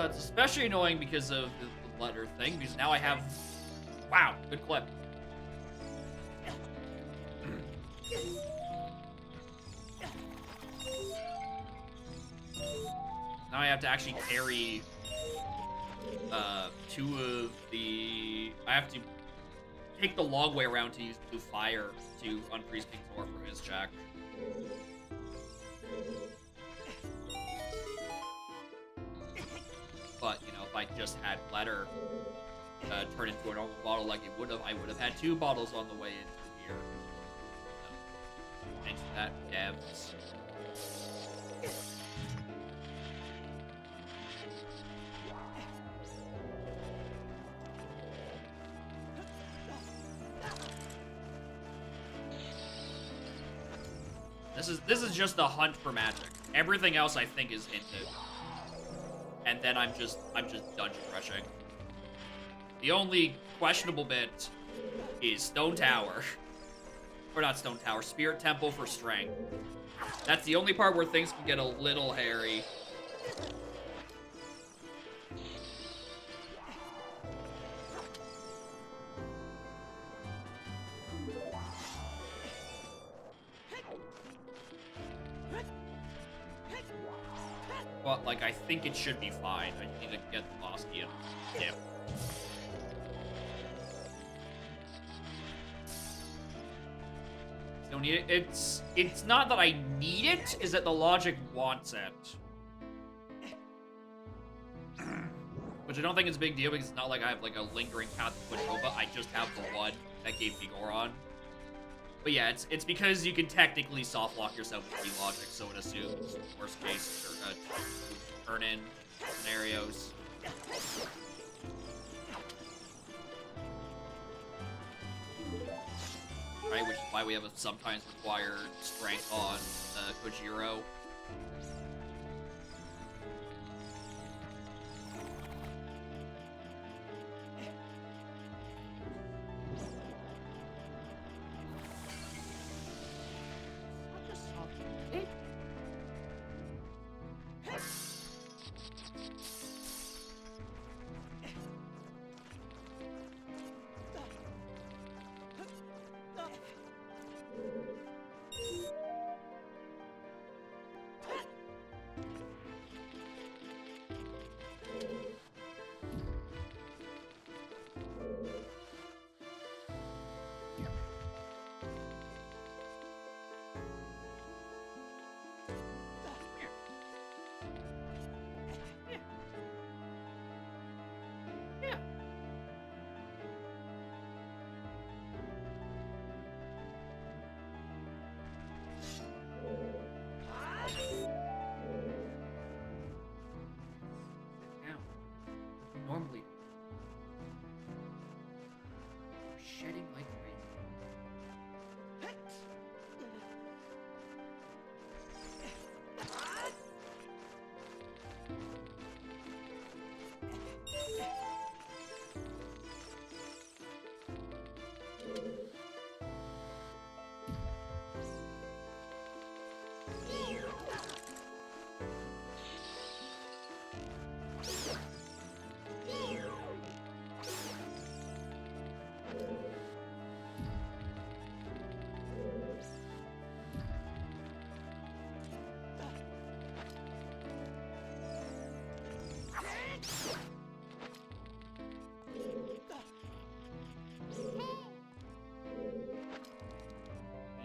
It's especially annoying because of the letter thing, because now I have... Wow, good clip. Now I have to actually carry two of the... I have to take the long way around to use blue fire to unfreeze King Thor for his check. But, you know, if I just had letter turn into a normal bottle like it would have, I would have had 2 bottles on the way into here. So, thanks for that, devs. This is just a hunt for magic. Everything else I think is hinted. And then I'm just dungeon rushing. The only questionable bit is Stone Tower. Or not Stone Tower, Spirit Temple for strength. That's the only part where things can get a little hairy. But, like, I think it should be fine. I need to get the Bosky and dip. Don't need it. It's not that I need it, is that the logic wants it. Which I don't think is a big deal because it's not like I have like a lingering path to Quadroba. I just have the one that gave me Goron. But yeah, it's because you can technically soft lock yourself with key logic, so it assumes worst case or turn in scenarios. Right, which is why we have a sometimes required strength on Kojiro. Normally shedding like crazy.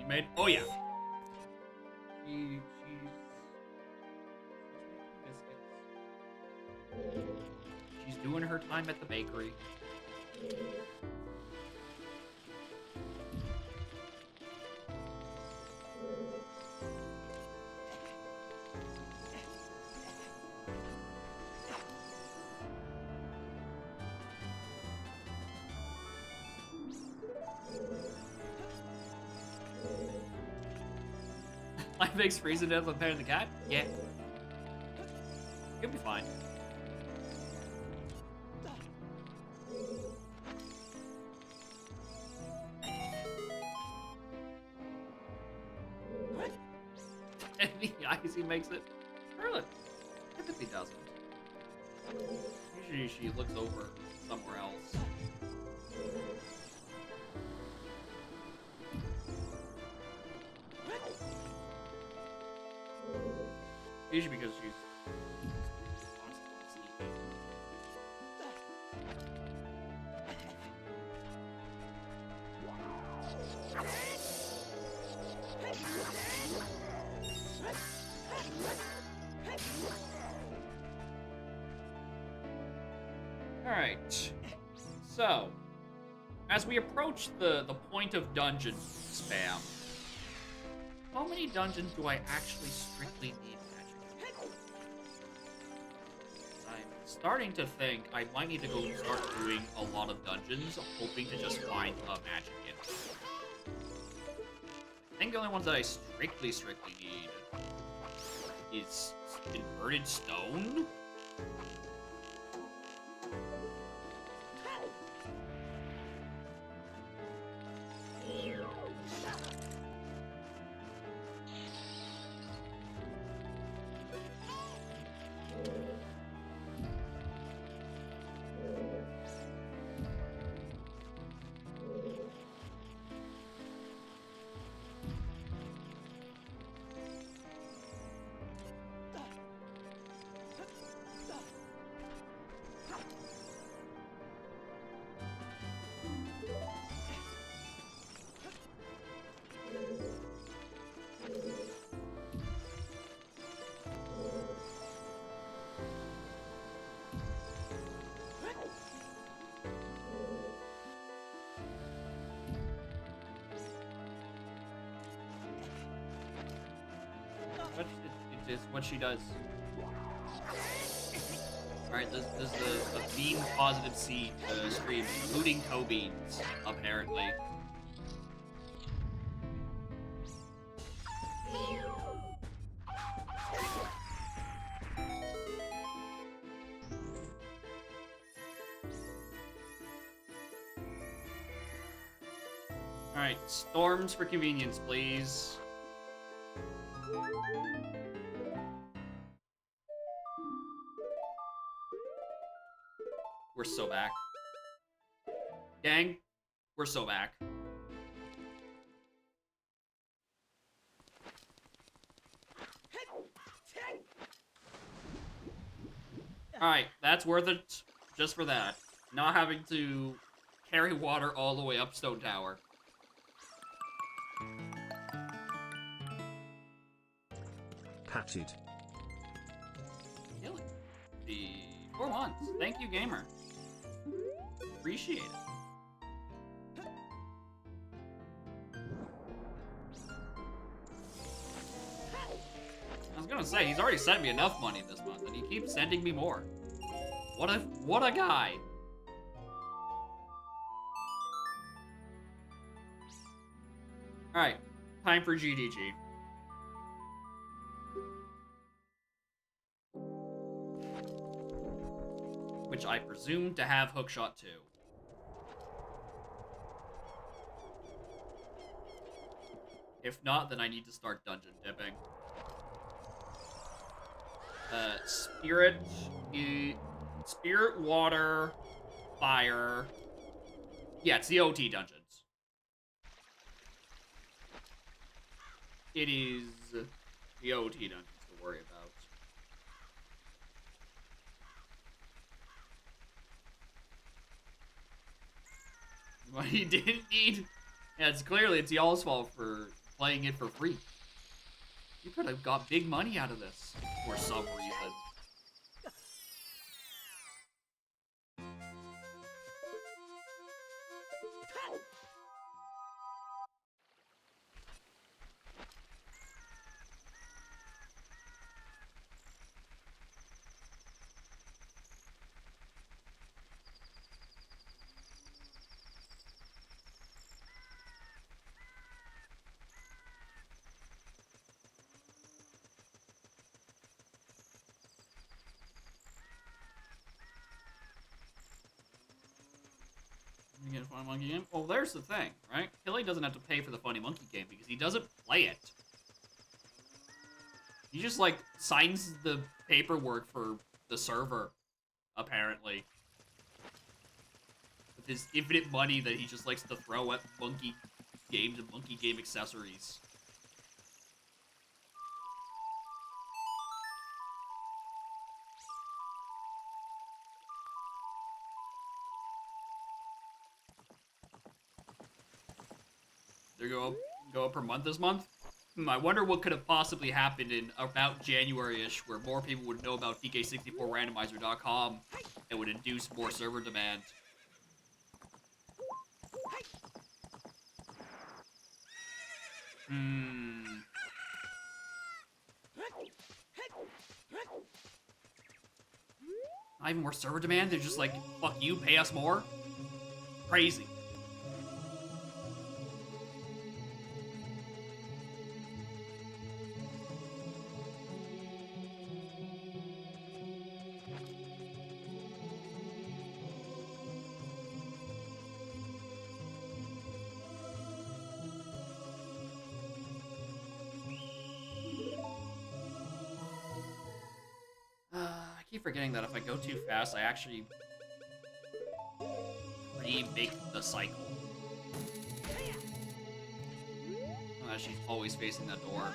Made, oh yeah. She's biscuits. She's doing her time at the bakery. Life makes freezing death with petting the cat? Yeah. You'll be fine. And the icy makes it. Scarlet typically doesn't. Usually she looks over somewhere else. Usually because she's constantly sleeping. Alright. So, as we approach the point of dungeon spam, how many dungeons do I actually strictly need? Starting to think I might need to go start doing a lot of dungeons, hoping to just find a magic in. I think the only ones that I strictly need is inverted stone. is what she does. Alright, this is the bean positive seed stream, including co-beans, apparently. Alright, storms for convenience, please. We're so back. Gang, we're so back. Alright, that's worth it just for that. Not having to carry water all the way up Stone Tower. Patted. Killing. The 4 months. Thank you, gamer. Appreciate it. I was gonna say, he's already sent me enough money this month, and he keeps sending me more. What a guy. Alright, time for GDG. Which I presume to have Hookshot too. If not, then I need to start dungeon dipping. Spirit, water, fire. Yeah, it's the OT dungeons. It is the OT dungeons to worry about. What he didn't need. Yeah, it's y'all's fault for playing it for free. You could have got big money out of this for some reason. You get a funny monkey game? Well, there's the thing, right? Hilly doesn't have to pay for the funny monkey game because he doesn't play it. He just, like, signs the paperwork for the server, apparently. With his infinite money that he just likes to throw at monkey games and monkey game accessories. They go up per month this month? I wonder what could have possibly happened in about January-ish, where more people would know about DK64randomizer.com and would induce more server demand. Not even more server demand? They're just like, fuck you, pay us more? Crazy. I keep forgetting that if I go too fast, I actually remake the cycle. She's always facing that door.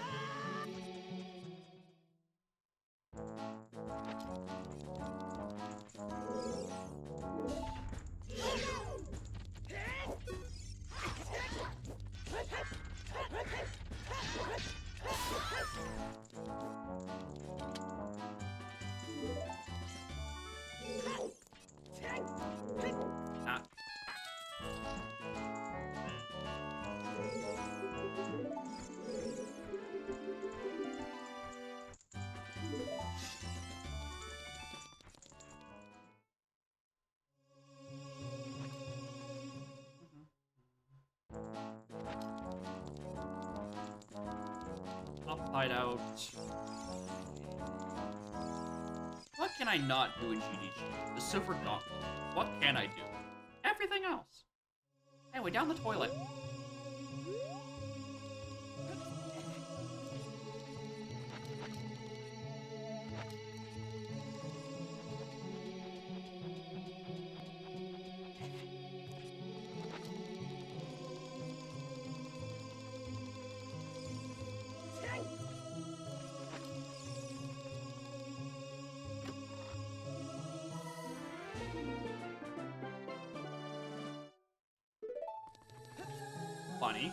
inside out. What can I not do in GDG? The Silver Gauntlet. What can I do? Everything else. Anyway, down the toilet. Funny.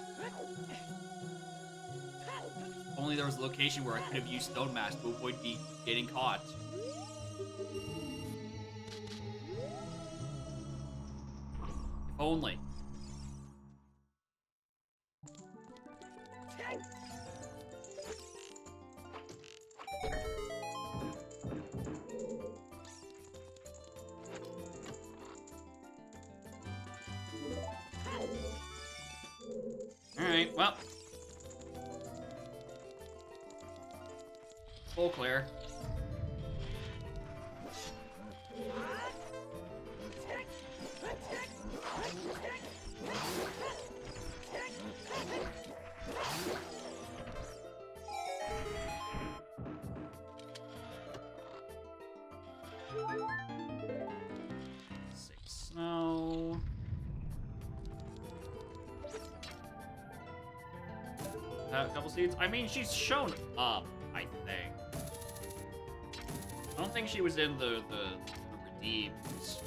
Only there was a location where I could have used Stone Mask to avoid me getting caught. If only. Alright, well. Full clear. Six snow. A couple seeds. I mean, she's shown up, I think. I don't think she was in the Redeems.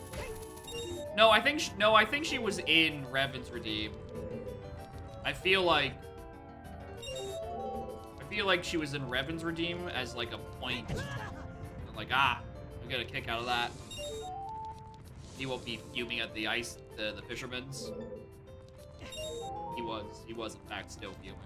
No, I think she was in Revan's Redeem. I feel like she was in Revan's Redeem as like a point. Like, I get a kick out of that. He won't be fuming at the fisherman's. He was in fact still fuming.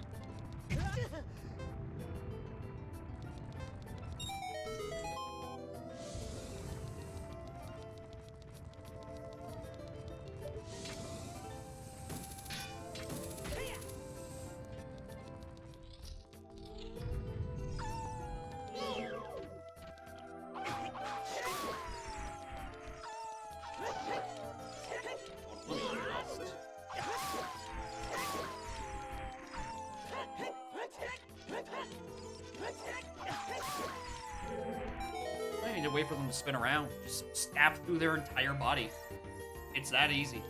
I need to wait for them to spin around. Just stab through their entire body. It's that easy.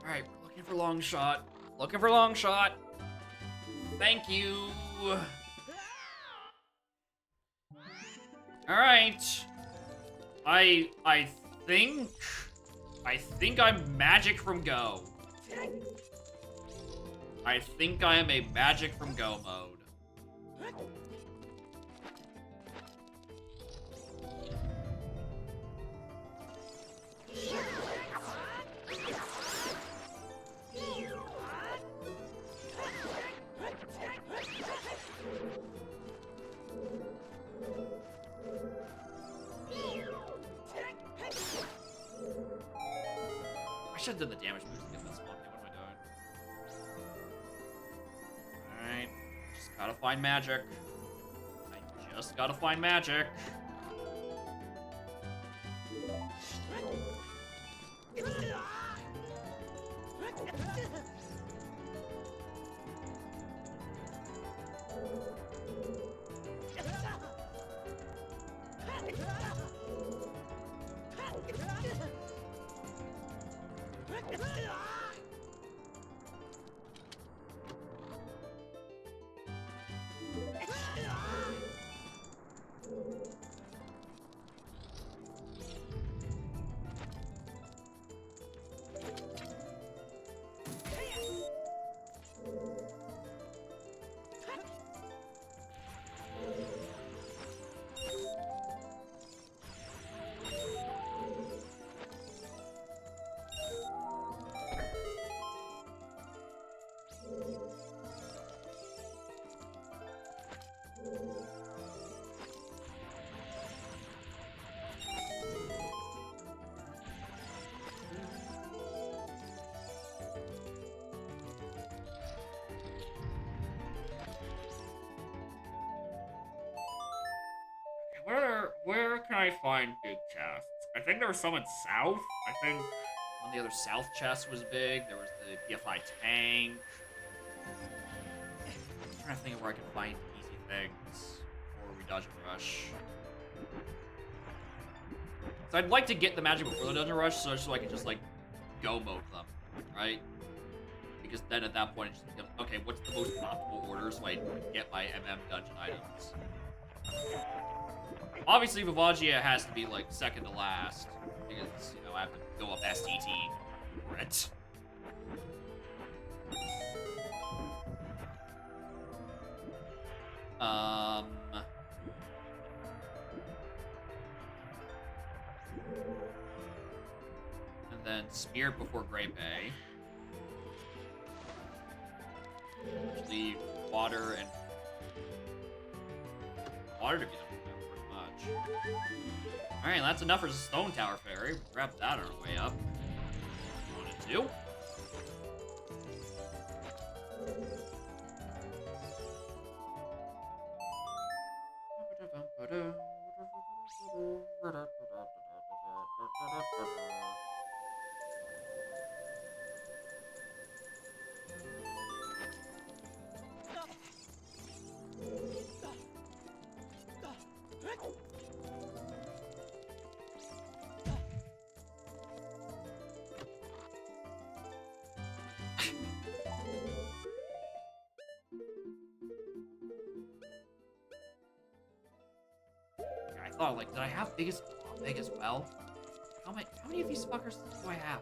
Alright, we're looking for long shot. Looking for long shot. Thank you. Alright. I think I'm magic from Go. I think I am a magic from Go mode. I should have done the damage boost to get this one. What am I doing? Alright. Just gotta find magic. I just gotta find magic. Where can I find big chests? I think there was some in South. I think one of the other South chests was big. There was the PFI tank. I'm trying to think of where I can find easy things before we dodge and rush. So I'd like to get the magic before the dungeon rush, so I can just like go mode them, right? Because then at that point, it's just, okay, what's the most optimal order so I can get my dungeon items? Obviously, Vivagia has to be, like, second to last. Because, you know, I have to go up STT for it. And then Spirit before Great Bay. Leave water and... Water to be done. Alright, that's enough for the Stone Tower Fairy. We'll grab that on our way up. 1 and 2. I thought, like, did I have big as well? How many of these fuckers do I have?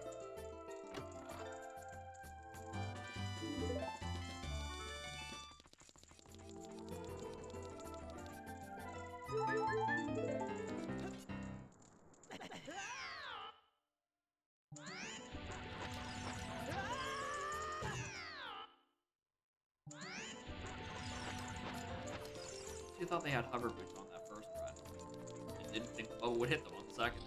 I thought they had hover boots on that first run. I didn't think Bo would hit them on the second.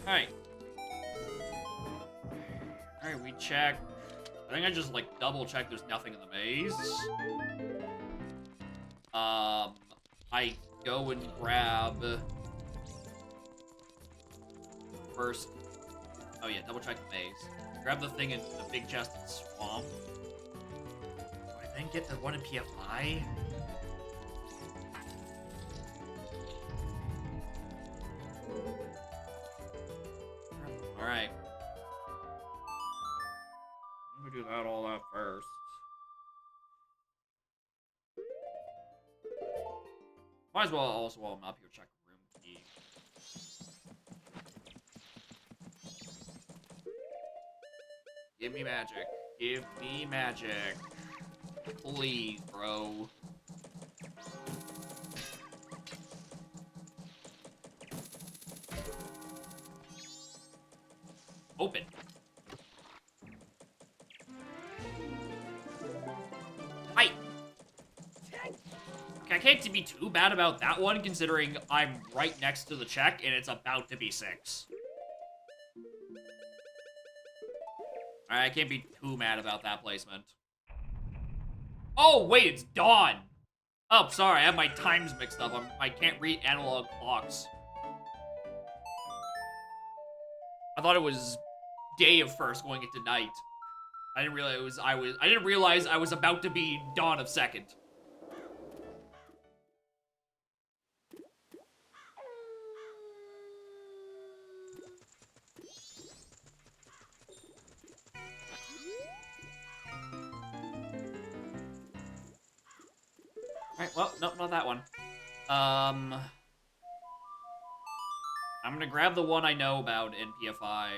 Alright. Alright, we check. I think I just, like, double-check there's nothing in the maze. I go and grab... First... Oh, yeah, double-check the maze. Grab the thing in the big chest in Swamp. Do I then get the one in PFI? Alright. Let me do all that first. Might as well also, while I'm up here, check room key. Give me magic. Give me magic. Please, bro. Open. Hi. I can't be too bad about that one, considering I'm right next to the check, and it's about to be 6. Alright, I can't be too mad about that placement. Oh, wait, it's dawn! Oh, sorry, I have my times mixed up. I can't read analog clocks. I thought it was day of first going into night. I didn't realize I didn't realize I was about to be dawn of second. Alright, well, nope, not that one. I'm gonna grab the one I know about in PFI.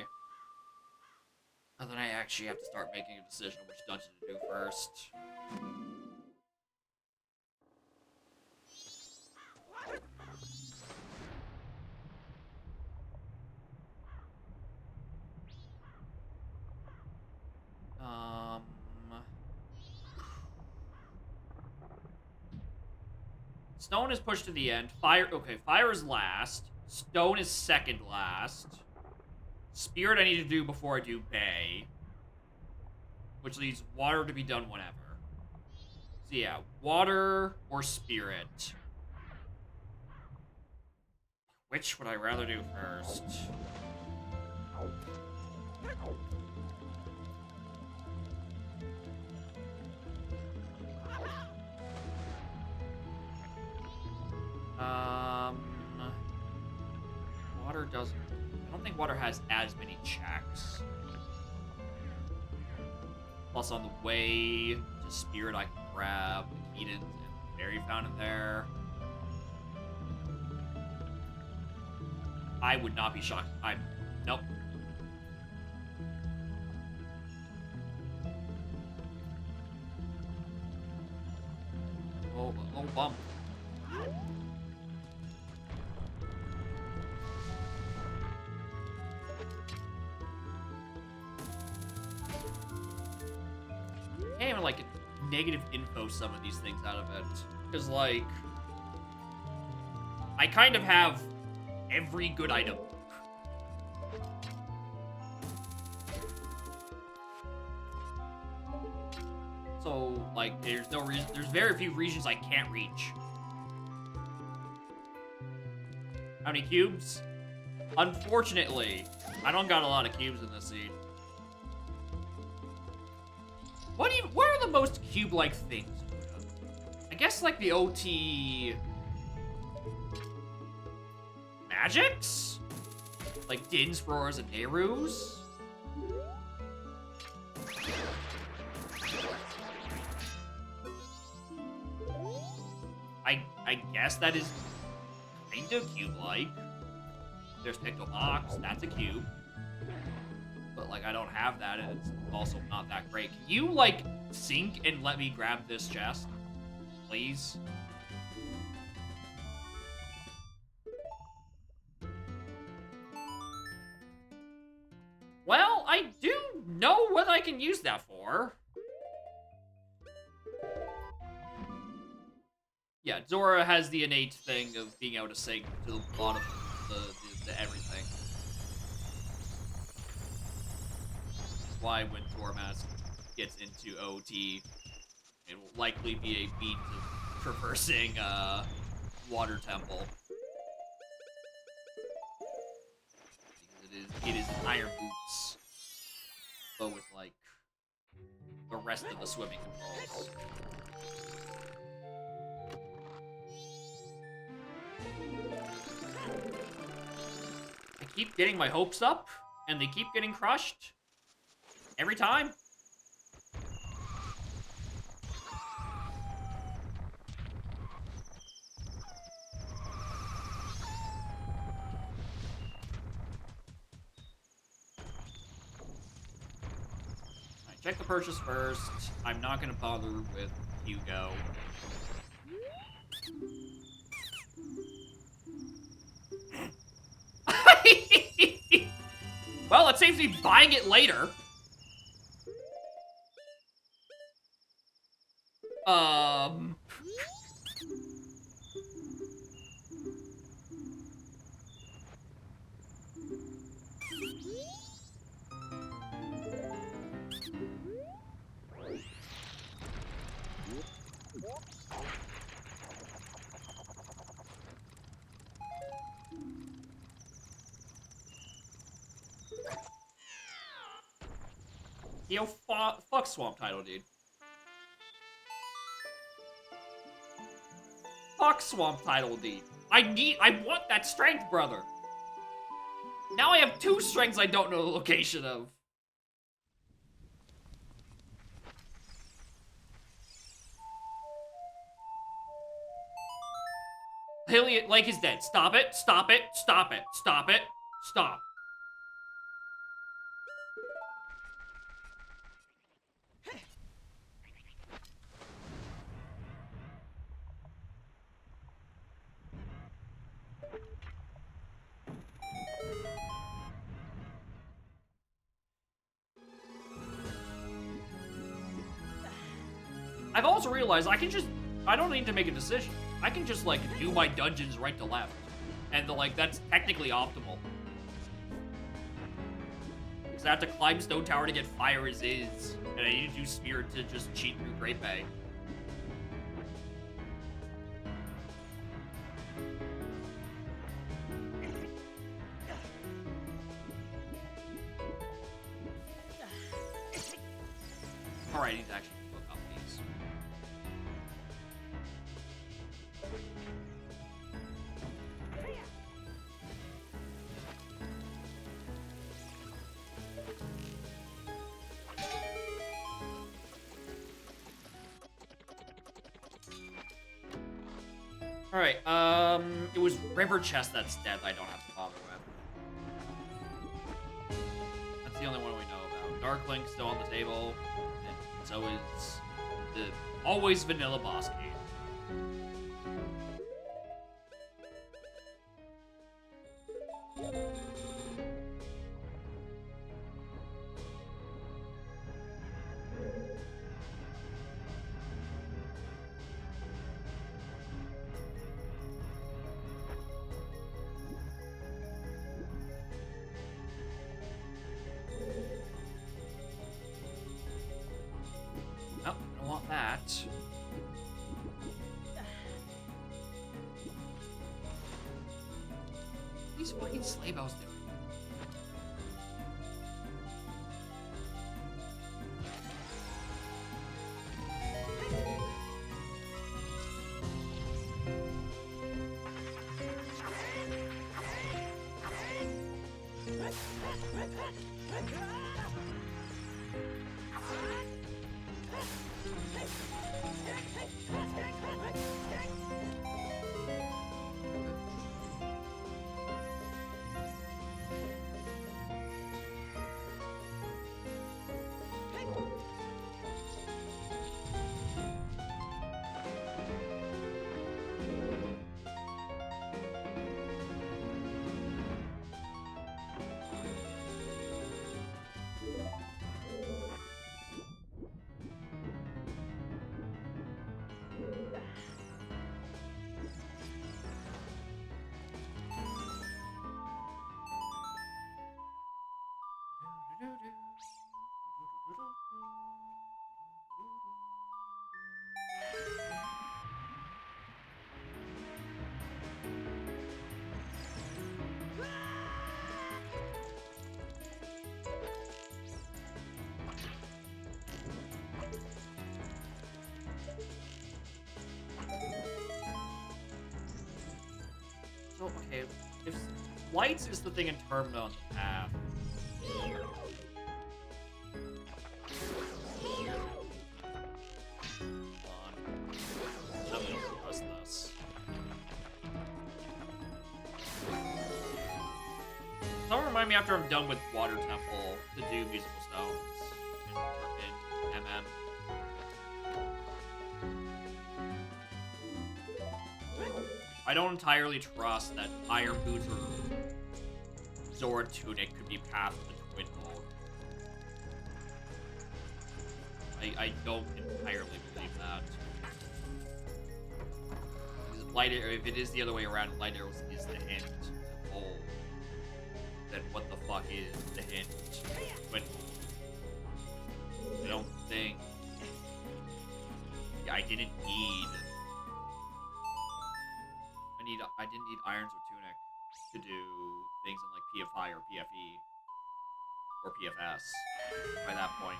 And then I actually have to start making a decision which dungeon to do first. Stone is pushed to the end. Fire, okay, fire is last. Stone is second last. Spirit I need to do before I do Bay. Which leaves water to be done whenever. So yeah, water or spirit. Which would I rather do first? Water doesn't... I don't think water has as many checks. Plus, on the way to Spirit, I can grab the Keatons and the Fairy Fountain there. I would not be shocked. Nope. Oh, a little bump. Can't even, like, negative info some of these things out of it. Because, like, I kind of have every good item. So, like, there's no reason, there's very few regions I can't reach. How many cubes? Unfortunately, I don't got a lot of cubes in this seed. What are the most cube-like things? I guess, like, the OT... magics? Like Dins, Roars, and Nehrus? I guess that is kind of cube-like. There's Pictobox, that's a cube. But, like, I don't have that, and it's also not that great. Can you, like, sync and let me grab this chest? Please? Well, I do know what I can use that for. Yeah, Zora has the innate thing of being able to sync to a lot of the everything. That's why when Dormask gets into OT, it will likely be a beat of traversing Water Temple. It is Iron Boots, but with, like, the rest of the swimming controls. I keep getting my hopes up, and they keep getting crushed. Every time. Check the purchase first. I'm not gonna bother with Hugo. Well, it saves me buying it later. Yo, fuck Swamp Title, dude. Fuck Swamp Title, dude. I want that strength, brother. Now I have 2 strengths I don't know the location of. Hilliard Lake is dead. Stop it, stop it, stop it, stop it, stop. I've also realized I don't need to make a decision. I can just, like, do my dungeons right to left. And, that's technically optimal. Because I have to climb Stone Tower to get Fire as is. And I need to do Spirit to just cheat through Great Bay. Alright, I need to actually look up these. Alright, it was River Chest that's dead I don't have to bother with. That's the only one we know about. Darklink still on the table. So is the always vanilla boss game. Oh, I don't want that. These fucking sleigh bells doing. So, okay, if lights is the thing in Termina on the path. Someone remind me after I'm done with Water Temple to do musical stones in MM. I don't entirely trust that Iron Boots or Zora Tunic could be passed to Twin Mode. I don't entirely believe that. Because Light Arrow, if it is the other way around, Light Arrow is the hint to Pole. Then what the fuck is the hint to Twin Mode? I don't think. Yeah, I didn't need. I didn't need Irons or Tunic to do things in like PFI or PFE. or PFS by that point.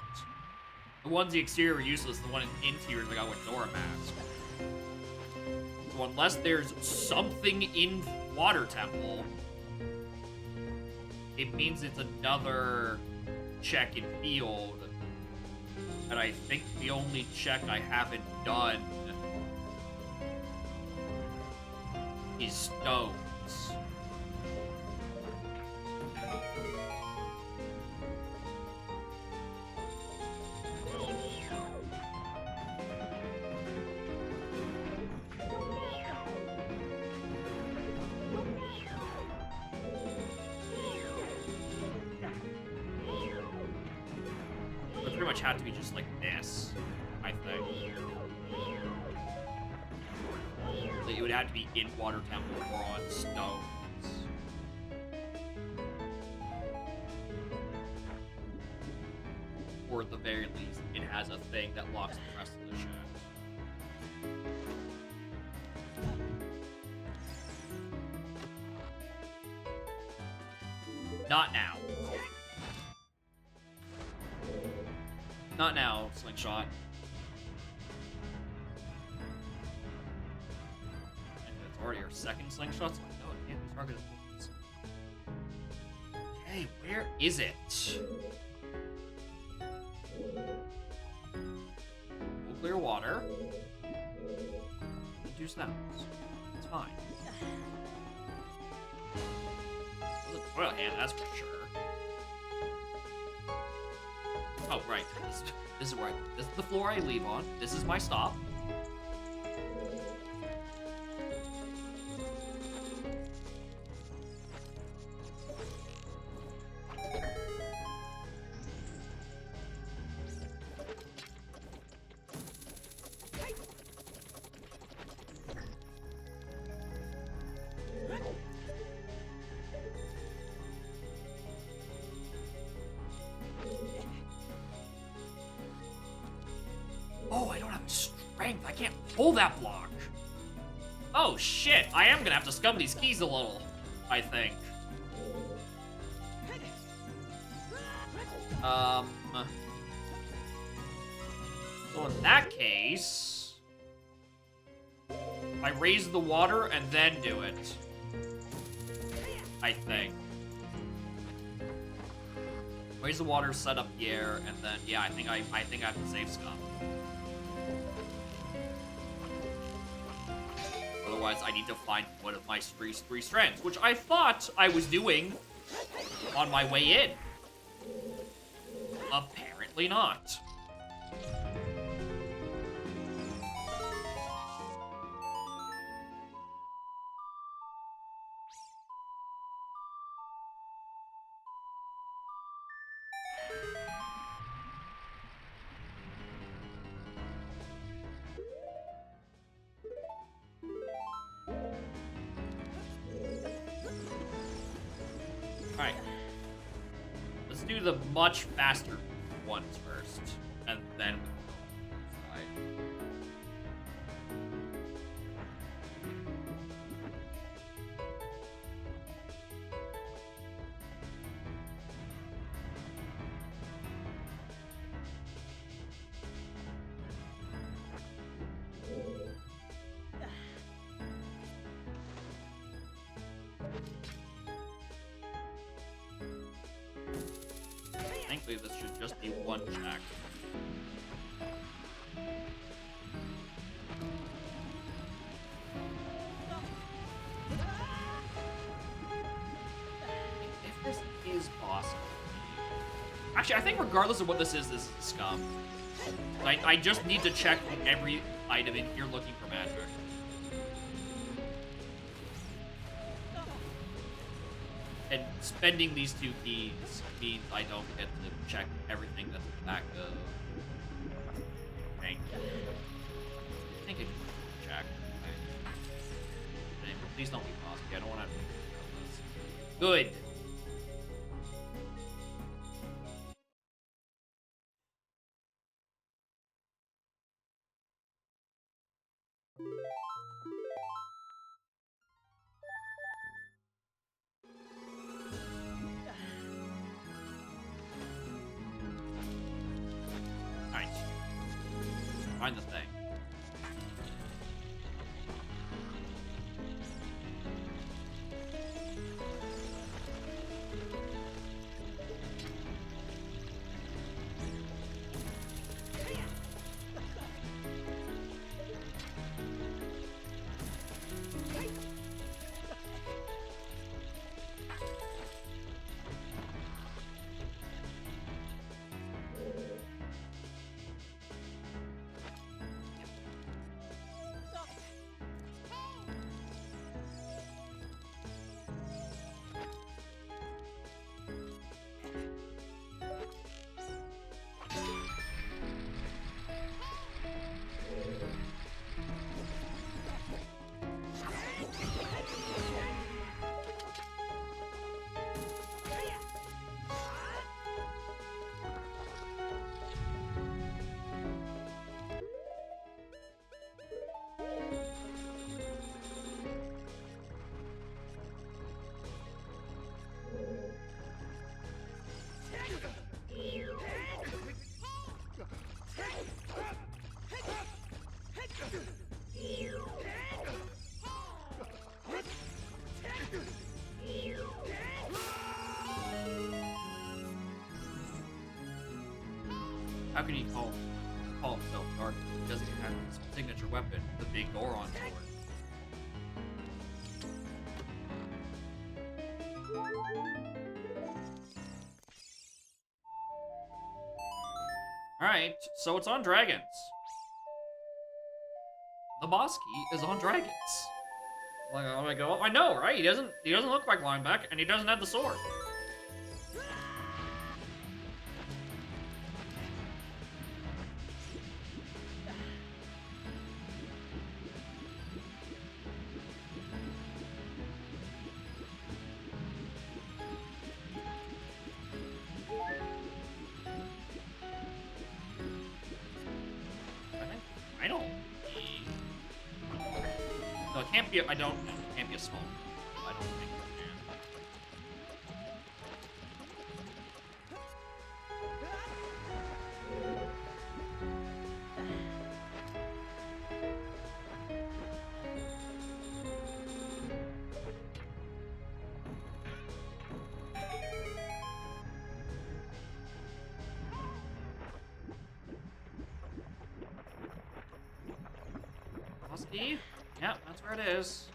The ones in the exterior were useless. The one in the interior is like, oh, a Dora mask. So unless there's something in Water Temple, it means it's another check in field. And I think the only check I haven't done is stones. Pretty much had to be just like this, I think. Like it would have to be in Water Temple or on stones. Or at the very least, it has a thing that locks the rest of the ship. Not now. Not now, Slingshot. And it's already our second Slingshot, so I know it can't be targeted once. Okay, where is it? We'll clear water. And do stones. It's fine. There's a toilet hand, that's for sure. Oh, right. This is where this is the floor I leave on. This is my stop. Oh, I don't have strength. I can't pull that block. Oh, shit. I am gonna have to scum these keys a little, I think. So in that case, I raise the water and then do it. I think. Raise the water, set up the air, and then yeah, I think I have to save scum. Otherwise, I need to find one of my three strands, which I thought I was doing on my way in. Apparently not. Alright. Let's do the much faster ones first, and then we'll go on the Thankfully, this should just be one check. If this is possible. Actually, I think regardless of what this is scum. I just need to check every item in here looking for magic. And spending these 2 keys means I don't get to check everything that's in the back of. Thank you. I think I can check. Okay. Please don't be positive. I don't want to have to think about this. Good. find the thing. How can he call himself Dark? He doesn't have his signature weapon, the big goron sword. Alright, so it's on dragons. The boss key is on dragons. Like, I'm gonna go, I know, right? He doesn't look like Lineback, and he doesn't have the sword. It can't be a small. I don't think it can. Boss key? Yep, that's where it is.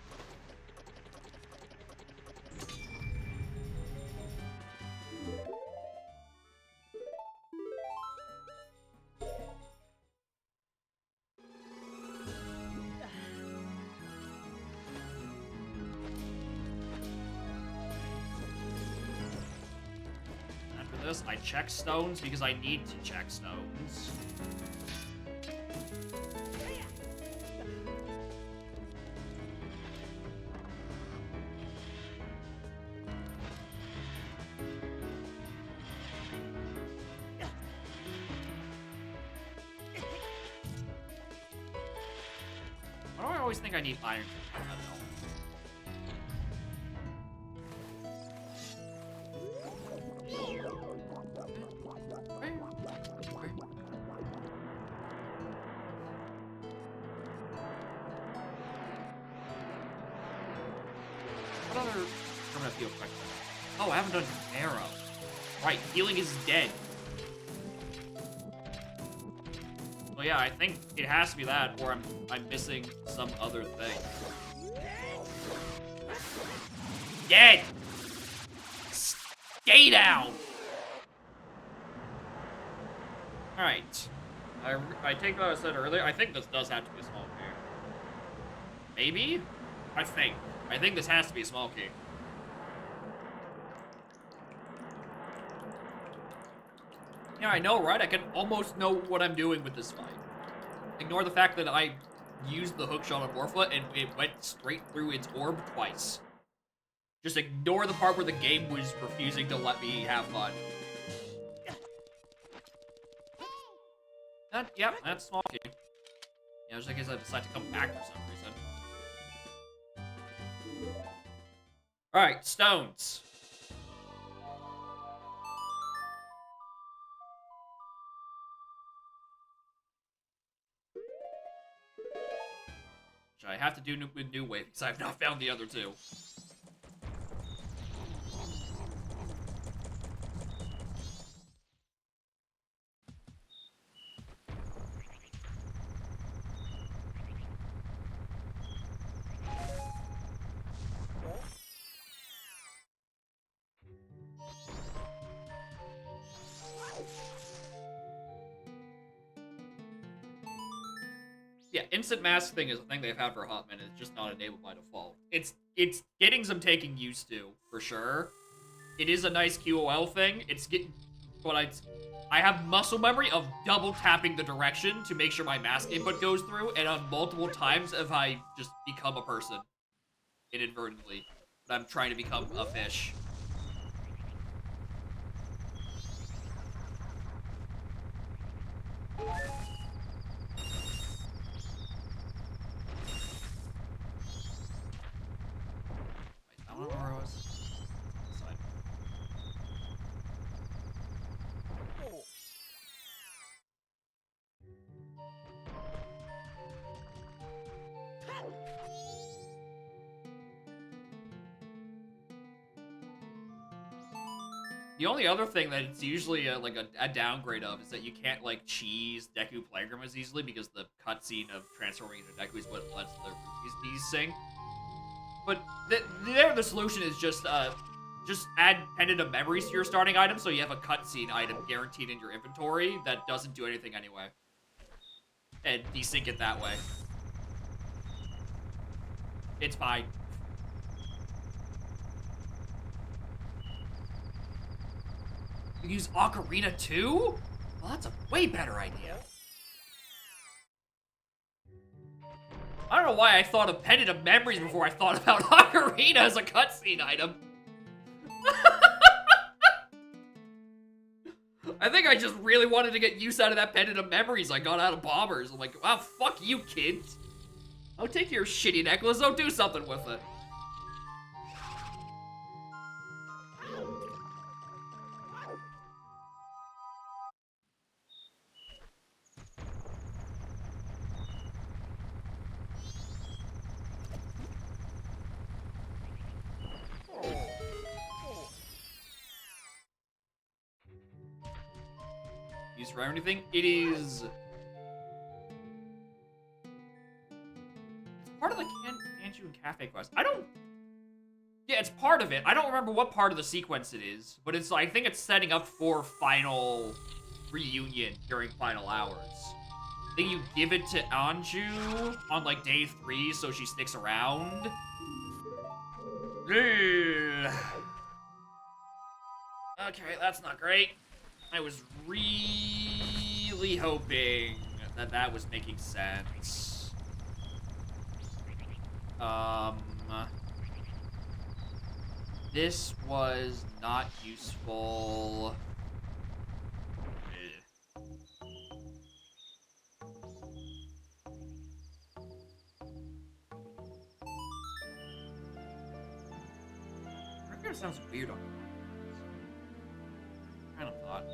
I check stones because I need to check stones. Why do I always think I need iron? I don't know. Oh, I haven't done arrow. Right, healing is dead. Well, yeah, I think it has to be that, or I'm missing some other thing. Dead! Stay down! Alright. I take what I said earlier. I think this does have to be a small key. Maybe? I think this has to be a small key. Yeah, I know, right? I can almost know what I'm doing with this fight. Ignore the fact that I used the hookshot on Morphle and it went straight through its orb twice. Just ignore the part where the game was refusing to let me have fun. Yep, that's small key. Yeah, just in case I decide to come back for some reason. Alright, stones. I have to do with New Wave because I have not found the other two. Yeah, instant mask thing is a thing they've had for a hot minute. It's just not enabled by default. It's getting some taking used to, for sure. It is a nice QOL thing. But I have muscle memory of double tapping the direction to make sure my mask input goes through, and on multiple times have I just become a person inadvertently. But I'm trying to become a fish. I don't know where I was. Side. The only other thing that it's usually a downgrade of is that you can't like cheese Deku Playground as easily because the cutscene of transforming into Deku is what lets the rupees desync. But the solution is just add Pendant of Memories to your starting item so you have a cutscene item guaranteed in your inventory that doesn't do anything anyway. And desync it that way. It's fine. You use Ocarina too? Well, that's a way better idea. I don't know why I thought of Pendant of Memories before I thought about Ocarina as a cutscene item. I think I just really wanted to get use out of that Pendant of Memories I got out of Bombers. I'm like, wow, fuck you, kids. I'll take your shitty necklace, I'll do something with it. Use for anything? It is... It's part of the Anju and Cafe quest. I don't... Yeah, it's part of it. I don't remember what part of the sequence it is, but it's, I think it's setting up for final reunion during final hours. I think you give it to Anju on, like, day 3 so she sticks around. Ugh. Okay, that's not great. I was really hoping that that was making sense. This was not useful. Record sounds weird on kind of thought.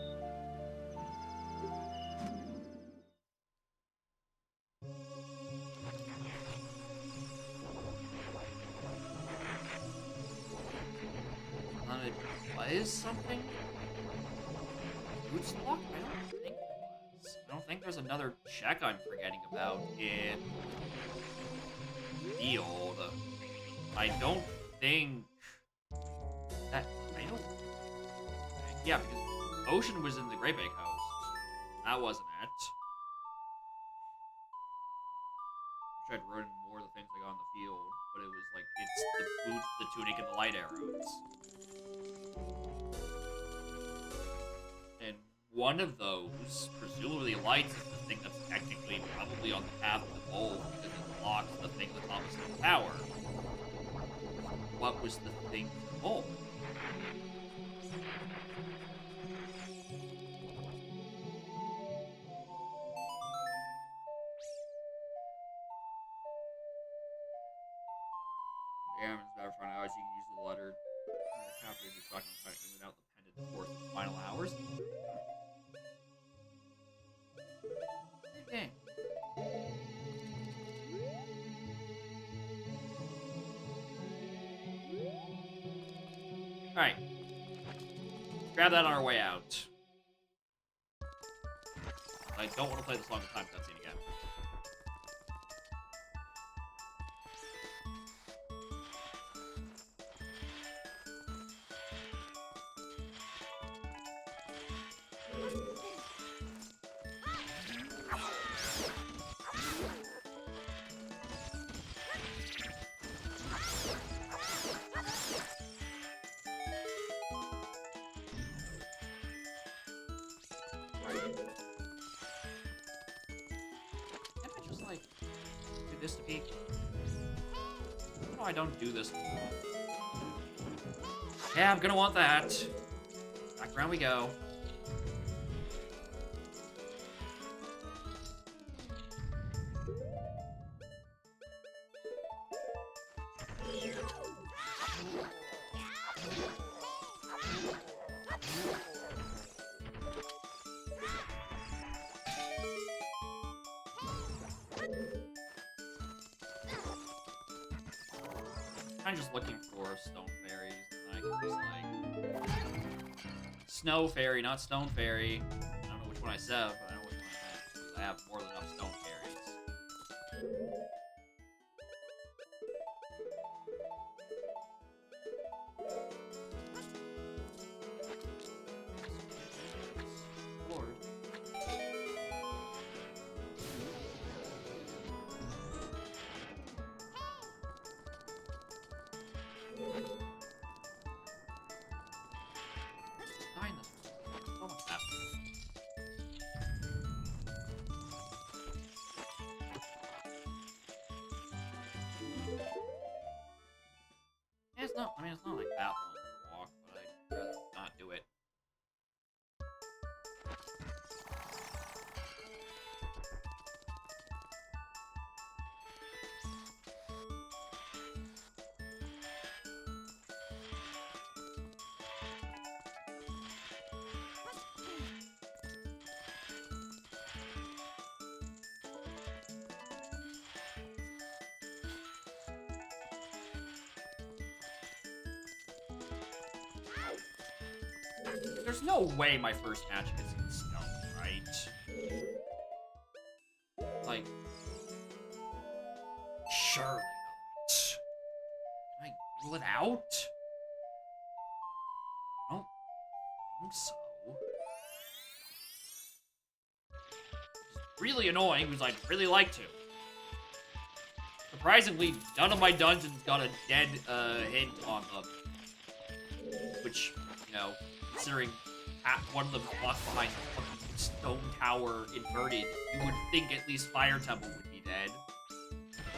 It was something? Roots lock? I don't think there was. I don't think there's another check I'm forgetting about in Field. I don't think that yeah, because Ocean was in the Great Bay Coast. That wasn't it. I tried running more of the things I got in the field, but it was like it's the boots, the tunic, and the light arrows. And one of those, presumably lights, is the thing that's technically probably on the path of the goal because it locks the thing at the top of the tower. What was the thing to pull? Yeah, it's better for hours. You can use the letter. After you're talking about even out the pendant before the final hours. Okay. grab that on our way out. I don't want to play the Song of Time cutscene again. This to be. No, I don't do this more. Yeah, I'm gonna want that. Back around we go. I'm just looking for stone fairies, and I can just like snow fairy, not stone fairy. I don't know which one I said, but I know which one I meant because I have more than enough stone fairies. Lord. Dying this so much faster. Yeah, it's not. I mean, it's not like that long to walk, but I'd rather not do it. There's no way my first magic is in stone, right? Like, surely not. Can I rule it out? I don't think so. It's really annoying because I'd really like to. Surprisingly, none of my dungeons got a dead hint on them. Which, you know, considering one of them locked behind a fucking stone tower inverted, you would think at least Fire Temple would be dead.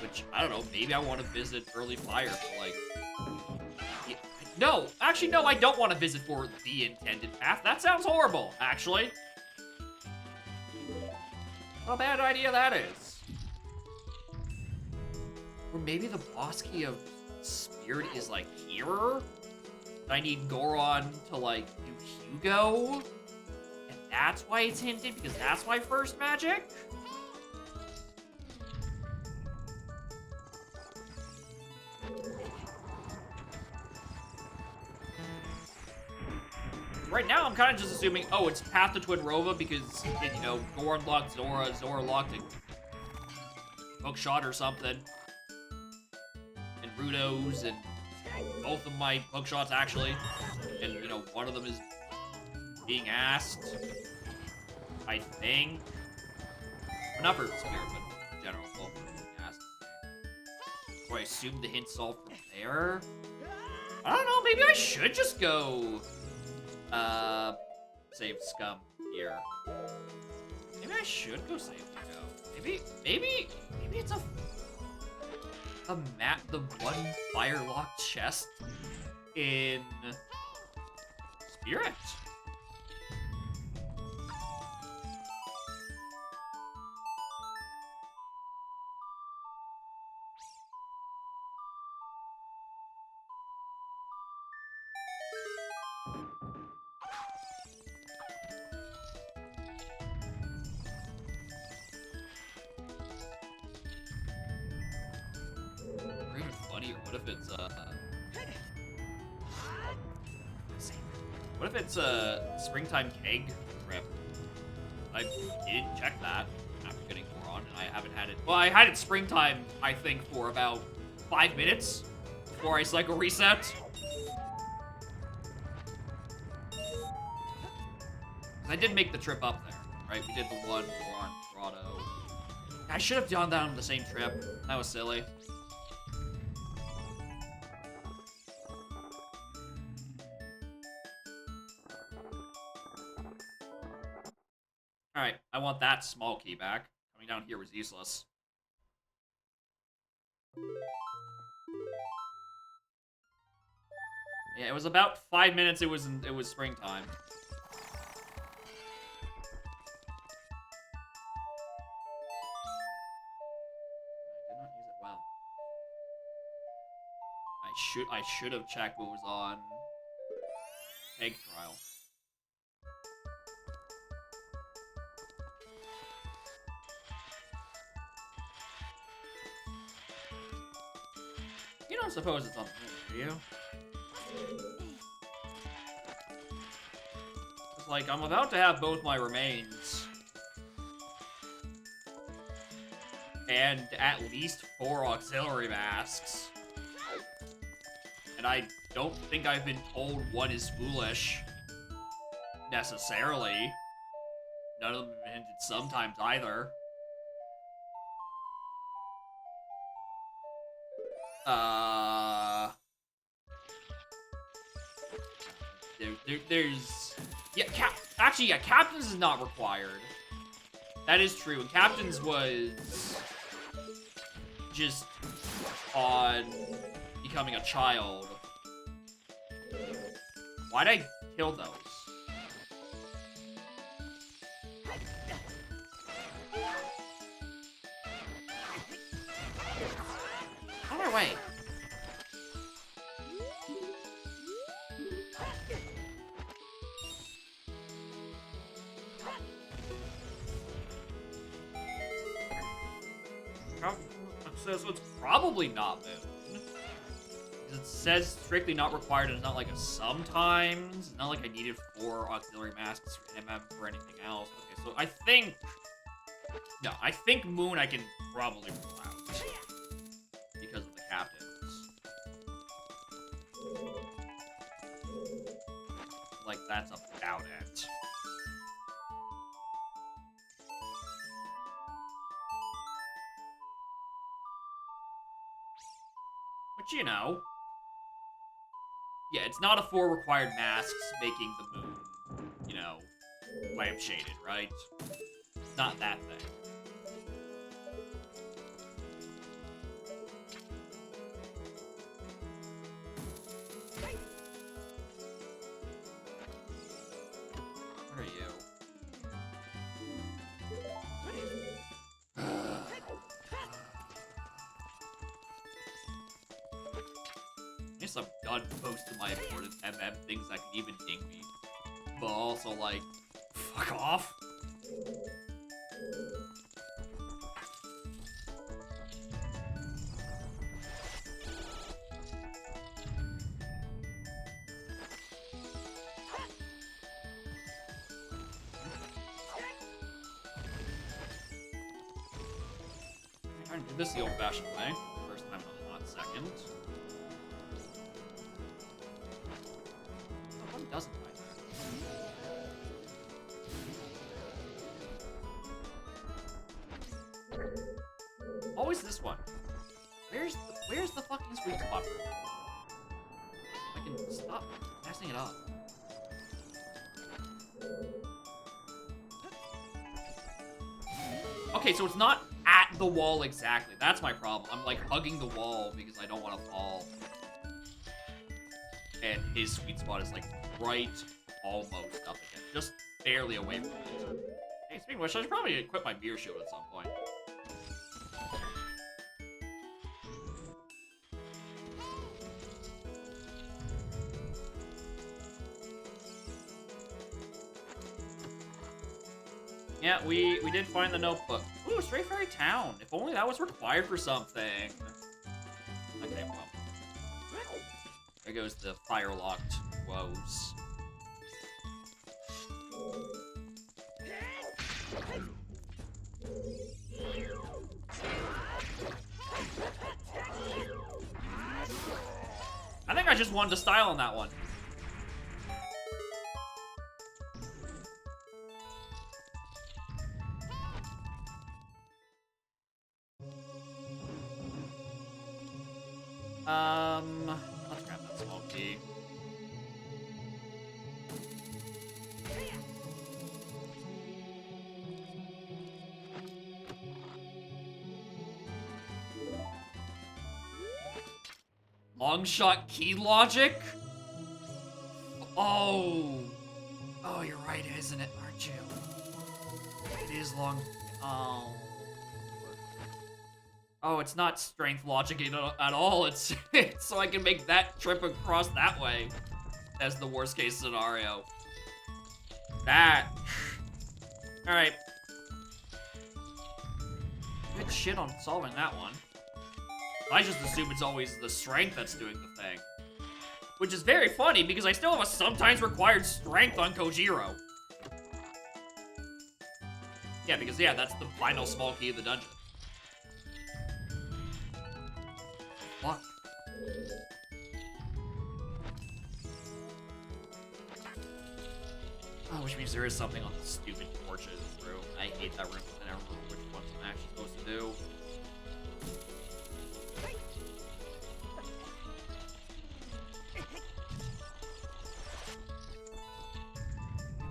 Which, I don't know, maybe I want to visit early fire for, like... Yeah, no! Actually, no, I don't want to visit for the intended path. That sounds horrible, actually. What a bad idea that is. Or maybe the boss key of Spirit is, like, here? I need Goron to, like, do Hugo? And that's why it's hinted, because that's my first magic? Right now, I'm kind of just assuming, oh, it's Path to Twinrova because, you know, Goron locked Zora, Zora locked a hookshot or something. And Rudo's, and both of my hookshots, actually. And, you know, one of them is being asked, I think. Well, not for Spirit, but in general, both of them being asked. So I assume the hint's all from there? I don't know, maybe I should just go, save Scum here. Maybe I should go save Hugo. Maybe it's the one fire-locked chest in Spirit. Or even funnier, what if it's What if it's a springtime keg trip? I didn't check that after getting goron, and I haven't had it. Well, I had it springtime, I think, for about 5 minutes before I cycle reset. I did make the trip up there, right? We did the one goron grotto. I should have done that on the same trip. That was silly. Alright, I want that small key back. Coming down here was useless. Yeah, it was about 5 minutes. It was springtime. I did not use it well. I should have checked what was on egg trial. You don't suppose it's on the video? It's like, I'm about to have both my remains. And at least 4 auxiliary masks. And I don't think I've been told one is foolish. Necessarily. None of them have been hinted sometimes either. There's... Yeah, actually, yeah, Captains is not required. That is true, and Captains was... just on becoming a child. Why'd I kill those? On our way. So it's probably not Moon. It says strictly not required, and it's not like a sometimes. It's not like I needed 4 auxiliary masks for MM for anything else. Okay, so I think... No, I think Moon I can probably rule out. Because of the Captains. Like, that's about it. But you know, yeah, it's not a 4 required masks making the Moon, you know, lamp shaded, right? It's not that thing. What are you? Guess I'm done posting my important MM things that can even ding me. But also, like, fuck off. I'm trying to do this the old-fashioned way. First time in a hot second. One doesn't like that. Always this one. Where's the fucking sweet spot? I can stop messing it up. Okay, so it's not at the wall exactly. That's my problem. I'm like hugging the wall because I don't want to fall. And his sweet spot is like right almost up again. Just barely away from it. Hey, speaking of which, I should probably equip my beer shield at some point. Yeah, we did find the notebook. Ooh, Stray Fairy Town. If only that was required for something. Okay, well. There goes the fire-locked woes. I just wanted to style on that one. Let's grab that small key. Long shot key logic? Oh. Oh, you're right, isn't it, aren't you? It is long. Oh. Oh, it's not strength logic at all. It's so I can make that trip across that way as the worst case scenario. That. All right. Good shit on solving that one. I just assume it's always the strength that's doing the thing. Which is very funny because I still have a sometimes required strength on Kojiro. Yeah, because yeah, that's the final small key of the dungeon. Fuck. Oh, which means there is something on the stupid torches room. I hate that room. I never remember which ones I'm actually supposed to do.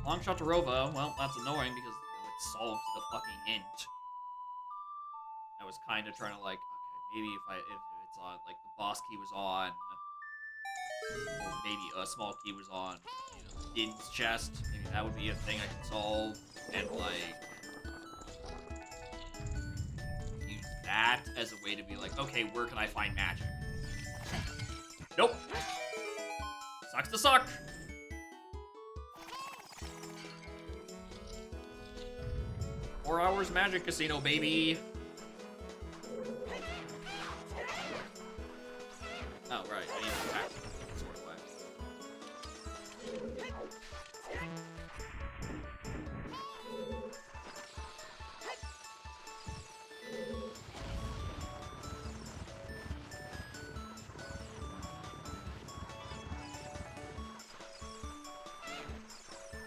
Long shot to Rova. Well, that's annoying because it solves the fucking hint. I was kind of trying to like, okay, maybe if it's on, like the boss key was on, or maybe a small key was on, you know, Din's chest. Maybe that would be a thing I could solve, and like use that as a way to be like, okay, where can I find magic? Nope. Sucks to suck. 4 hours magic casino, baby. Oh, right. I need to attack sort of way.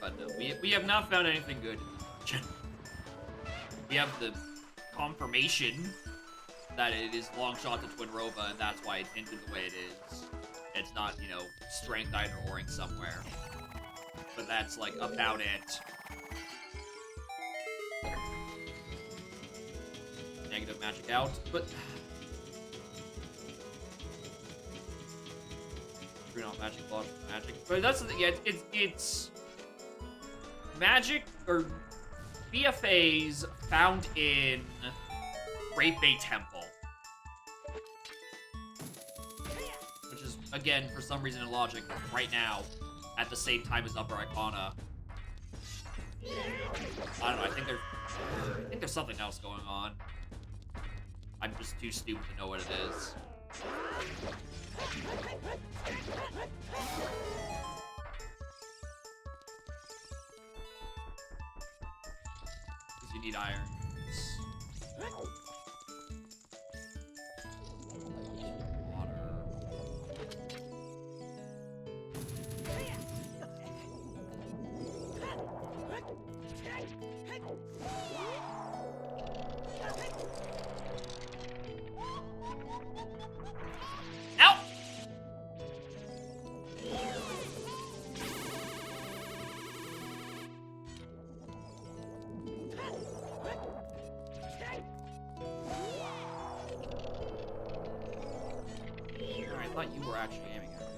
But no, we have not found anything good. We have the confirmation that it is long shot to Twin Rova, and that's why it's hinted the way it is. It's not, you know, strength either oring somewhere. But that's, like, about it. Negative magic out, but... Bring out magic, logic, magic. But that's the thing, yeah, it's... Magic, or... BFAs found in Great Bay Temple. Which is, again, for some reason in logic, right now, at the same time as Upper Icona. I don't know, I think there's something else going on. I'm just too stupid to know what it is. You need irons. Ow! I thought you were actually aiming at me.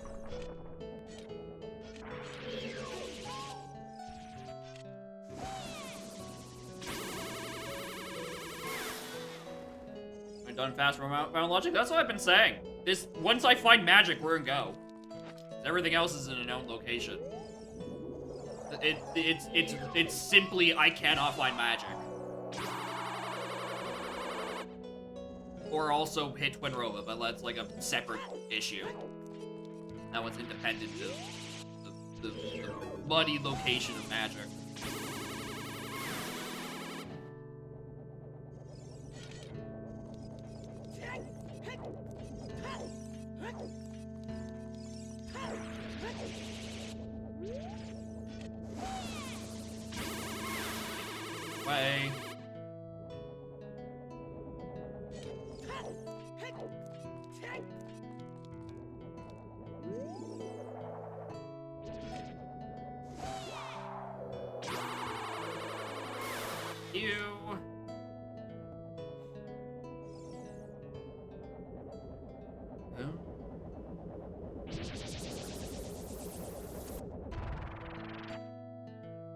I'm done fast from found logic. That's what I've been saying. This once I find magic, we're gonna go. Everything else is in a known location. It's simply I cannot find magic. Or also hit Twin Rova, but that's like a separate issue. That one's independent of the muddy location of magic. Way. You.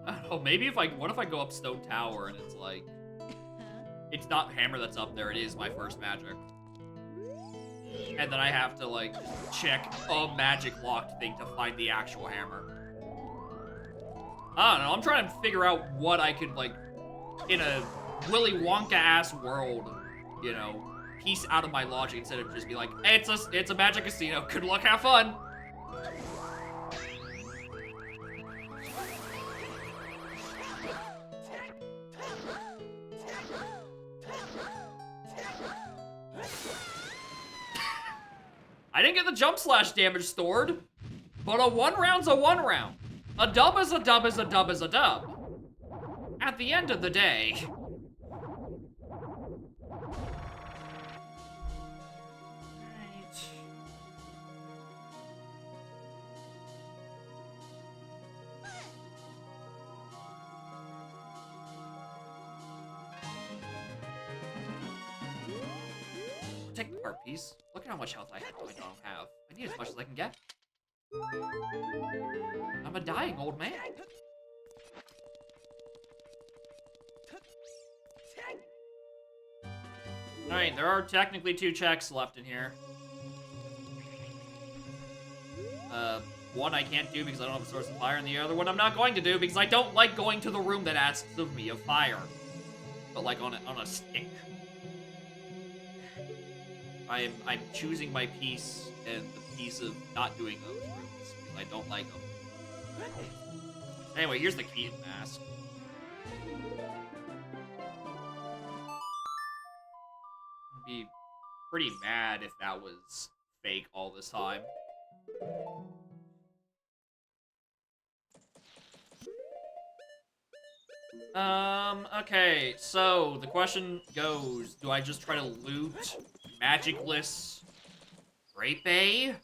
I don't know, maybe what if I go up Stone Tower and it's like, it's not Hammer that's up there, it is my first magic. And then I have to like, check a magic locked thing to find the actual Hammer. I don't know, I'm trying to figure out what I could like, in a Willy Wonka-ass world, you know, piece out of my logic instead of just be like, hey, it's a magic casino, good luck, have fun. I didn't get the jump slash damage stored, but a 1 round's a 1 round. A dub is a dub is a dub is a dub. At the end of the day. Take the heart piece. Look at how much health I don't have. I need as much as I can get. I'm a dying old man. Alright, there are technically 2 checks left in here. One I can't do because I don't have a source of fire, and the other one I'm not going to do because I don't like going to the room that asks of me of fire. But like on a stick. I'm choosing my piece and the piece of not doing those rooms because I don't like them. Anyway, here's the Keaton mask. I'd be pretty mad if that was fake all this time. Okay, so the question goes, do I just try to loot magicless Rape?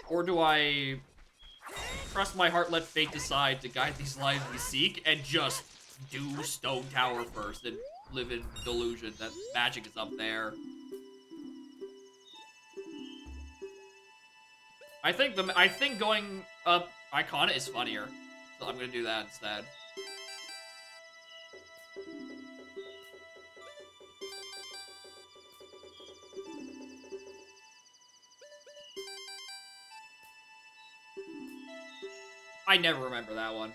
Or do I trust my heart, let fate decide to guide these lives we seek, and just do Stone Tower first and live in delusion that magic is up there? I think going up Icona is funnier, so I'm gonna do that instead. I never remember that one.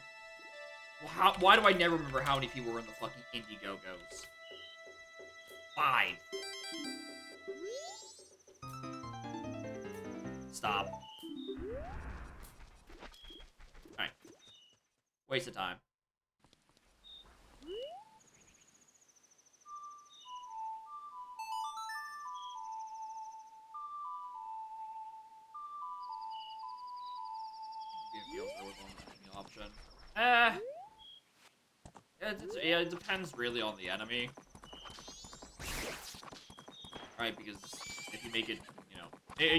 Why do I never remember how many people were in the fucking Indiegogo's? 5. Stop. Alright. Waste of time. Option. Yeah, it depends really on the enemy. Right, because if you make it, you know,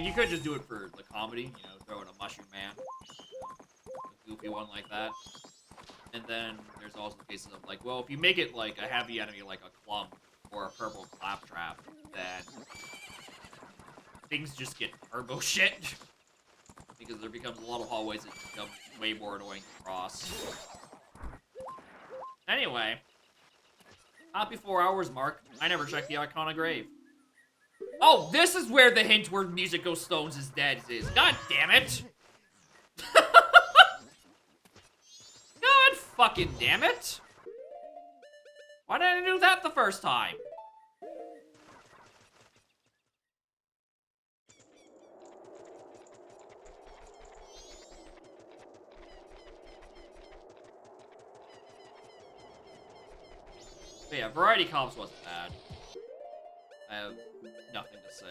you could just do it for the comedy, you know, throw in a Mushroom Man, a goofy one like that. And then there's also cases of like, well, if you make it like a heavy enemy like a Clump or a Purple Claptrap, then things just get turbo shit. Because there becomes a lot of hallways that become way more annoying to cross. Anyway, happy 4 hours mark. I never checked the Icona grave. Oh, this is where the hint where Musico Stones is dead is. God damn it! God fucking damn it! Why did I do that the first time? But yeah, Variety Comps wasn't bad. I have nothing to say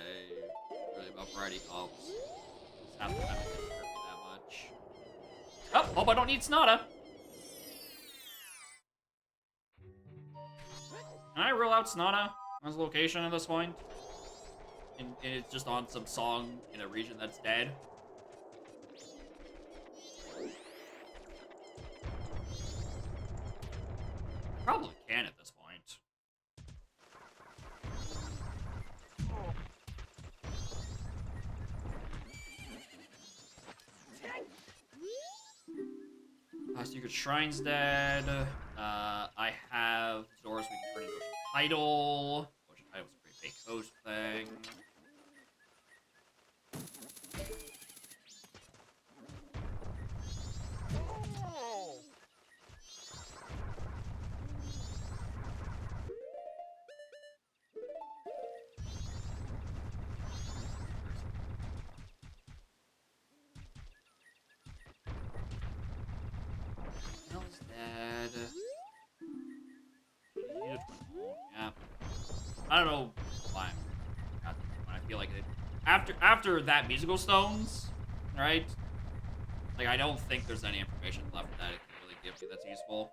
really about Variety Comps. Just half the time it didn't hurt me that much. Oh, hope I don't need Snada. Can I rule out Snana as a location at this point? And it's just on some song in a region that's dead. Probably can at this point. Secret Shrine's dead. I have Zoras we can turn into Ocean Idol. Ocean Idol was a great fake host thing. Dead. Yeah. I don't know why. I feel like it. After that musical stones, right? Like I don't think there's any information left that it can really give you that's useful.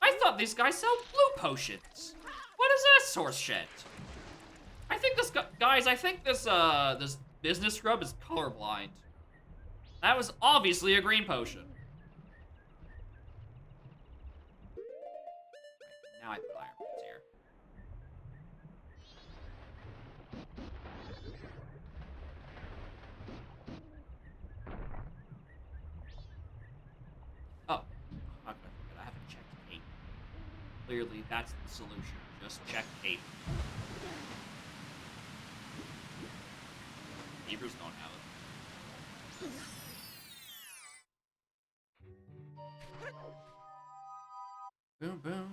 I thought these guys sell blue potions. What is that source shit? I think this guys, I think this this business scrub is colorblind. That was obviously a green potion. Right, now I put iron boots here. Oh, how could I forget? I haven't checked Kate. Clearly, that's the solution. Just check Kate. Beavers don't have it. Boom, boom.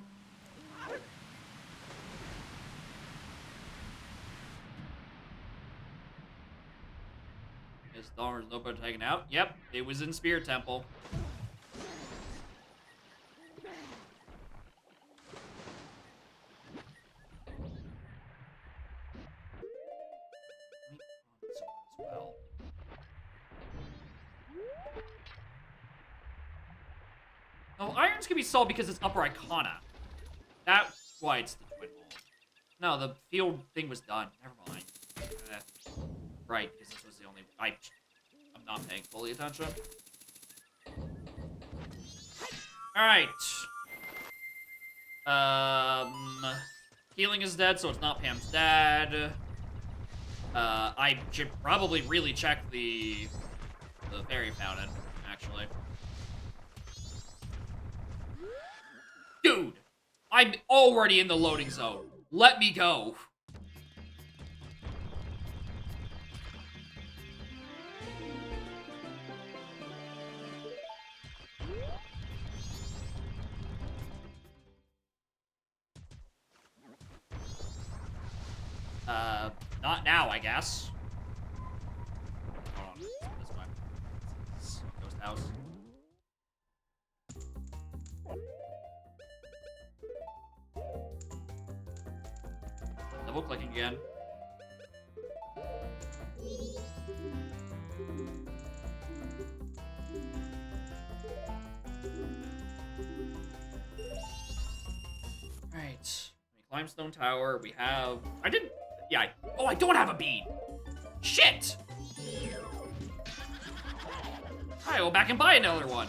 Is Dahmer's notebook taken out? Yep, it was in Spear Temple. Well. No, irons can be sold because it's Upper Icona. That's why it's the Twin Hole. No, the field thing was done. Never mind. Right, because this was the only... I'm not paying fully attention. Alright. Healing is dead, so it's not Pam's dad. I should probably really check the fairy fountain, actually. Dude! I'm already in the loading zone. Let me go. Not now, I guess. Hold on, this way. Ghost house. Double clicking again. Right. Limestone Tower. We have. I didn't. Yeah. Oh, I don't have a bead. Shit. Alright, go back and buy another one.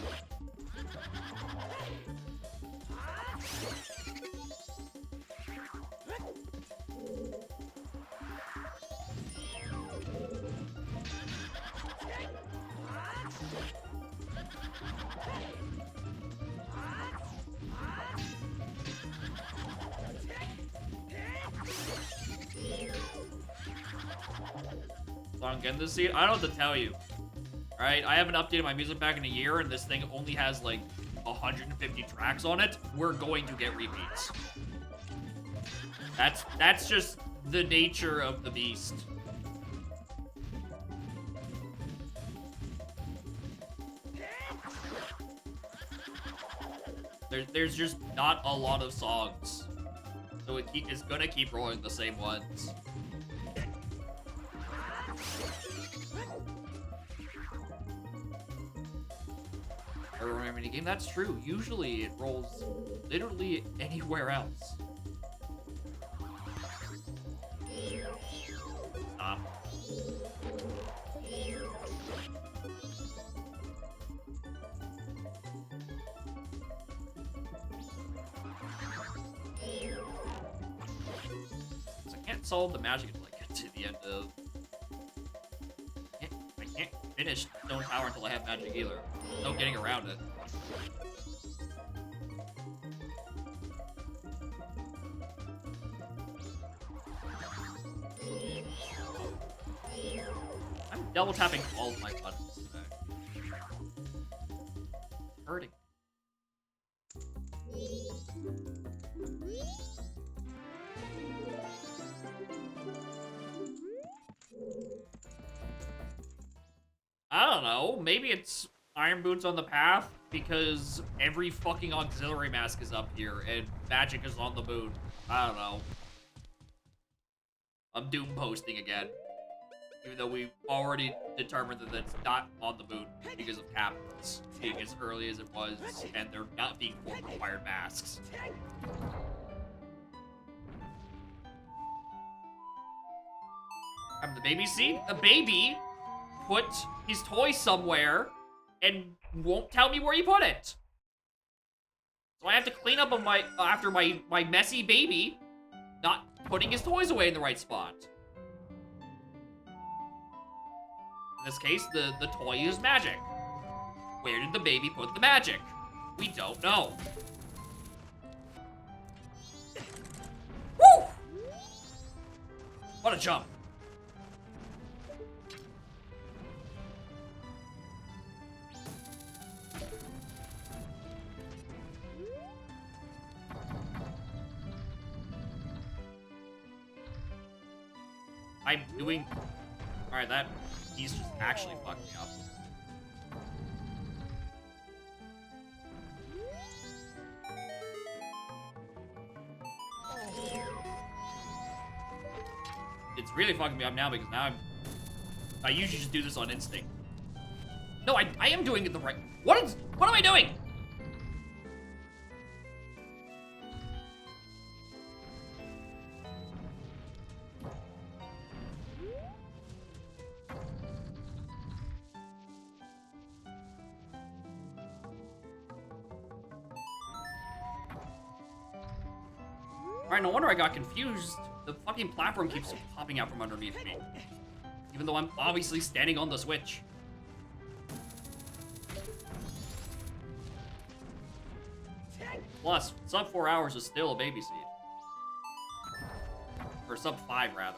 So I'm getting this seat. I don't know what to tell you. Alright, I haven't updated my music back in a year, and this thing only has like 150 tracks on it. We're going to get repeats. That's just the nature of the beast. There's just not a lot of songs So it's gonna keep rolling the same ones. Or minigame, that's true. Usually it rolls literally anywhere else. Stop. So I can't solve the magic until I get to the end of... I can't finish Stone Tower until I have magic either. No getting around it. I'm double tapping all of my buttons today. Hurting. I don't know. Maybe it's Iron Boots on the path because every fucking auxiliary mask is up here and magic is on the moon. I don't know. I'm doom posting again. Even though we've already determined that it's not on the moon because of captains being as early as it was and there not being more required masks. I'm the baby seat. The baby put his toy somewhere and won't tell me where he put it. So I have to clean up on after my messy baby not putting his toys away in the right spot. In this case, the toy is magic. Where did the baby put the magic? We don't know. Woo! What a jump. I'm doing... Alright, that... He's just actually fucked me up. It's really fucking me up now because now I usually just do this on instinct. No, I am doing it the right... What am I doing? Alright, no wonder I got confused. The fucking platform keeps popping out from underneath me. Even though I'm obviously standing on the switch. Plus, sub 4 hours is still a baby seed. Or sub 5, rather.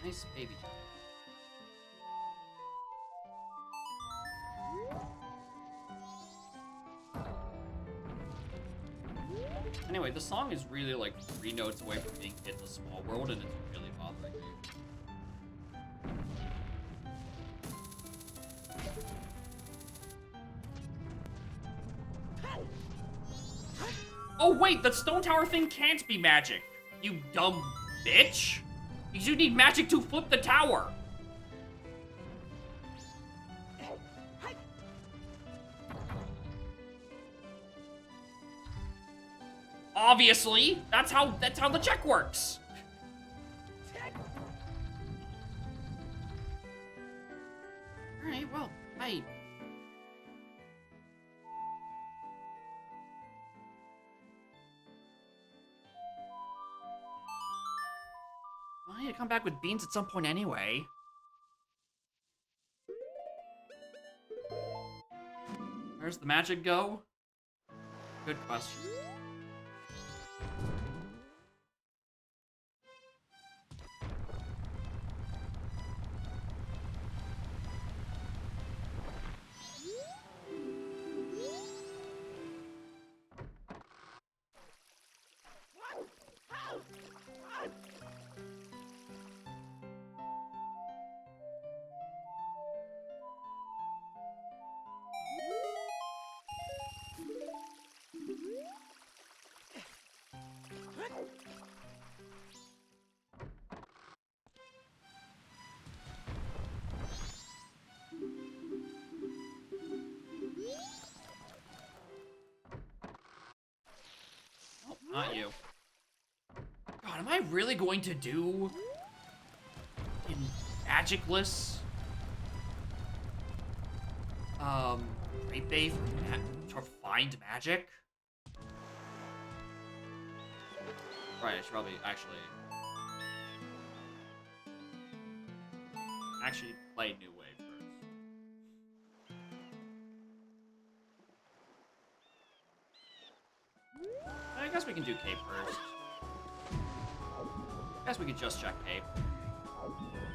Nice baby. Anyway, the song is really like 3 notes away from being hit in a small world, and it's really bothering me. Oh wait, the Stone Tower thing can't be magic, you dumb bitch! Because you need magic to flip the tower! Obviously! That's how the check works! Alright, well, hey. Well, I need to come back with beans at some point anyway. Where's the magic go? Good question. Not you. God, am I really going to do in magicless? Great Bay to find magic? Right, I should probably actually play New Wave first. I guess we can do Cape first. I guess we could just check Cape.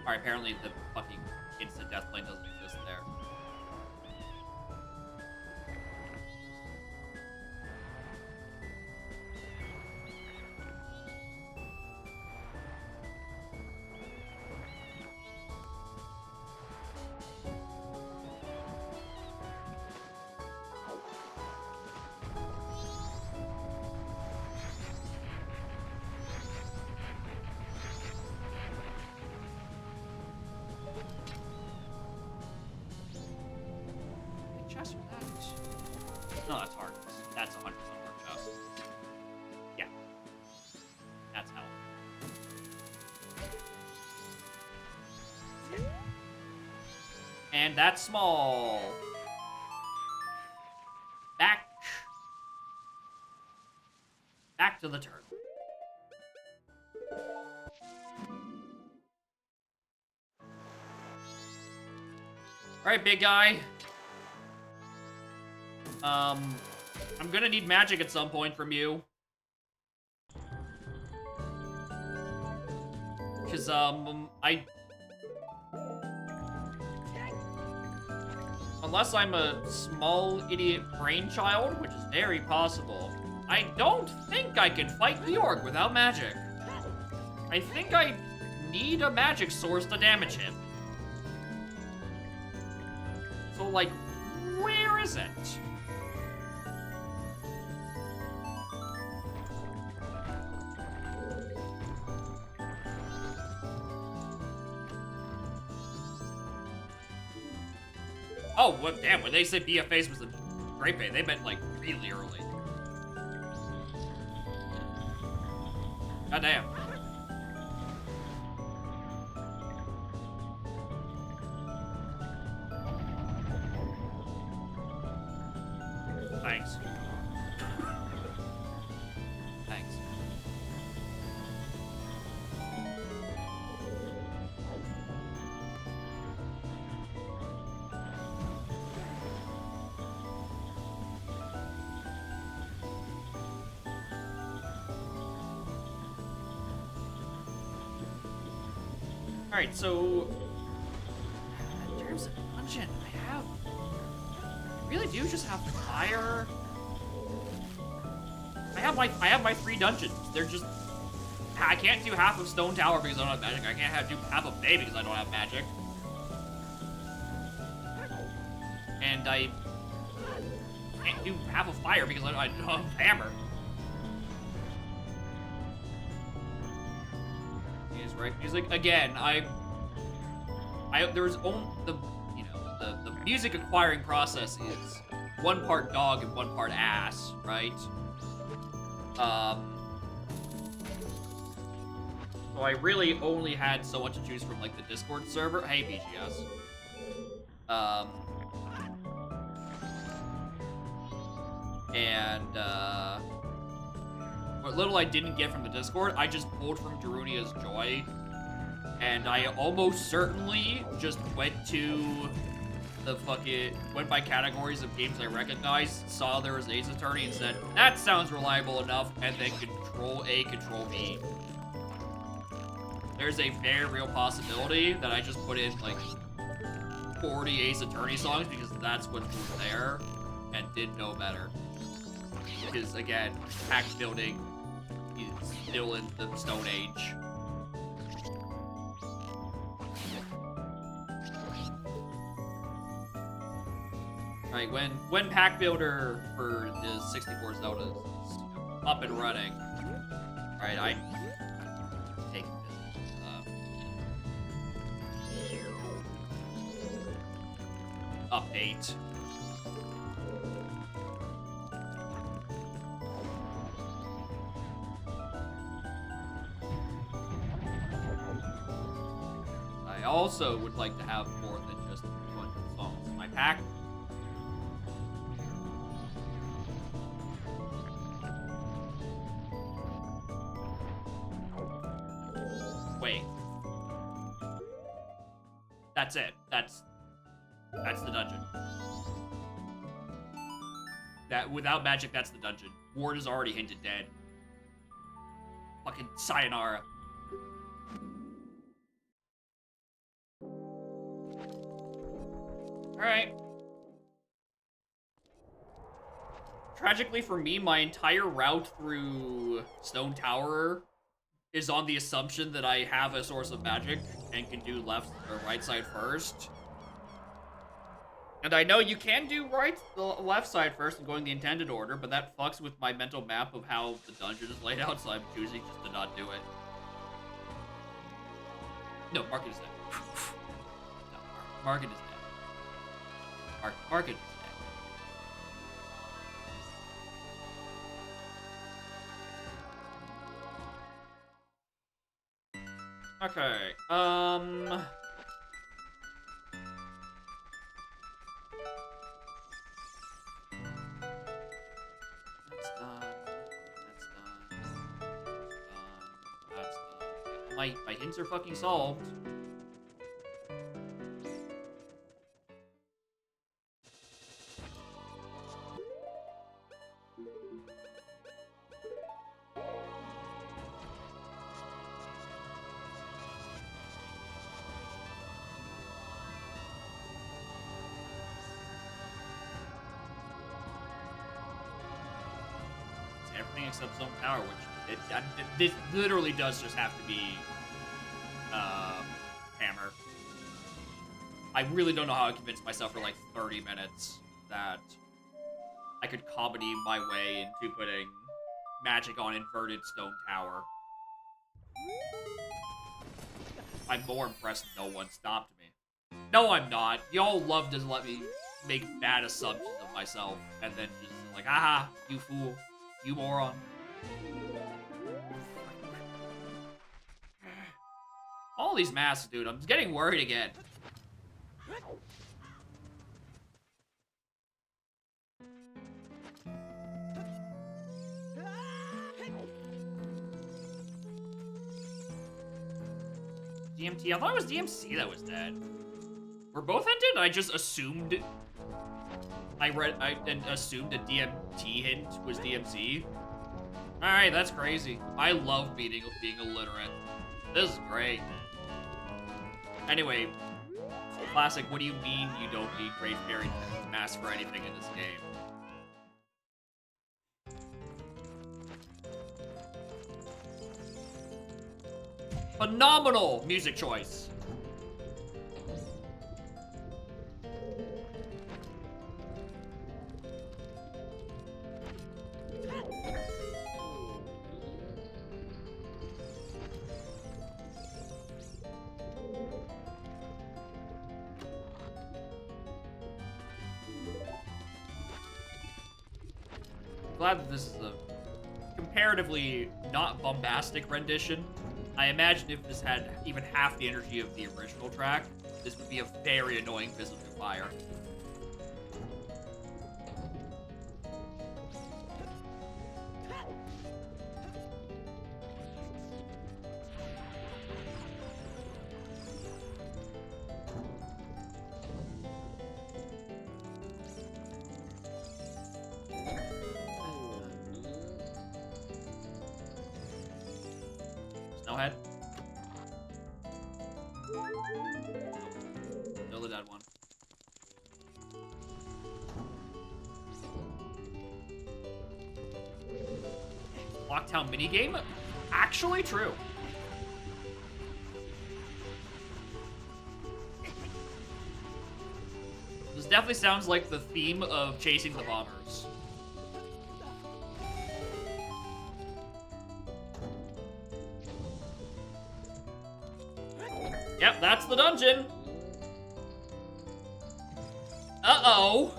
Alright, apparently the fucking instant death plane doesn't exist there. Chest with that? No, that's hard. That's 100% hard chest. Yeah. That's hell. And that's small. Back to the turn. Alright, big guy. I'm gonna need magic at some point from you. Cause, unless I'm a small idiot brainchild, which is very possible, I don't think I can fight Georg without magic. I think I need a magic source to damage him. So, like, where is it? Oh, what? Damn, when they said BFAs was a Great Bay, they meant, like, really early. Goddamn. Thanks. Thanks. Alright, so in terms of dungeon, I really do just have fire. I have my 3 dungeons. They're just, I can't do half of Stone Tower because I don't have magic. I can't do half of Bay because I don't have magic. And I can't do half of Fire because I don't have Hammer. Right? He's like, again, there's only the music acquiring process is 1 part dog and 1 part ass, right? So I really only had so much to choose from, like, the Discord server. Hey, BGS. What little I didn't get from the Discord, I just pulled from Darunia's Joy, and I almost certainly just went to the fucking went by categories of games I recognized, saw there was Ace Attorney, and said that sounds reliable enough, and then Control A, Control V. There's a very real possibility that I just put in like 40 Ace Attorney songs because that's what was there, and did know better. Because again, pack building is still in the Stone Age. Alright, when pack builder for the 64 Zelda is up and running, alright, I take this. Update. I also would like to have more than just 1 songs in my pack. Wait. That's it. That's the dungeon. That without magic, that's the dungeon. Ward is already hinted dead. Fucking sayonara. Alright. Tragically for me, my entire route through Stone Tower is on the assumption that I have a source of magic and can do left or right side first. And I know you can do the left side first and going the intended order, but that fucks with my mental map of how the dungeon is laid out, so I'm choosing just to not do it. No, Market is dead. No, Market is dead. Market is dead. Okay, that's done. That's done. My hints are fucking solved. Everything except Zone Power, which this literally does just have to be Hammer. I really don't know how I convinced myself for like 30 minutes that I could comedy my way into putting magic on inverted Stone Tower. I'm more impressed no one stopped me. No, I'm not. Y'all love to let me make bad assumptions of myself and then just like, aha, you fool. You moron. All these masks, dude. I'm getting worried again. DMT? I thought it was DMC that was dead. We're both ended? I just assumed... I assumed that DMT hint was DMC. Alright, that's crazy. I love being illiterate. This is great. Anyway, classic, what do you mean you don't need Great Fairy Mask for anything in this game? Phenomenal music choice. Glad that this is a comparatively not bombastic rendition. I imagine if this had even half the energy of the original track, this would be a very annoying physical fire. that one. Locktown minigame? Actually true. This definitely sounds like the theme of Chasing the Bombers. Yep, that's the dungeon. Uh-oh.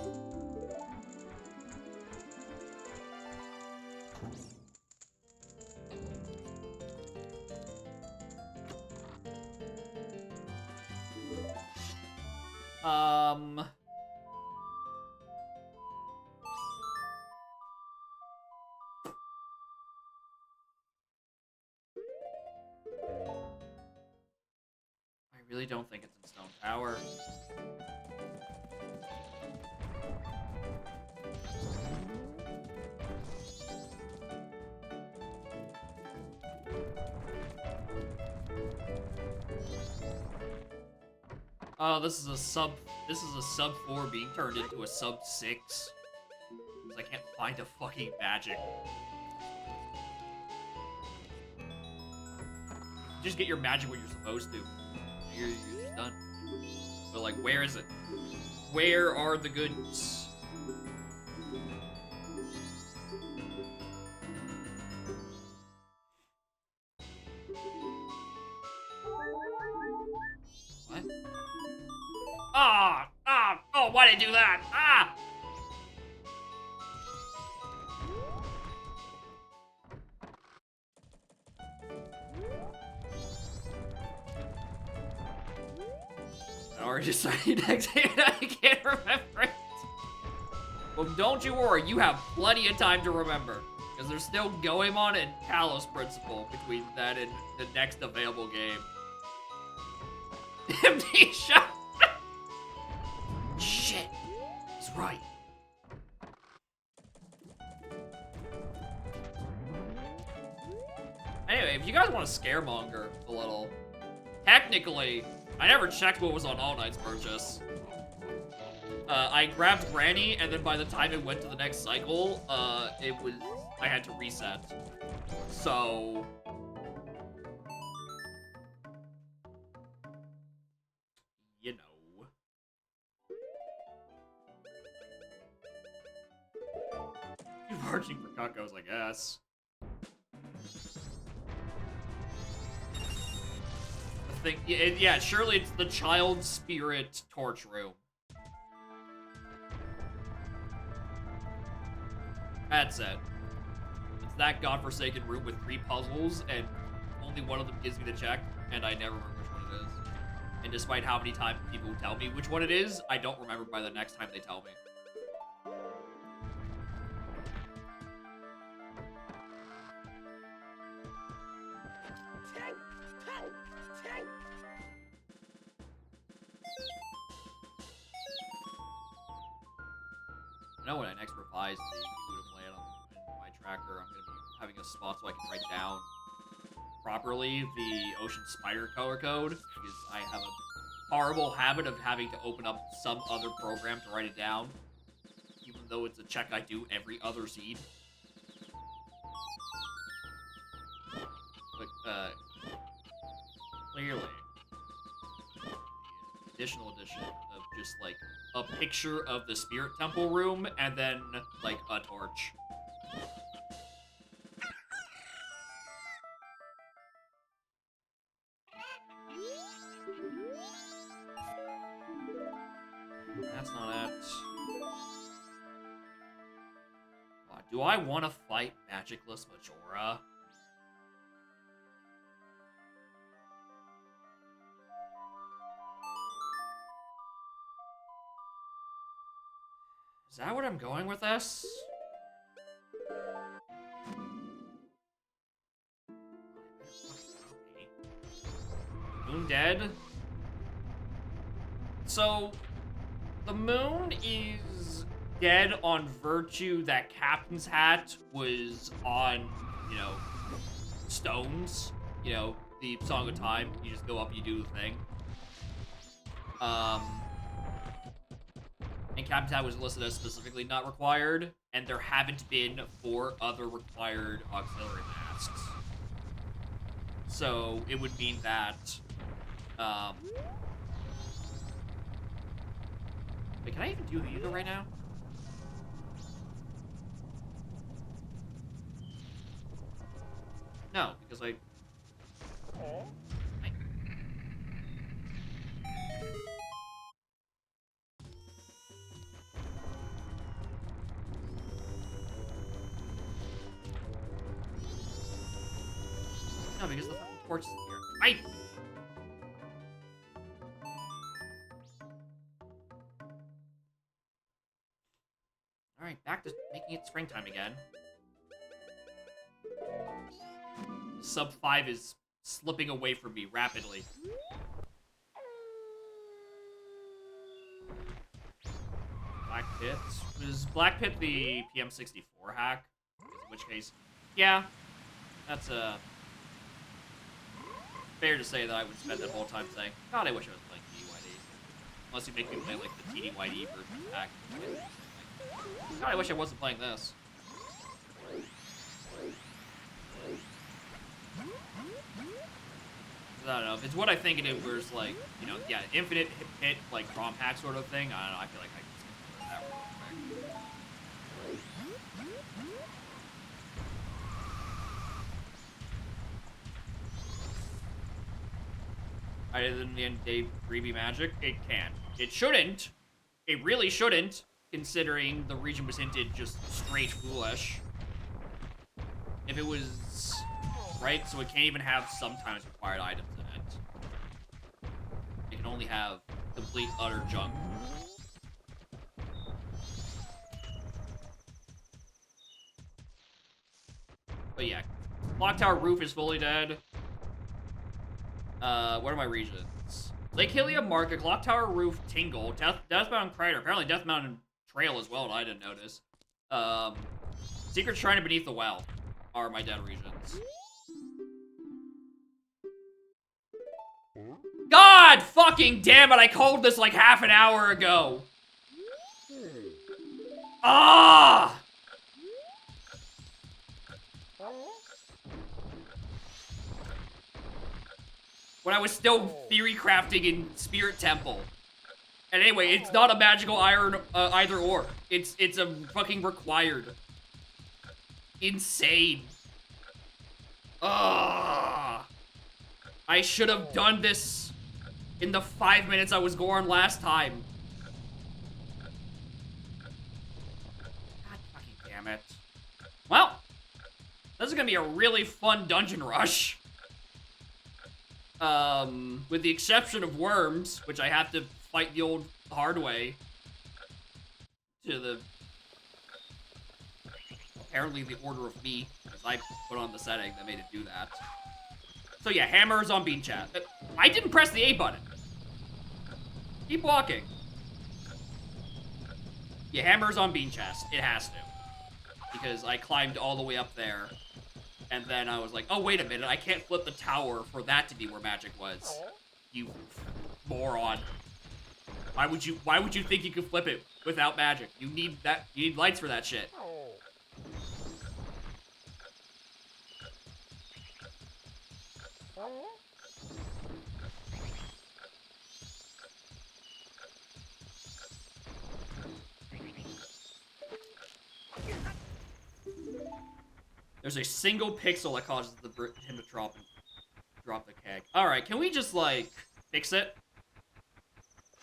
I really don't think it's in Stone Tower. Oh, this is a sub 4 being turned into a sub 6. Because I can't find a fucking magic. Just get your magic when you're supposed to. You're just done. But like, where is it? Where are the goods? What? Oh, why did I do that? Ah! I already decided next game. I can't remember it. Well, don't you worry, you have plenty of time to remember. Because there's still Goemon and Talos Principle between that and the next available game. Amnesia! Shit. He's right. Anyway, if you guys want to scaremonger a little, technically, I never checked what was on All Knight's purchase. I grabbed Granny, and then by the time it went to the next cycle, I had to reset. So... you know. You're marching for cuckoos, I guess. Yeah, surely it's the child spirit torch room. That's it. It's that godforsaken room with 3 puzzles, and only one of them gives me the check, and I never remember which one it is. And despite how many times people tell me which one it is, I don't remember by the next time they tell me. I know when I next revise the Buddha plan in my tracker, I'm going to be having a spot so I can write down properly the Ocean Spider color code, because I have a horrible habit of having to open up some other program to write it down, even though it's a check I do every other seed. But, clearly, the additional edition of just, like, a picture of the Spirit Temple room, and then, like, a torch. That's not it. Do I want to fight Magicless Majora? Is that what I'm going with this? Moon dead? So, the moon is dead on virtue that Captain's Hat was on, you know, stones. You know, the Song of Time. You just go up, you do the thing. and Captain Tab was listed as specifically not required, and there haven't been 4 other required auxiliary masks. So it would mean that, wait, can I even do either right now? No, because I... No, because the fucking torch is in here. Alright, back to making it springtime again. Sub 5 is slipping away from me rapidly. Black Pit. Was Black Pit the PM64 hack? In which case, yeah, that's fair to say that I would spend that whole time saying, God, I wish I was playing TDYD. Unless you make me play like the TDYD version of the hack. God, I wish I wasn't playing this. I don't know, if it's what I think it was, like, you know, yeah, infinite hit, like, ROM hack sort of thing, I don't know, I feel like I can skip that real quick. Other than the end day 3B magic, it can. It shouldn't. It really shouldn't, considering the region was hinted just straight foolish. If it was... Right? So it can't even have sometimes required items in it. It can only have complete, utter junk. But yeah. Clock Tower Roof is fully dead. What are my regions? Lake Hylia, Market, Clock Tower Roof, Tingle, Death Mountain Crater, apparently Death Mountain Trail as well, and I didn't notice. Secret Shrine Beneath the Well are my dead regions. God fucking damn it, I called this like half an hour ago. Ah! When I was still theory crafting in Spirit Temple. And anyway, it's not a magical iron either or. It's a fucking required. Insane. Ugh. I should have done this in the 5 minutes I was Goron last time. God fucking damn it. Well, this is gonna be a really fun dungeon rush. With the exception of worms, which I have to fight the old hard way. To the... Apparently the order of me, because I put on the setting that made it do that. So yeah, hammers on bean chat. I didn't press the A button. Keep walking. Yeah, hammers on bean chest. It has to. Because I climbed all the way up there. And then I was like, oh, wait a minute. I can't flip the tower for that to be where magic was. You moron. Why would you think you could flip it without magic? You need lights for that shit. There's a single pixel that causes him to drop the keg. Alright, can we just, like, fix it?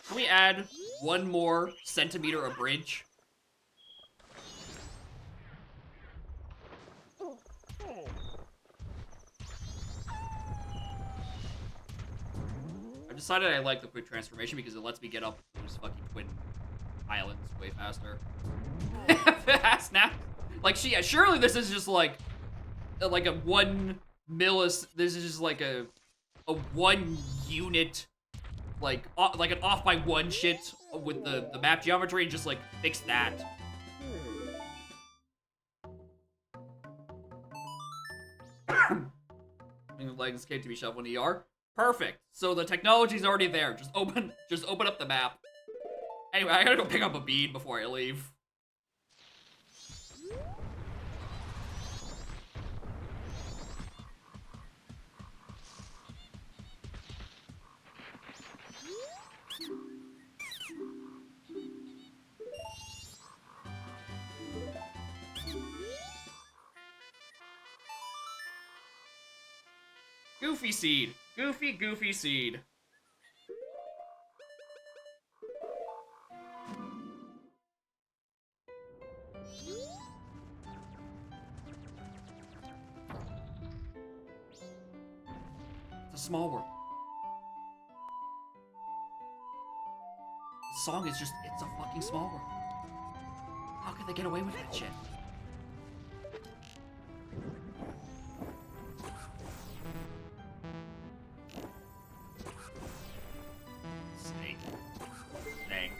Can we add 1 more centimeter of bridge? I decided I like the quick transformation because it lets me get up those fucking twin islands way faster. Fast now. Like, surely this is just like a 1 millis. This is just like a 1 unit, like an off by 1 shit with the map geometry, and just like fix that. Legs came to be shoved in ER. Perfect. So the technology's already there. Just open up the map, Anyway, I gotta go pick up a bead before I leave. Goofy seed. Goofy seed. It's a small world. The song is just, it's a fucking small world. How could they get away with that shit? Snake. Snake.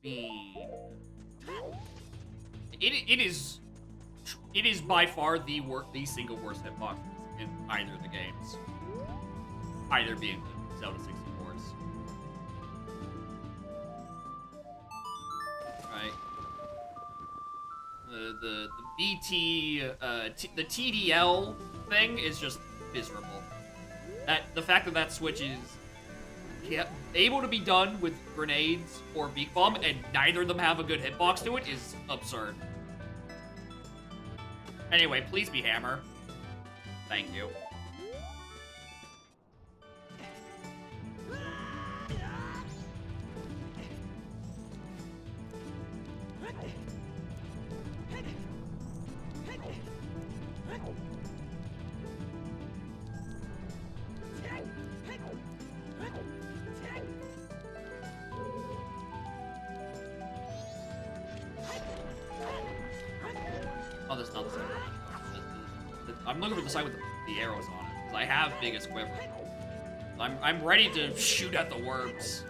Bean. It is by far the single worst hitbox in either of the games. Either being the Zelda 64s. Right. The BT the TDL thing is just miserable. The fact that switch is able to be done with grenades or beak bomb, and neither of them have a good hitbox to it is absurd. Anyway, please be hammer. Thank you. Oh, that's not the same. I'm looking for the side with the arrows on it, because I have biggest quiver. I'm ready to shoot at the worms.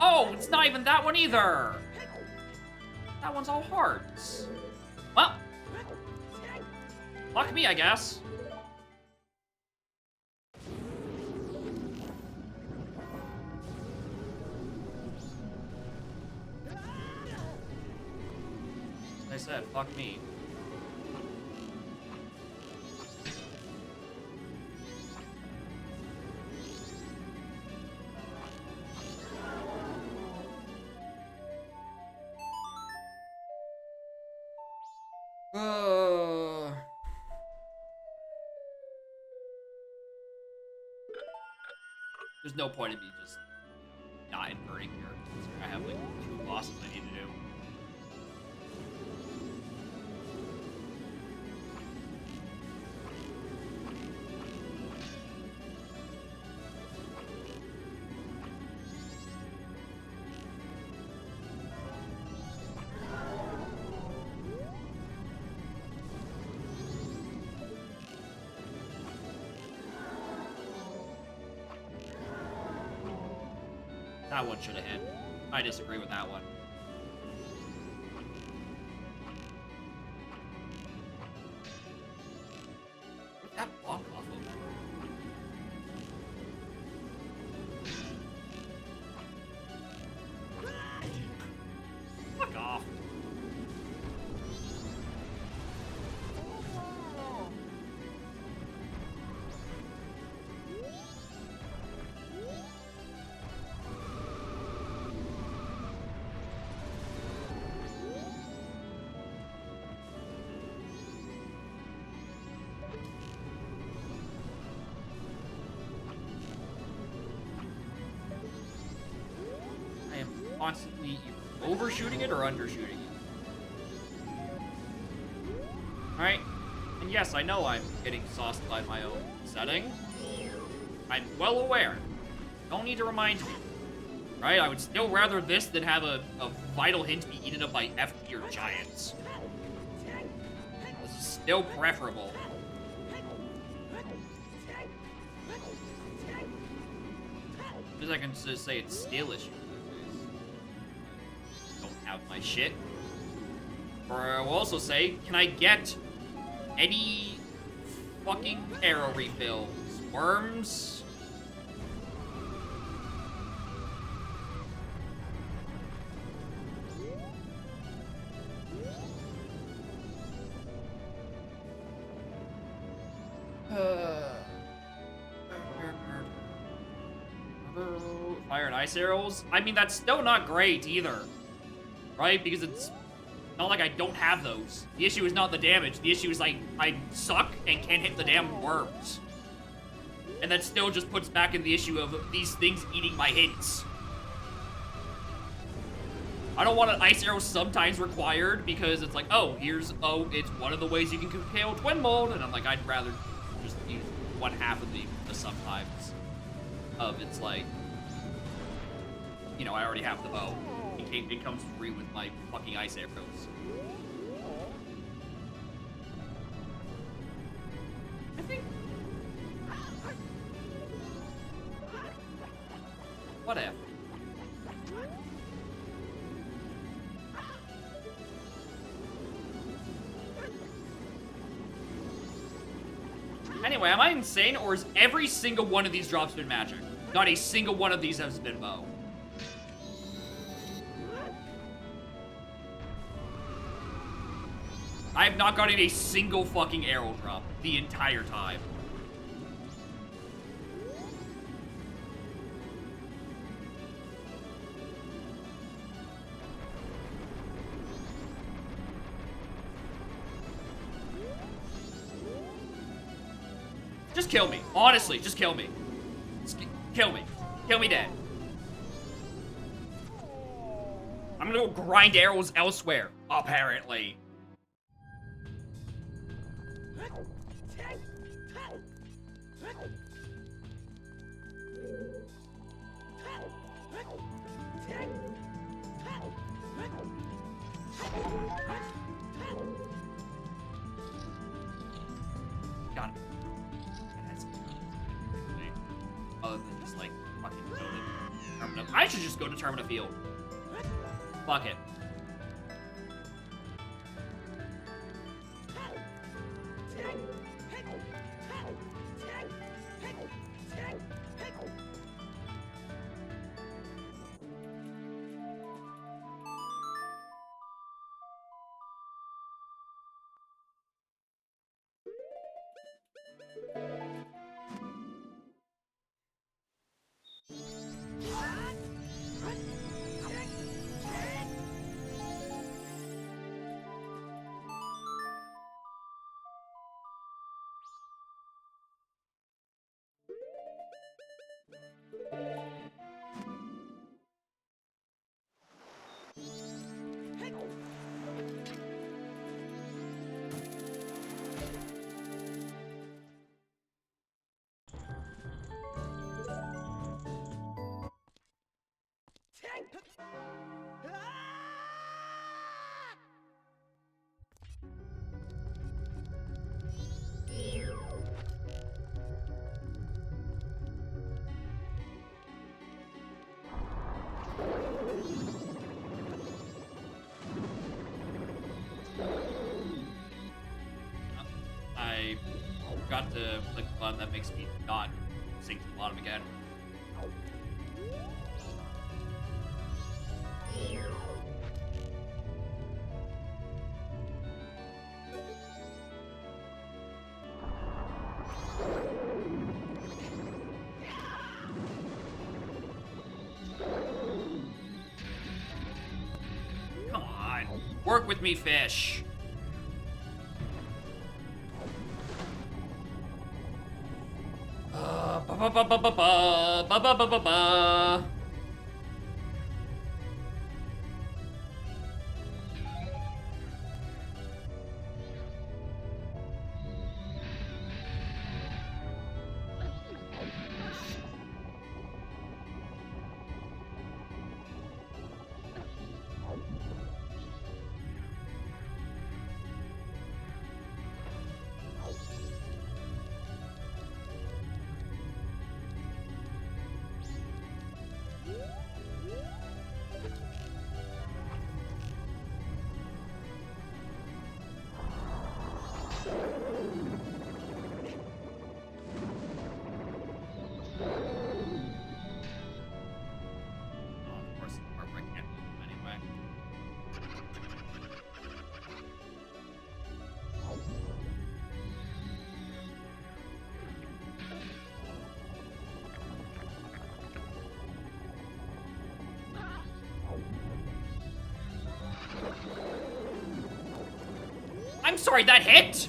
Oh, it's not even that one either! That one's all hearts. Well, fuck me, I guess. Like I said, fuck me. There's no point in me just not inverting here. I have like 2 bosses I need to do. That one should have hit. I disagree with that one. Where'd that bonk off of? Fuck off. Constantly either overshooting it or undershooting it. Alright, and yes, I know I'm getting sauced by my own setting. I'm well aware. Don't need to remind me. Right, I would still rather this than have a vital hint be eaten up by F-tier giants. This is still preferable. Because I can just say it's skill issue. Don't have my shit. Or I will also say, can I get any fucking arrow refills? Worms? Fire and ice arrows? I mean, that's still not great either. Right? Because it's not like I don't have those. The issue is not the damage. The issue is like, I suck and can't hit the damn worms. And that still just puts back in the issue of these things eating my hints. I don't want an ice arrow sometimes required because it's like, it's one of the ways you can KO twin mold. And I'm like, I'd rather just use one half of the sometimes. It's like, you know, I already have the bow. It comes free with my fucking ice arrows. I think... Whatever. Anyway, am I insane, or is every single one of these drops been magic? Not a single one of these has been bow. I have not gotten a single fucking arrow drop the entire time. Just kill me. Honestly, just kill me. Just kill me. Kill me dead. I'm gonna go grind arrows elsewhere, apparently. Got it. Other than just like fucking Termina. I should just go to Termina Field. Fuck it. I forgot to click the button that makes me not sink to the bottom again. Come on, work with me, fish. Ba ba ba ba ba ba ba ba ba ba. I'm sorry, that hit?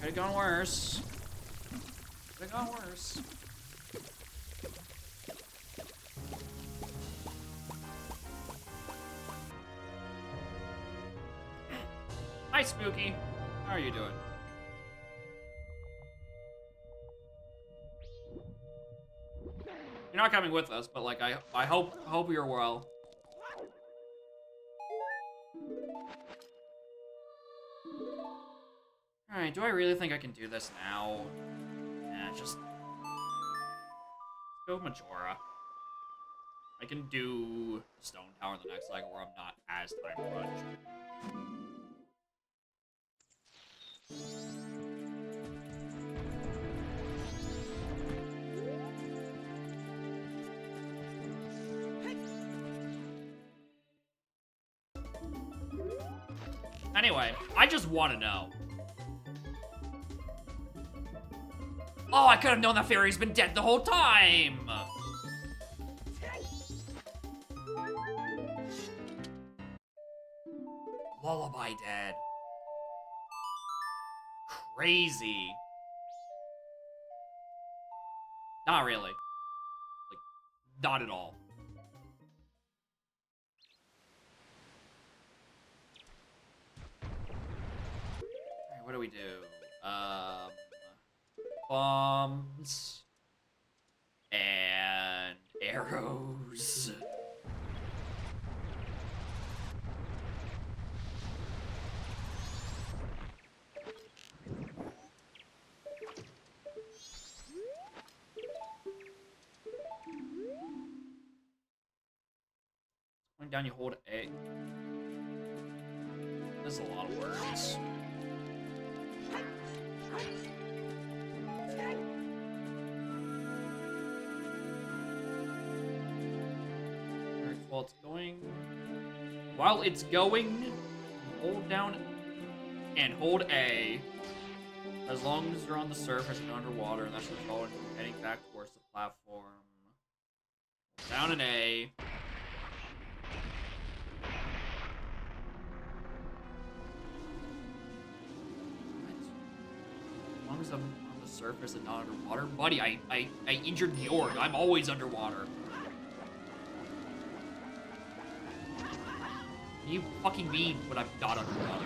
Could've gone worse. Could've gone worse. Hi, Spooky. How are you doing? You're not coming with us, but like I hope you're well. Alright, do I really think I can do this now? Yeah, just go Majora. I can do Stone Tower the next cycle where I'm not as time crunched. Anyway, I just want to know. Oh, I could have known that fairy's been dead the whole time! Lullaby dead. Crazy. Not really. Like, not at all. Alright, what do we do? Bombs and arrows. Going down, you hold A. This is a lot of words. While it's going, hold down and hold A. As long as you're on the surface and underwater, and that's controlling you heading back towards the platform. Down an A. As long as I'm on the surface and not underwater. Buddy, I injured York. I'm always underwater. You fucking mean when I'm not underwater.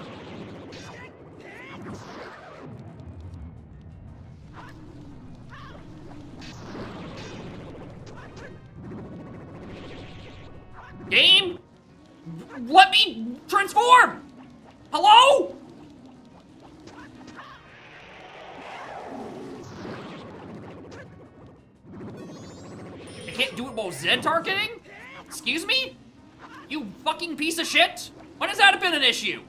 Game? Let me transform! Hello? I can't do it while Zed targeting? Excuse me? You fucking piece of shit! When has that been an issue?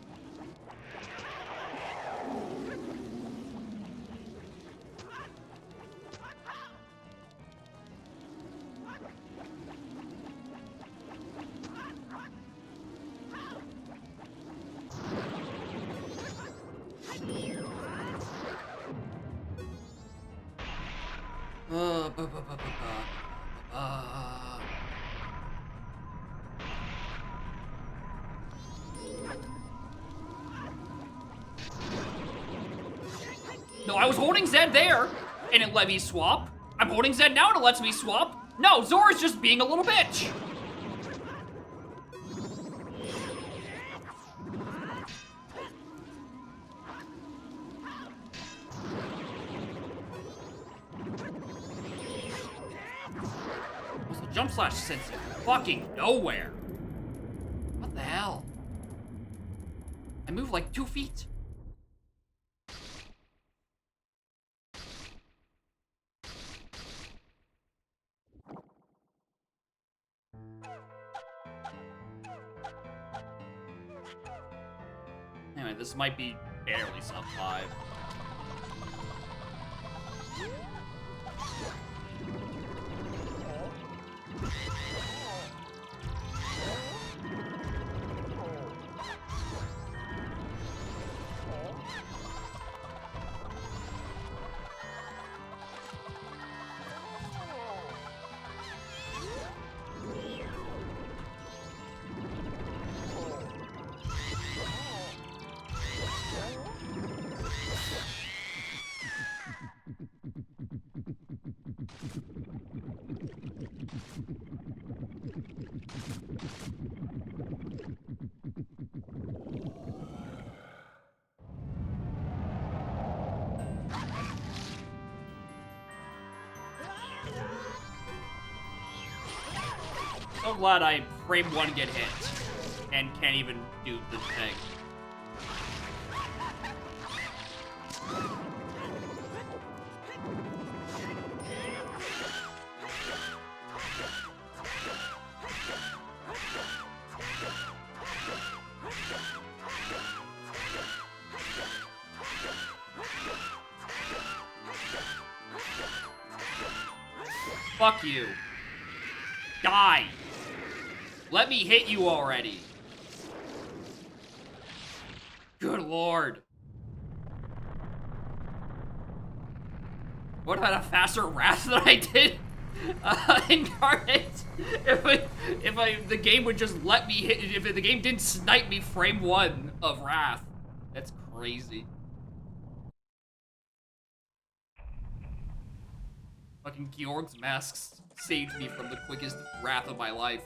No, I was holding Zed there, and it let me swap. I'm holding Zed now, and it lets me swap. No, Zora's just being a little bitch. What's the jump slash sense fucking nowhere? What the hell? I moved like 2 feet. Anyway, this might be barely sub 5. So glad I frame 1 get hit and can't even do the thing. Fuck you. Die. Let me hit you already. Good lord. What about a faster wrath than I did Incarnate? If the game would just let me hit, if the game didn't snipe me frame 1 of wrath. That's crazy. Fucking Georg's masks saved me from the quickest wrath of my life.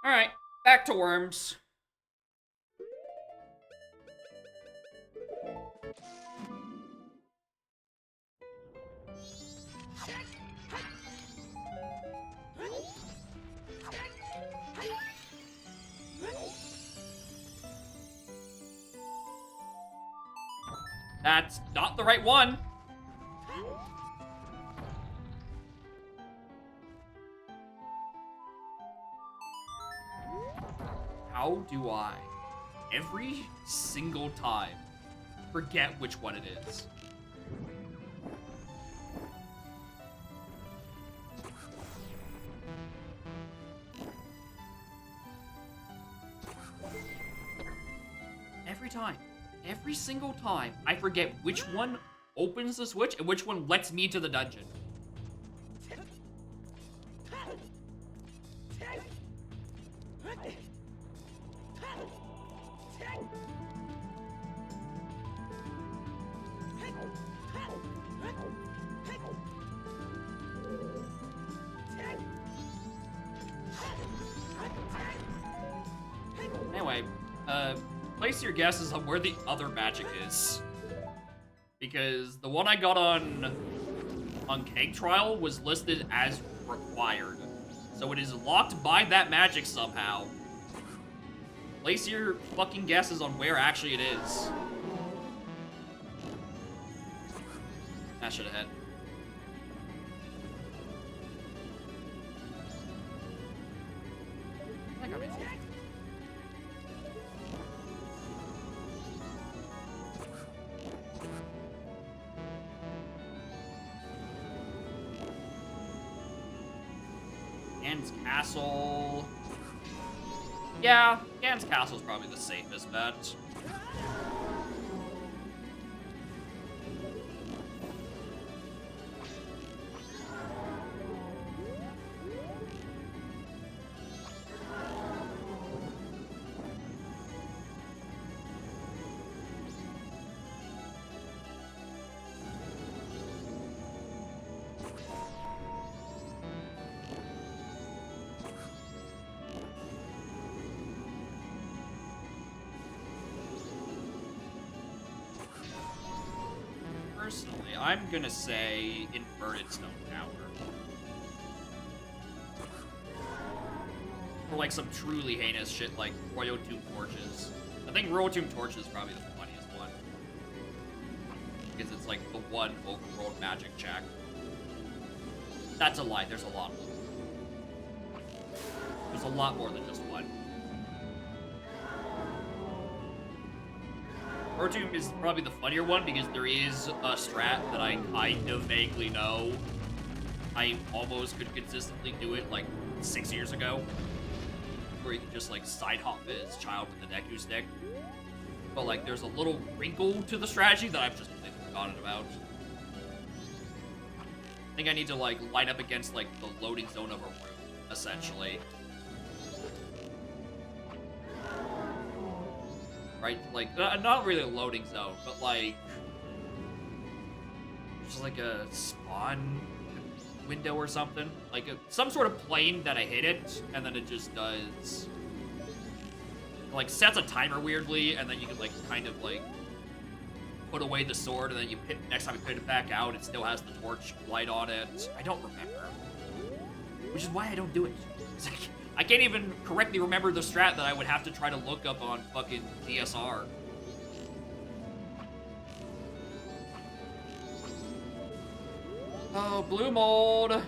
Alright, back to worms. That's not the right one. How do I, every single time, forget which one it is? Every time. Every single time, I forget which one opens the switch and which one lets me into the dungeon. Anyway, place your guesses on where the other magic is. Because the one I got on Keg Trial was listed as required. So it is locked by that magic somehow. Place your fucking guesses on where actually it is. I should have had. I got it. Gan's Castle. Yeah, Gan's Castle is probably the safest bet. Personally, I'm gonna say Inverted Stone Tower. Or like some truly heinous shit like Royal Tomb Torches. I think Royal Tomb Torches is probably the funniest one. Because it's like the one overworld magic check. That's a lie, there's a lot of them. There's a lot more than just one. Rotom is probably the funnier one because there is a strat that I kind of vaguely know. I almost could consistently do it like 6 years ago. Where you can just like side hop his child with the Deku stick. But like there's a little wrinkle to the strategy that I've just completely forgotten about. I think I need to like line up against like the loading zone of a room, essentially. Right, like, not really a loading zone, but like, just like a spawn window or something. Like, some sort of plane that I hit it, and then it just does, like, sets a timer weirdly, and then you can, like, kind of, like, put away the sword, and then next time you put it back out, it still has the torch light on it. I don't remember. Which is why I don't do it. I can't even correctly remember the strat that I would have to try to look up on fucking DSR. Oh, blue mold.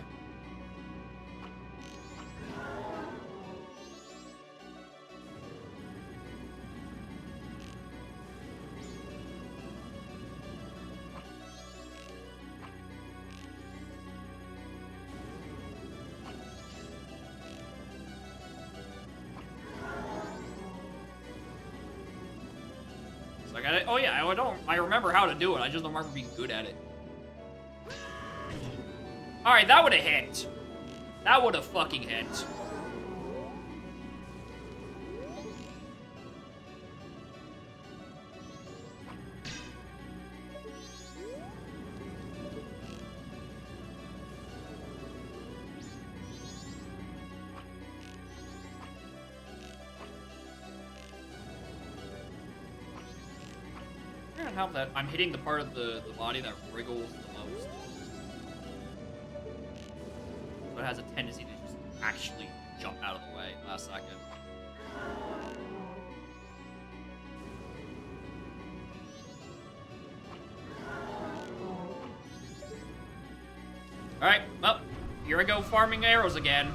So I got it. Oh yeah, I remember how to do it. I just don't remember being good at it. Alright, that would have hit. That would have fucking hit. I don't help that I'm hitting the part of the body that wriggles the most. It has a tendency to just actually jump out of the way last second. Alright, well, here I go farming arrows again.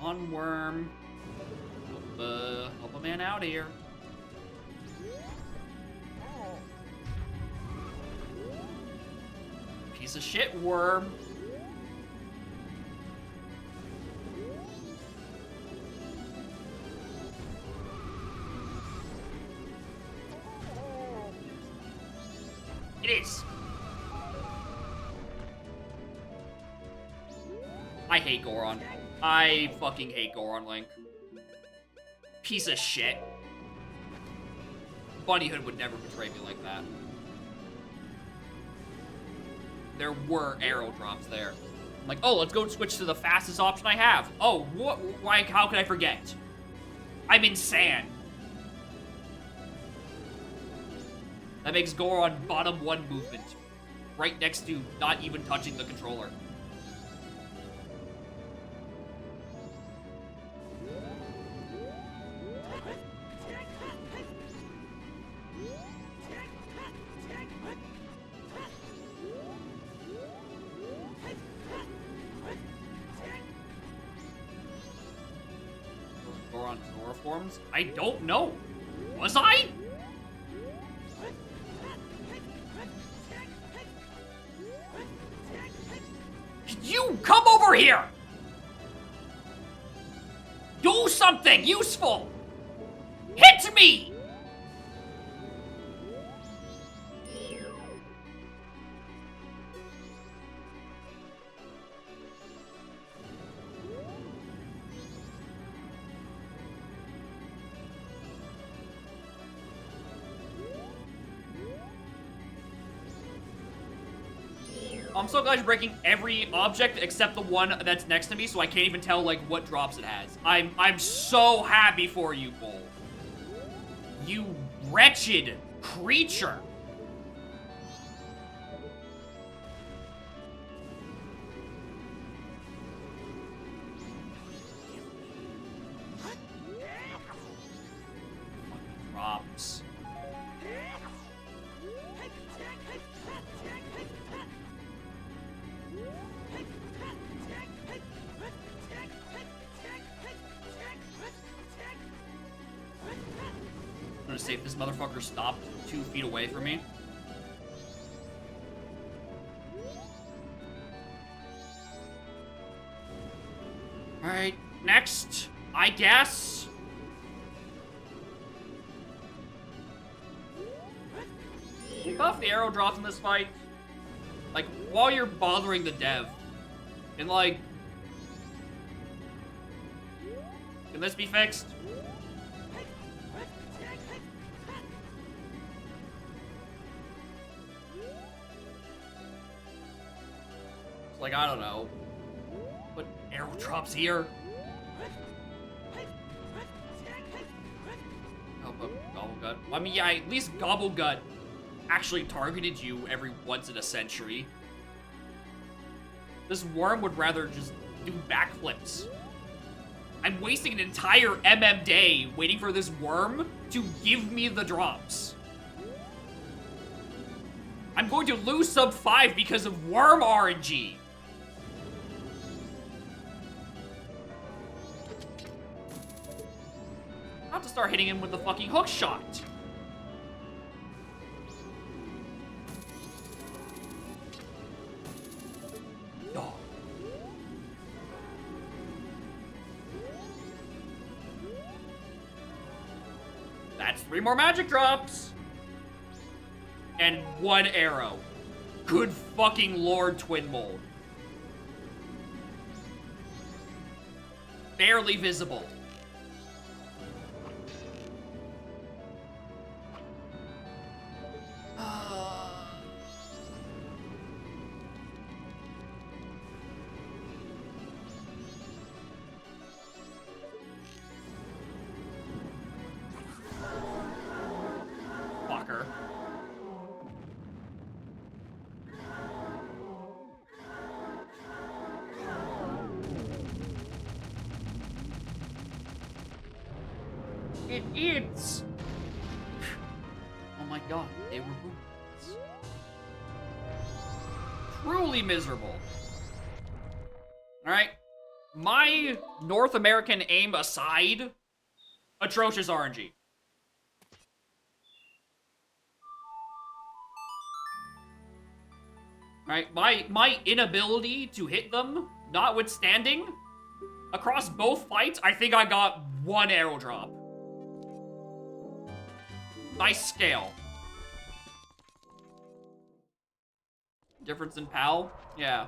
On worm. Help a man out here. Piece of shit worm. It is. I hate Goron. I fucking hate Goron Link. Piece of shit. Bunnyhood would never betray me like that. There were arrow drops there. I'm like, oh, let's go and switch to the fastest option I have. Oh, what? Why? How could I forget? I'm in sand. That makes Goron bottom 1 movement. Right next to not even touching the controller. Goron Zora forms? I don't know. Was I? You come over here! Do something useful! Hit me! I'm so glad you're breaking every object except the one that's next to me, so I can't even tell, like, what drops it has. I'm so happy for you, Bull. You wretched creature. Drops. I'm gonna see if this motherfucker stopped 2 feet away from me. Alright, next, I guess. Buff the arrow drops in this fight. Like, while you're bothering the dev. And like, Can this be fixed? It's like, I don't know. Put arrow drops here. Oh, but Gobblegut. I mean, yeah, at least Gobblegut actually targeted you every once in a century. This worm would rather just do backflips. I'm wasting an entire day waiting for this worm to give me the drops. I'm going to lose sub 5 because of worm RNG. I'll have to start hitting him with the fucking hook shot. Oh. That's 3 more magic drops. And 1 arrow. Good fucking lord, Twin Mold. Barely visible. Fucker. It is. Oh my god, they were boomers. Truly miserable. Alright. My North American aim aside, atrocious RNG. Alright, my inability to hit them, notwithstanding, across both fights, I think I got 1 arrow drop. Nice scale. Difference in PAL? Yeah.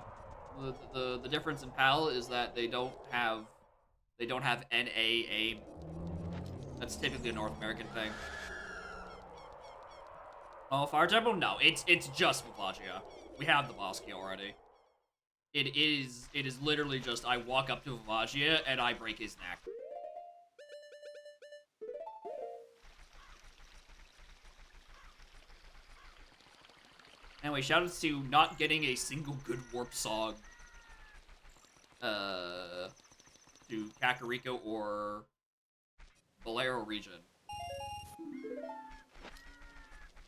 The difference in PAL is that they don't have NA aim. That's typically a North American thing. Oh, Fire Temple? No, it's just Vivagia. We have the boss key already. It is literally just I walk up to Vivagia and I break his neck. Anyway, shoutouts to not getting a single good warp song to Kakariko or Bolero region.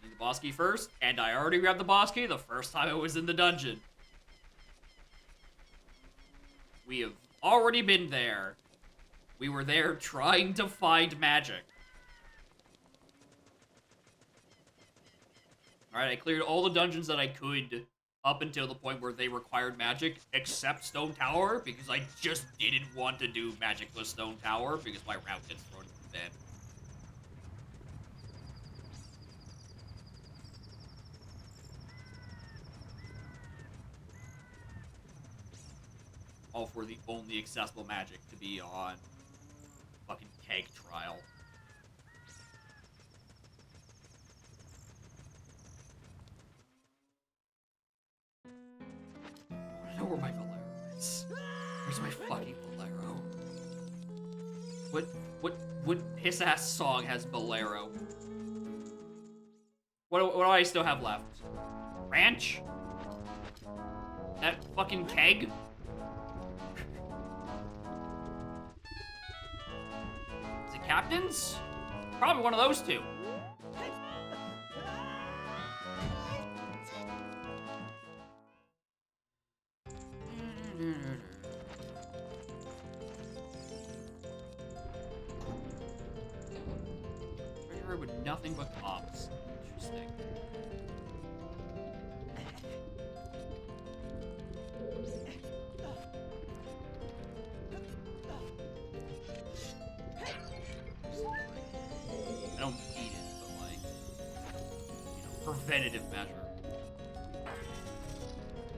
Need the boss key first, and I already grabbed the boss key the first time I was in the dungeon. We have already been there. We were there trying to find magic. Alright, I cleared all the dungeons that I could up until the point where they required magic, except Stone Tower, because I just didn't want to do magicless Stone Tower, because my route gets thrown in the bin. All for the only accessible magic to be on fucking keg trial. I don't know where my Bolero is. Where's my fucking Bolero? What piss-ass song has Bolero? What do I still have left? Ranch? That fucking keg? Is it Captains? Probably one of those two. With nothing but cops. Interesting. I don't need it, but like, you know, preventative measure.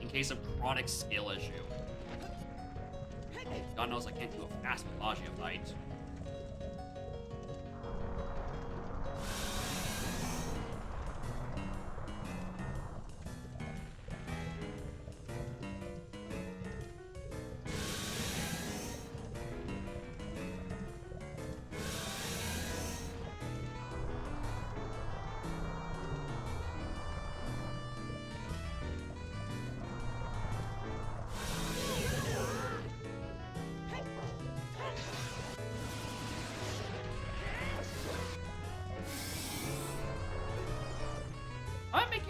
In case of chronic skill issue. God knows I can't do a fast Vivagia fight.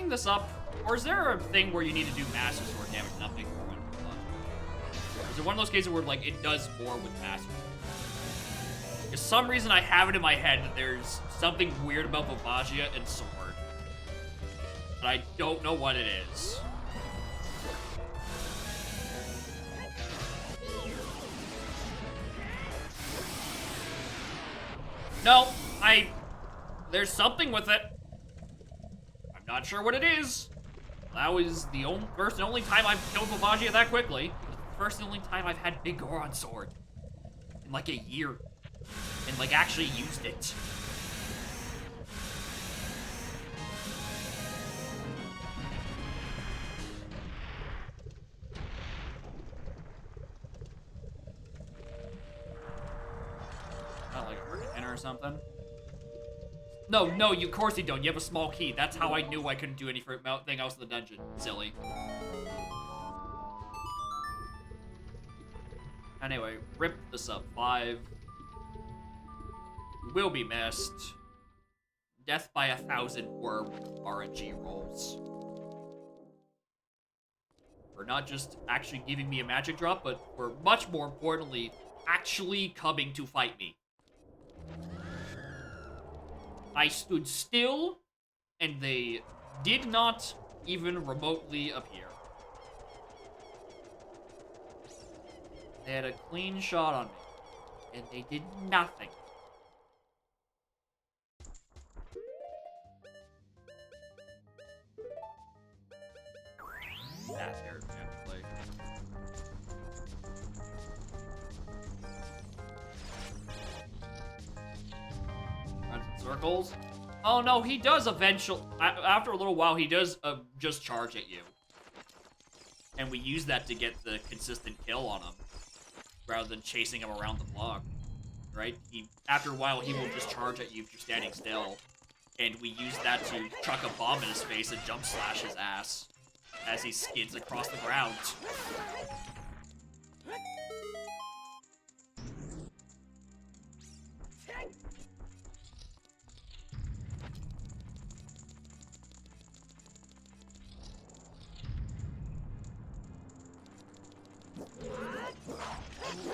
picking this up, or is there a thing where you need to do master sword damage, not big Goron? Is it one of those cases where, like, it does more with master sword? For some reason, I have it in my head that there's something weird about Vivagia and sword. But I don't know what it is. No, there's something with it. I'm not sure what it is. That was the first and only time I've killed Vivagia that quickly. The first and only time I've had Big Goron sword. In like a year. And like actually used it. Not like a freaking enter or something. No, of course you don't. You have a small key. That's how I knew I couldn't do anything else in the dungeon. Silly. Anyway, rip this up. 5. Will be missed. Death by 1,000 worm RNG rolls. For not just actually giving me a magic drop, but for much more importantly, actually coming to fight me. I stood still, and they did not even remotely appear. They had a clean shot on me, and they did nothing. That's terrible. Circles. Oh no, he does eventually. After a little while, he does just charge at you, and we use that to get the consistent kill on him, rather than chasing him around the block. Right? After a while, he will just charge at you if you're standing still, and we use that to chuck a bomb in his face and jump slash his ass as he skids across the ground.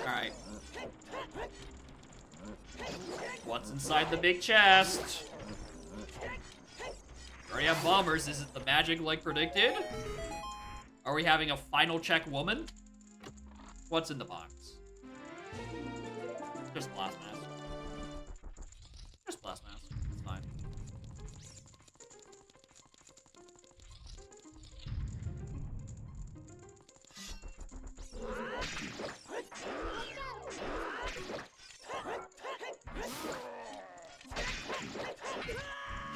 Alright. What's inside the big chest? We already have bombers. Is it the magic like predicted? Are we having a final check woman? What's in the box? Just blast mask. Just blast mask. It's fine.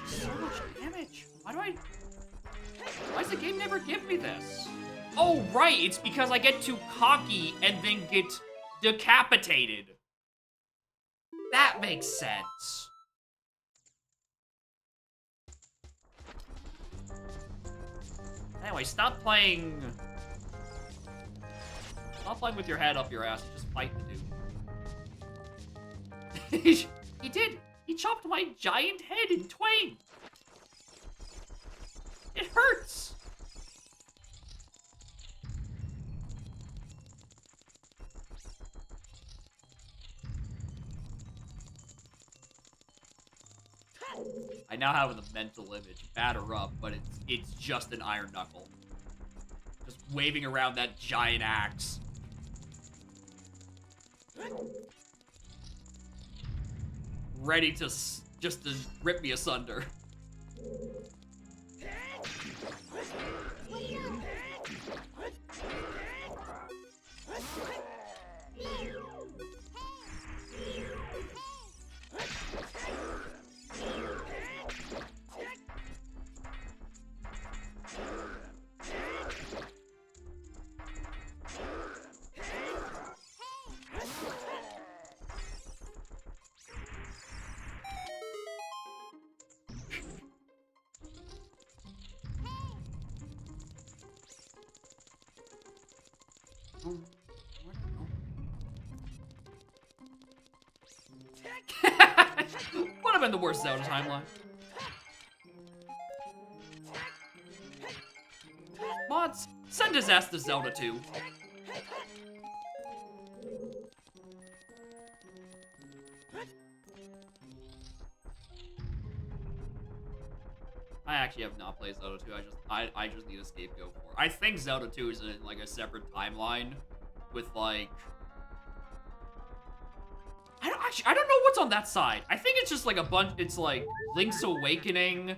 So much damage. Why does the game never give me this? Oh, right. It's because I get too cocky and then get decapitated. That makes sense. Anyway, stop playing with your head up your ass. Just fight the dude. He did. He chopped my giant head in twain. It hurts. I now have the mental image. Batter up, but it's just an iron knuckle. Just waving around that giant axe. Ready to just to rip me asunder. Would have been the worst Zelda timeline. Send his ass to Zelda 2. I actually have not played Zelda 2. I just need a scapegoat for it. I think Zelda 2 is in like a separate timeline with like I don't know what's on that side. I think it's just like a bunch. It's like Link's Awakening,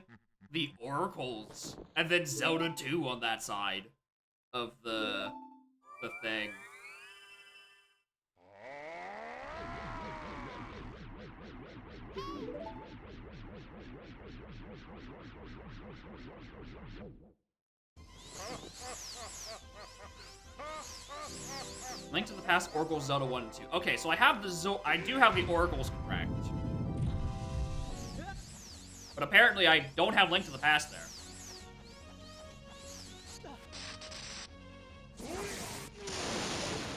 the Oracles, and then Zelda 2 on that side of the thing. Link to the Past, Oracle, Zelda 1 and 2. Okay, so I have I do have the Oracles correct. But apparently I don't have Link to the Past there.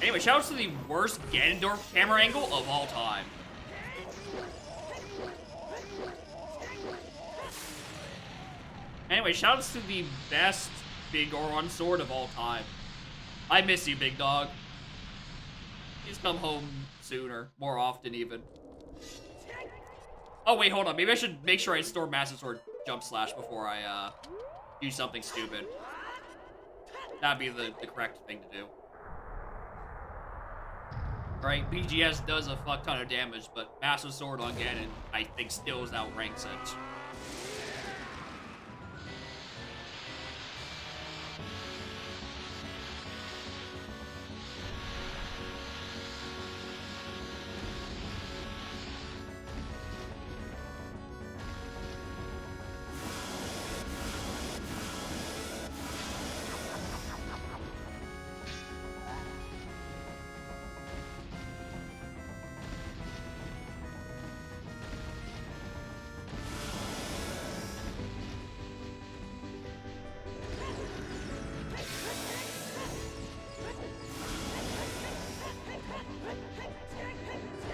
Anyway, shoutouts to the worst Ganondorf camera angle of all time. Anyway, shoutouts to the best Big Goron sword of all time. I miss you, big dog. Please come home sooner, more often even. Oh wait, hold on. Maybe I should make sure I store Master Sword Jump Slash before I do something stupid. That'd be the correct thing to do. Right, BGS does a fuck ton of damage, but Master Sword on Ganon, I think, still outranks it.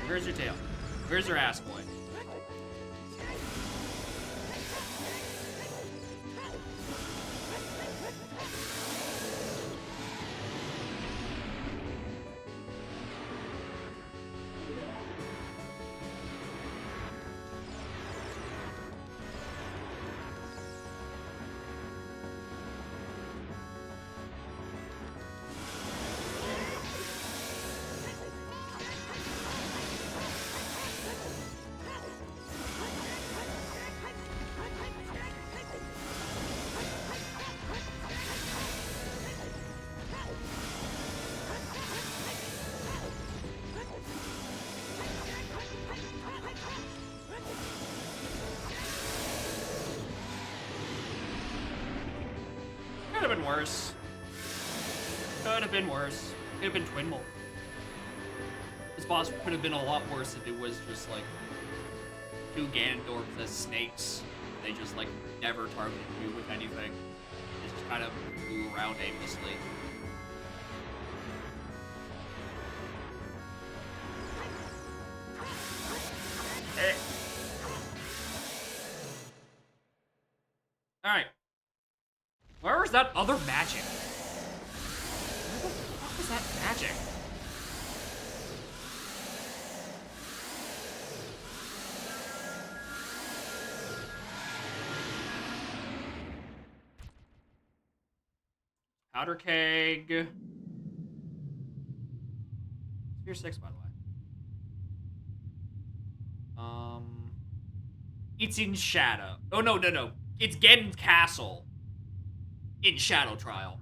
Where's your tail? Where's your ass, boy? Could have been worse. Could have been worse. Could have been Twin Mold. This boss could have been a lot worse if it was just like two Ganondorfs as snakes. They just like never targeted you with anything. They just kind of flew around aimlessly. Alright. Where was that other magic? Where the fuck was that magic? Powder keg. Sphere 6, by the way. It's in Shadow. Oh, no. It's Gen's Castle. In Shadow Trial.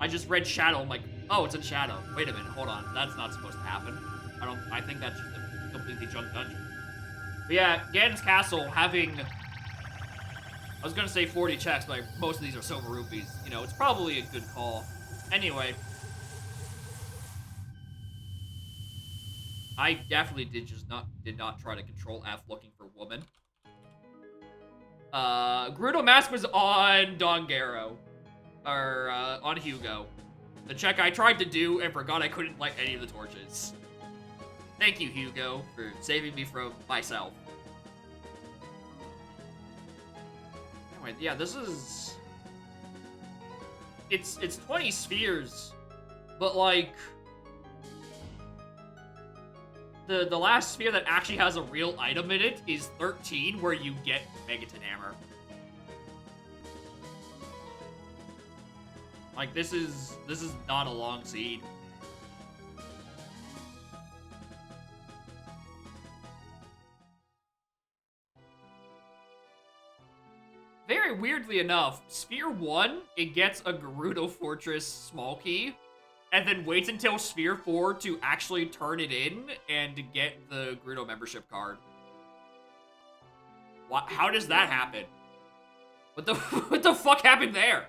I just read Shadow, I'm like, oh, it's in Shadow. Wait a minute, hold on. That's not supposed to happen. I think that's just a completely junk dungeon. But yeah, Gen's Castle having, I was gonna say 40 checks, but most of these are silver rupees. You know, it's probably a good call. Anyway. I definitely did not try to control F looking for woman. Gerudo Mask was on Dongaro. Or, on Hugo. The check I tried to do and forgot I couldn't light any of the torches. Thank you, Hugo, for saving me from myself. Anyway, yeah, this is... It's 20 spheres, but, like... The last sphere that actually has a real item in it is 13, where you get Megaton Hammer. Like, this is not a long seed. Very weirdly enough, Sphere 1, it gets a Gerudo Fortress small key, and then waits until Sphere 4 to actually turn it in and to get the Gerudo membership card. How does that happen? What the fuck happened there?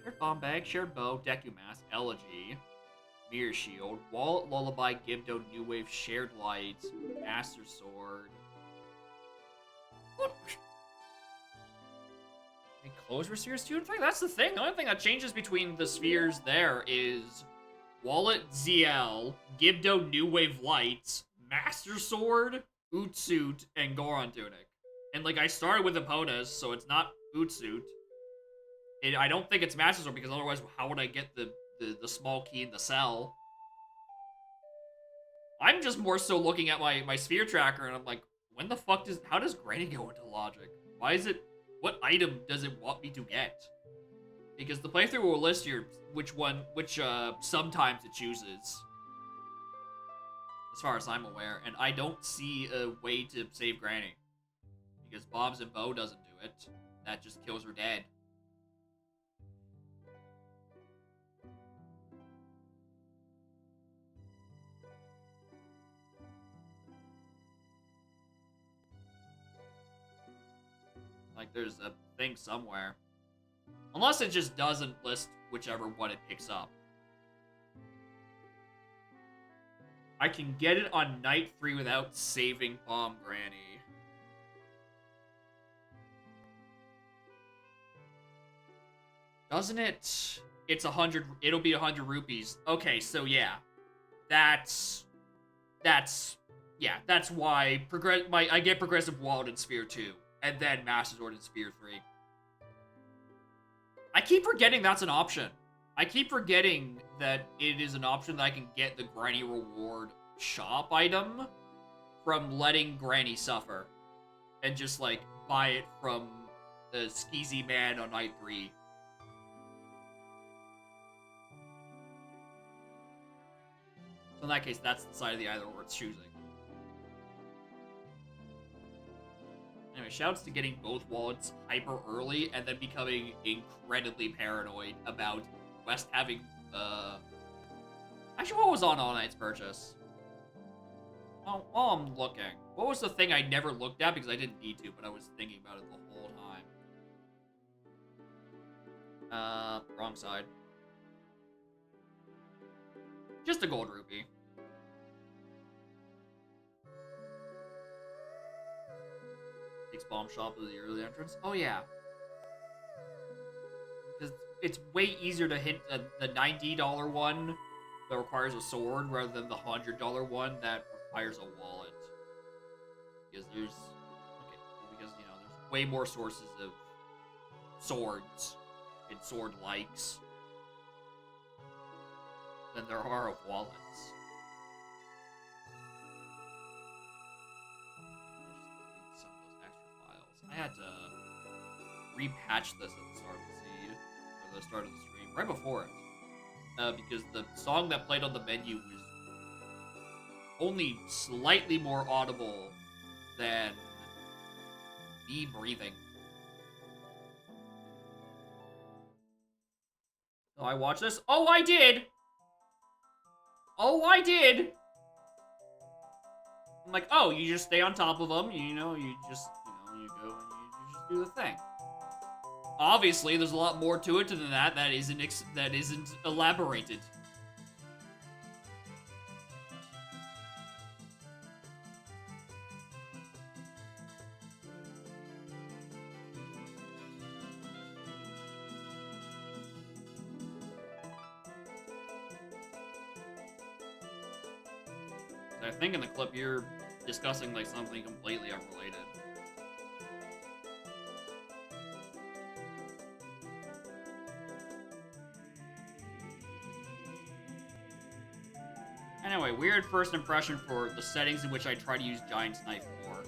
Shared bomb bag, shared bow, Deku mask, elegy, mirror shield, wallet, lullaby, Gibdo, new wave, shared lights, master sword. What? And close for spheres 2 and 3? That's the thing. The only thing that changes between the spheres there is wallet, ZL, Gibdo, new wave lights, master sword, Utsuit, and Goron tunic. And like I started with Eponas, so it's not Utsuit. I don't think it's Master Sword, because otherwise, how would I get the small key in the cell? I'm just more so looking at my sphere tracker, and I'm like, when the fuck how does Granny go into logic? Why is it, what item does it want me to get? Because the playthrough will list you which sometimes it chooses. As far as I'm aware, and I don't see a way to save Granny. Because Bombs and Bow doesn't do it. That just kills her dead. Like, there's a thing somewhere. Unless it just doesn't list whichever one it picks up. I can get it on night 3 without saving Bomb Granny. Doesn't it? It's 100, it'll be 100 rupees. Okay, so yeah. That's why I get Progressive Wallet in Sphere 2. And then Master Sword in Sphere 3. I keep forgetting that's an option. I keep forgetting that it is an option that I can get the Granny Reward shop item from letting Granny suffer. And just, like, buy it from the Skeezy Man on night 3. So in that case, that's the side of the either or it's choosing. Anyway, shouts to getting both wallets hyper early and then becoming incredibly paranoid about West having, Actually, what was on All Night's purchase? Oh, while I'm looking. What was the thing I never looked at because I didn't need to, but I was thinking about it the whole time? Wrong side. Just a gold rupee. Takes bomb shop of the early entrance. Oh yeah. Because it's way easier to hit the $90 one that requires a sword rather than the $100 one that requires a wallet. Because there's there's way more sources of swords and sword likes than there are of wallets. Some of those extra files. I had to repatch this at the start of the seed, or the start of the stream, right before it. Because the song that played on the menu was only slightly more audible than me breathing. Oh, I watched this? Oh, I did! Oh, I did! I'm like, oh, you just stay on top of them, you go and you just do the thing. Obviously, there's a lot more to it than that isn't elaborated. I think in the clip you're discussing like something completely unrelated. Anyway, weird first impression for the settings in which I try to use Giant's Knife for.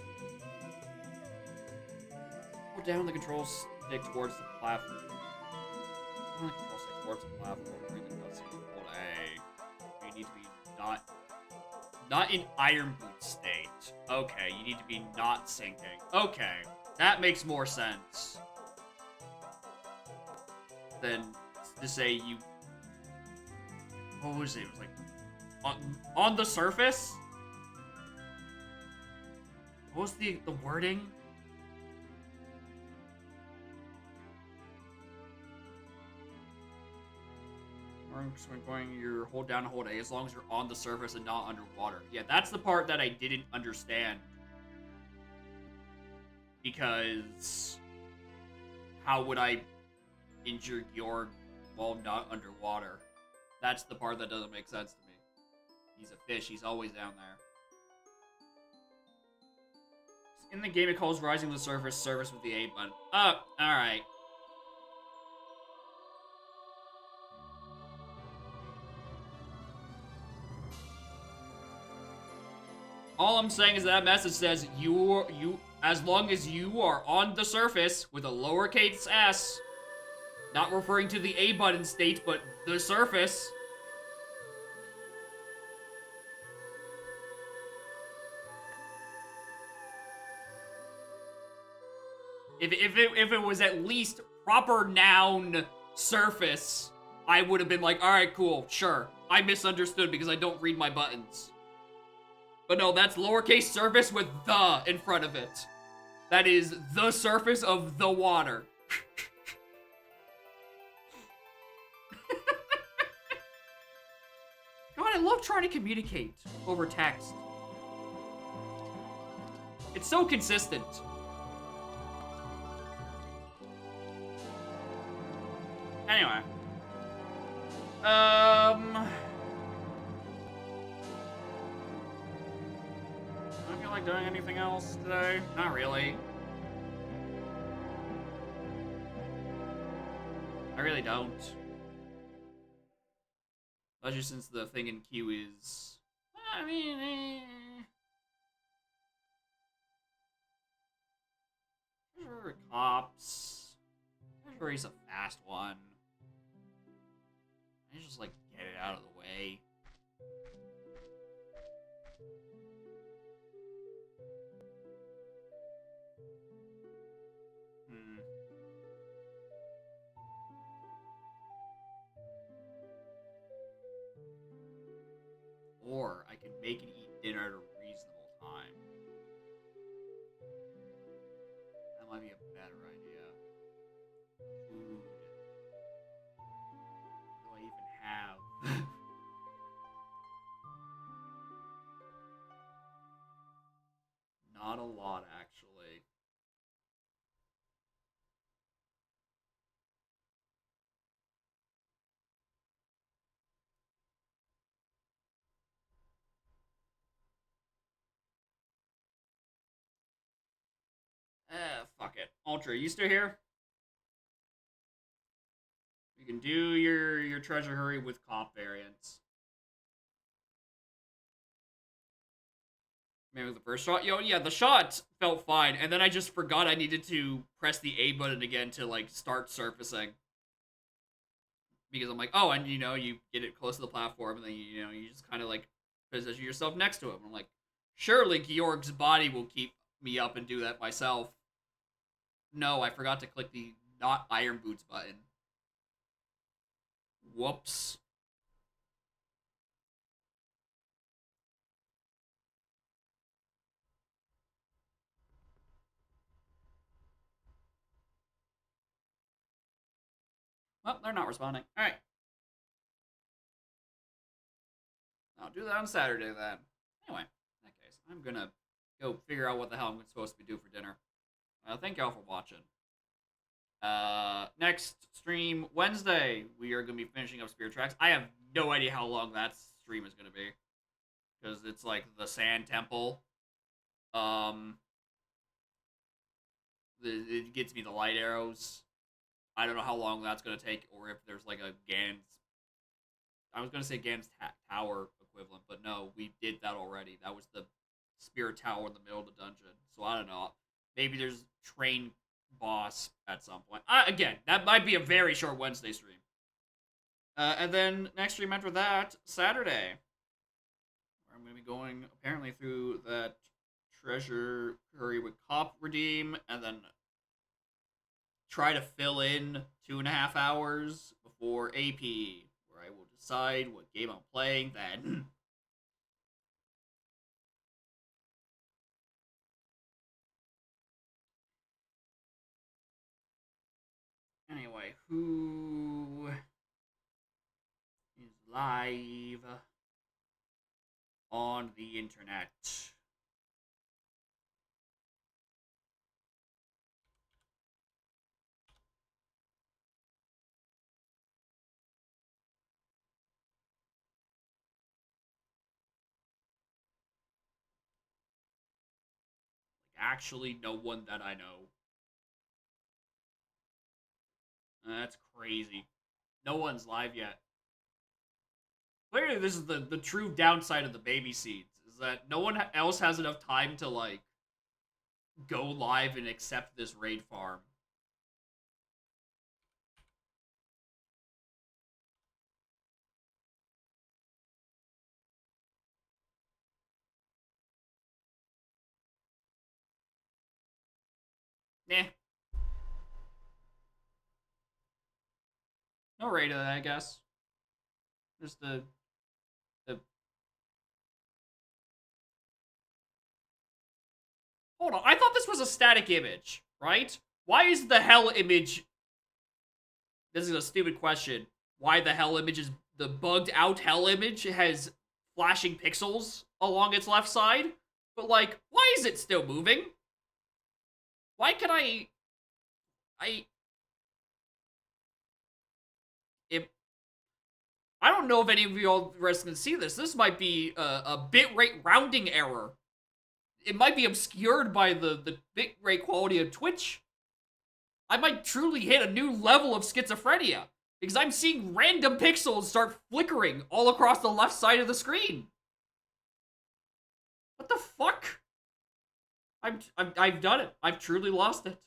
Hold down the control stick towards the platform. Hold the control stick towards the platform during the cutscene. Hold A. You need to be not in Iron Boot state. Okay, you need to be not sinking. Okay, that makes more sense than to say you. What was it? It was like on the surface. What was the wording? Going your hold down and hold A as long as you're on the surface and not underwater. Yeah, that's the part that I didn't understand. Because how would I injure Georg while not underwater? That's the part that doesn't make sense to me. He's a fish, he's always down there. In the game it calls rising to the surface service with the A button. Oh, alright. All I'm saying is that message says you as long as you are on the surface with a lowercase s, not referring to the A button state, but the surface. If it was at least proper noun surface, I would have been like, all right, cool, sure. I misunderstood because I don't read my buttons. But no, that's lowercase surface with the in front of it. That is the surface of the water. God, I love trying to communicate over text. It's so consistent. Anyway. I don't feel like doing anything else today. Not really. I really don't. Especially since the thing in queue is... I mean, Sure, cops. Sure, he's a fast one. I just, like, get it out of the way. Or I can make and eat dinner at a reasonable time. That might be a better idea. Food. What do I even have? Not a lot, actually. Fuck it. Ultra, you still here? You can do your treasure hurry with comp variants. Maybe with the first shot? Yo, yeah, the shot felt fine, and then I just forgot I needed to press the A button again to, like, start surfacing. Because I'm like, oh, and, you know, you get it close to the platform, and then, you know, you just kind of, like, position yourself next to him. I'm like, surely Georg's body will keep me up and do that myself. No, I forgot to click the not Iron Boots button. Whoops. Well, they're not responding. Alright. I'll do that on Saturday then. Anyway, in that case, I'm gonna go figure out what the hell I'm supposed to do for dinner. Thank y'all for watching. Next stream, Wednesday, we are gonna be finishing up Spirit Tracks. I have no idea how long that stream is gonna be. because it's like the Sand Temple. It gets me the light arrows. I don't know how long that's gonna take, or if there's like a Gans. I was gonna say Gans Tower equivalent, but no, we did that already. That was the Spirit Tower in the middle of the dungeon. So I don't know. Maybe there's train boss at some point. Again, that might be a very short Wednesday stream. And then next stream after that, Saturday. Where I'm going to be going, apparently, through that treasure curry with cop redeem, and then try to fill in 2.5 hours before AP, where I will decide what game I'm playing then. Anyway, who is live on the internet? Actually, no one that I know. That's crazy. No one's live yet. Clearly, this is the true downside of the baby seeds, is that no one else has enough time to, like, go live and accept this raid farm. Nah. No raid of that, I guess. Just the Hold on, I thought this was a static image, right? Why is the hell image... This is a stupid question. Why the hell image is... The bugged out hell image has flashing pixels along its left side? But, like, why is it still moving? Why can I... I don't know if any of y'all rest can see this. This might be a bitrate rounding error. It might be obscured by the bitrate quality of Twitch. I might truly hit a new level of schizophrenia, because I'm seeing random pixels start flickering all across the left side of the screen. What the fuck? I've done it. I've truly lost it.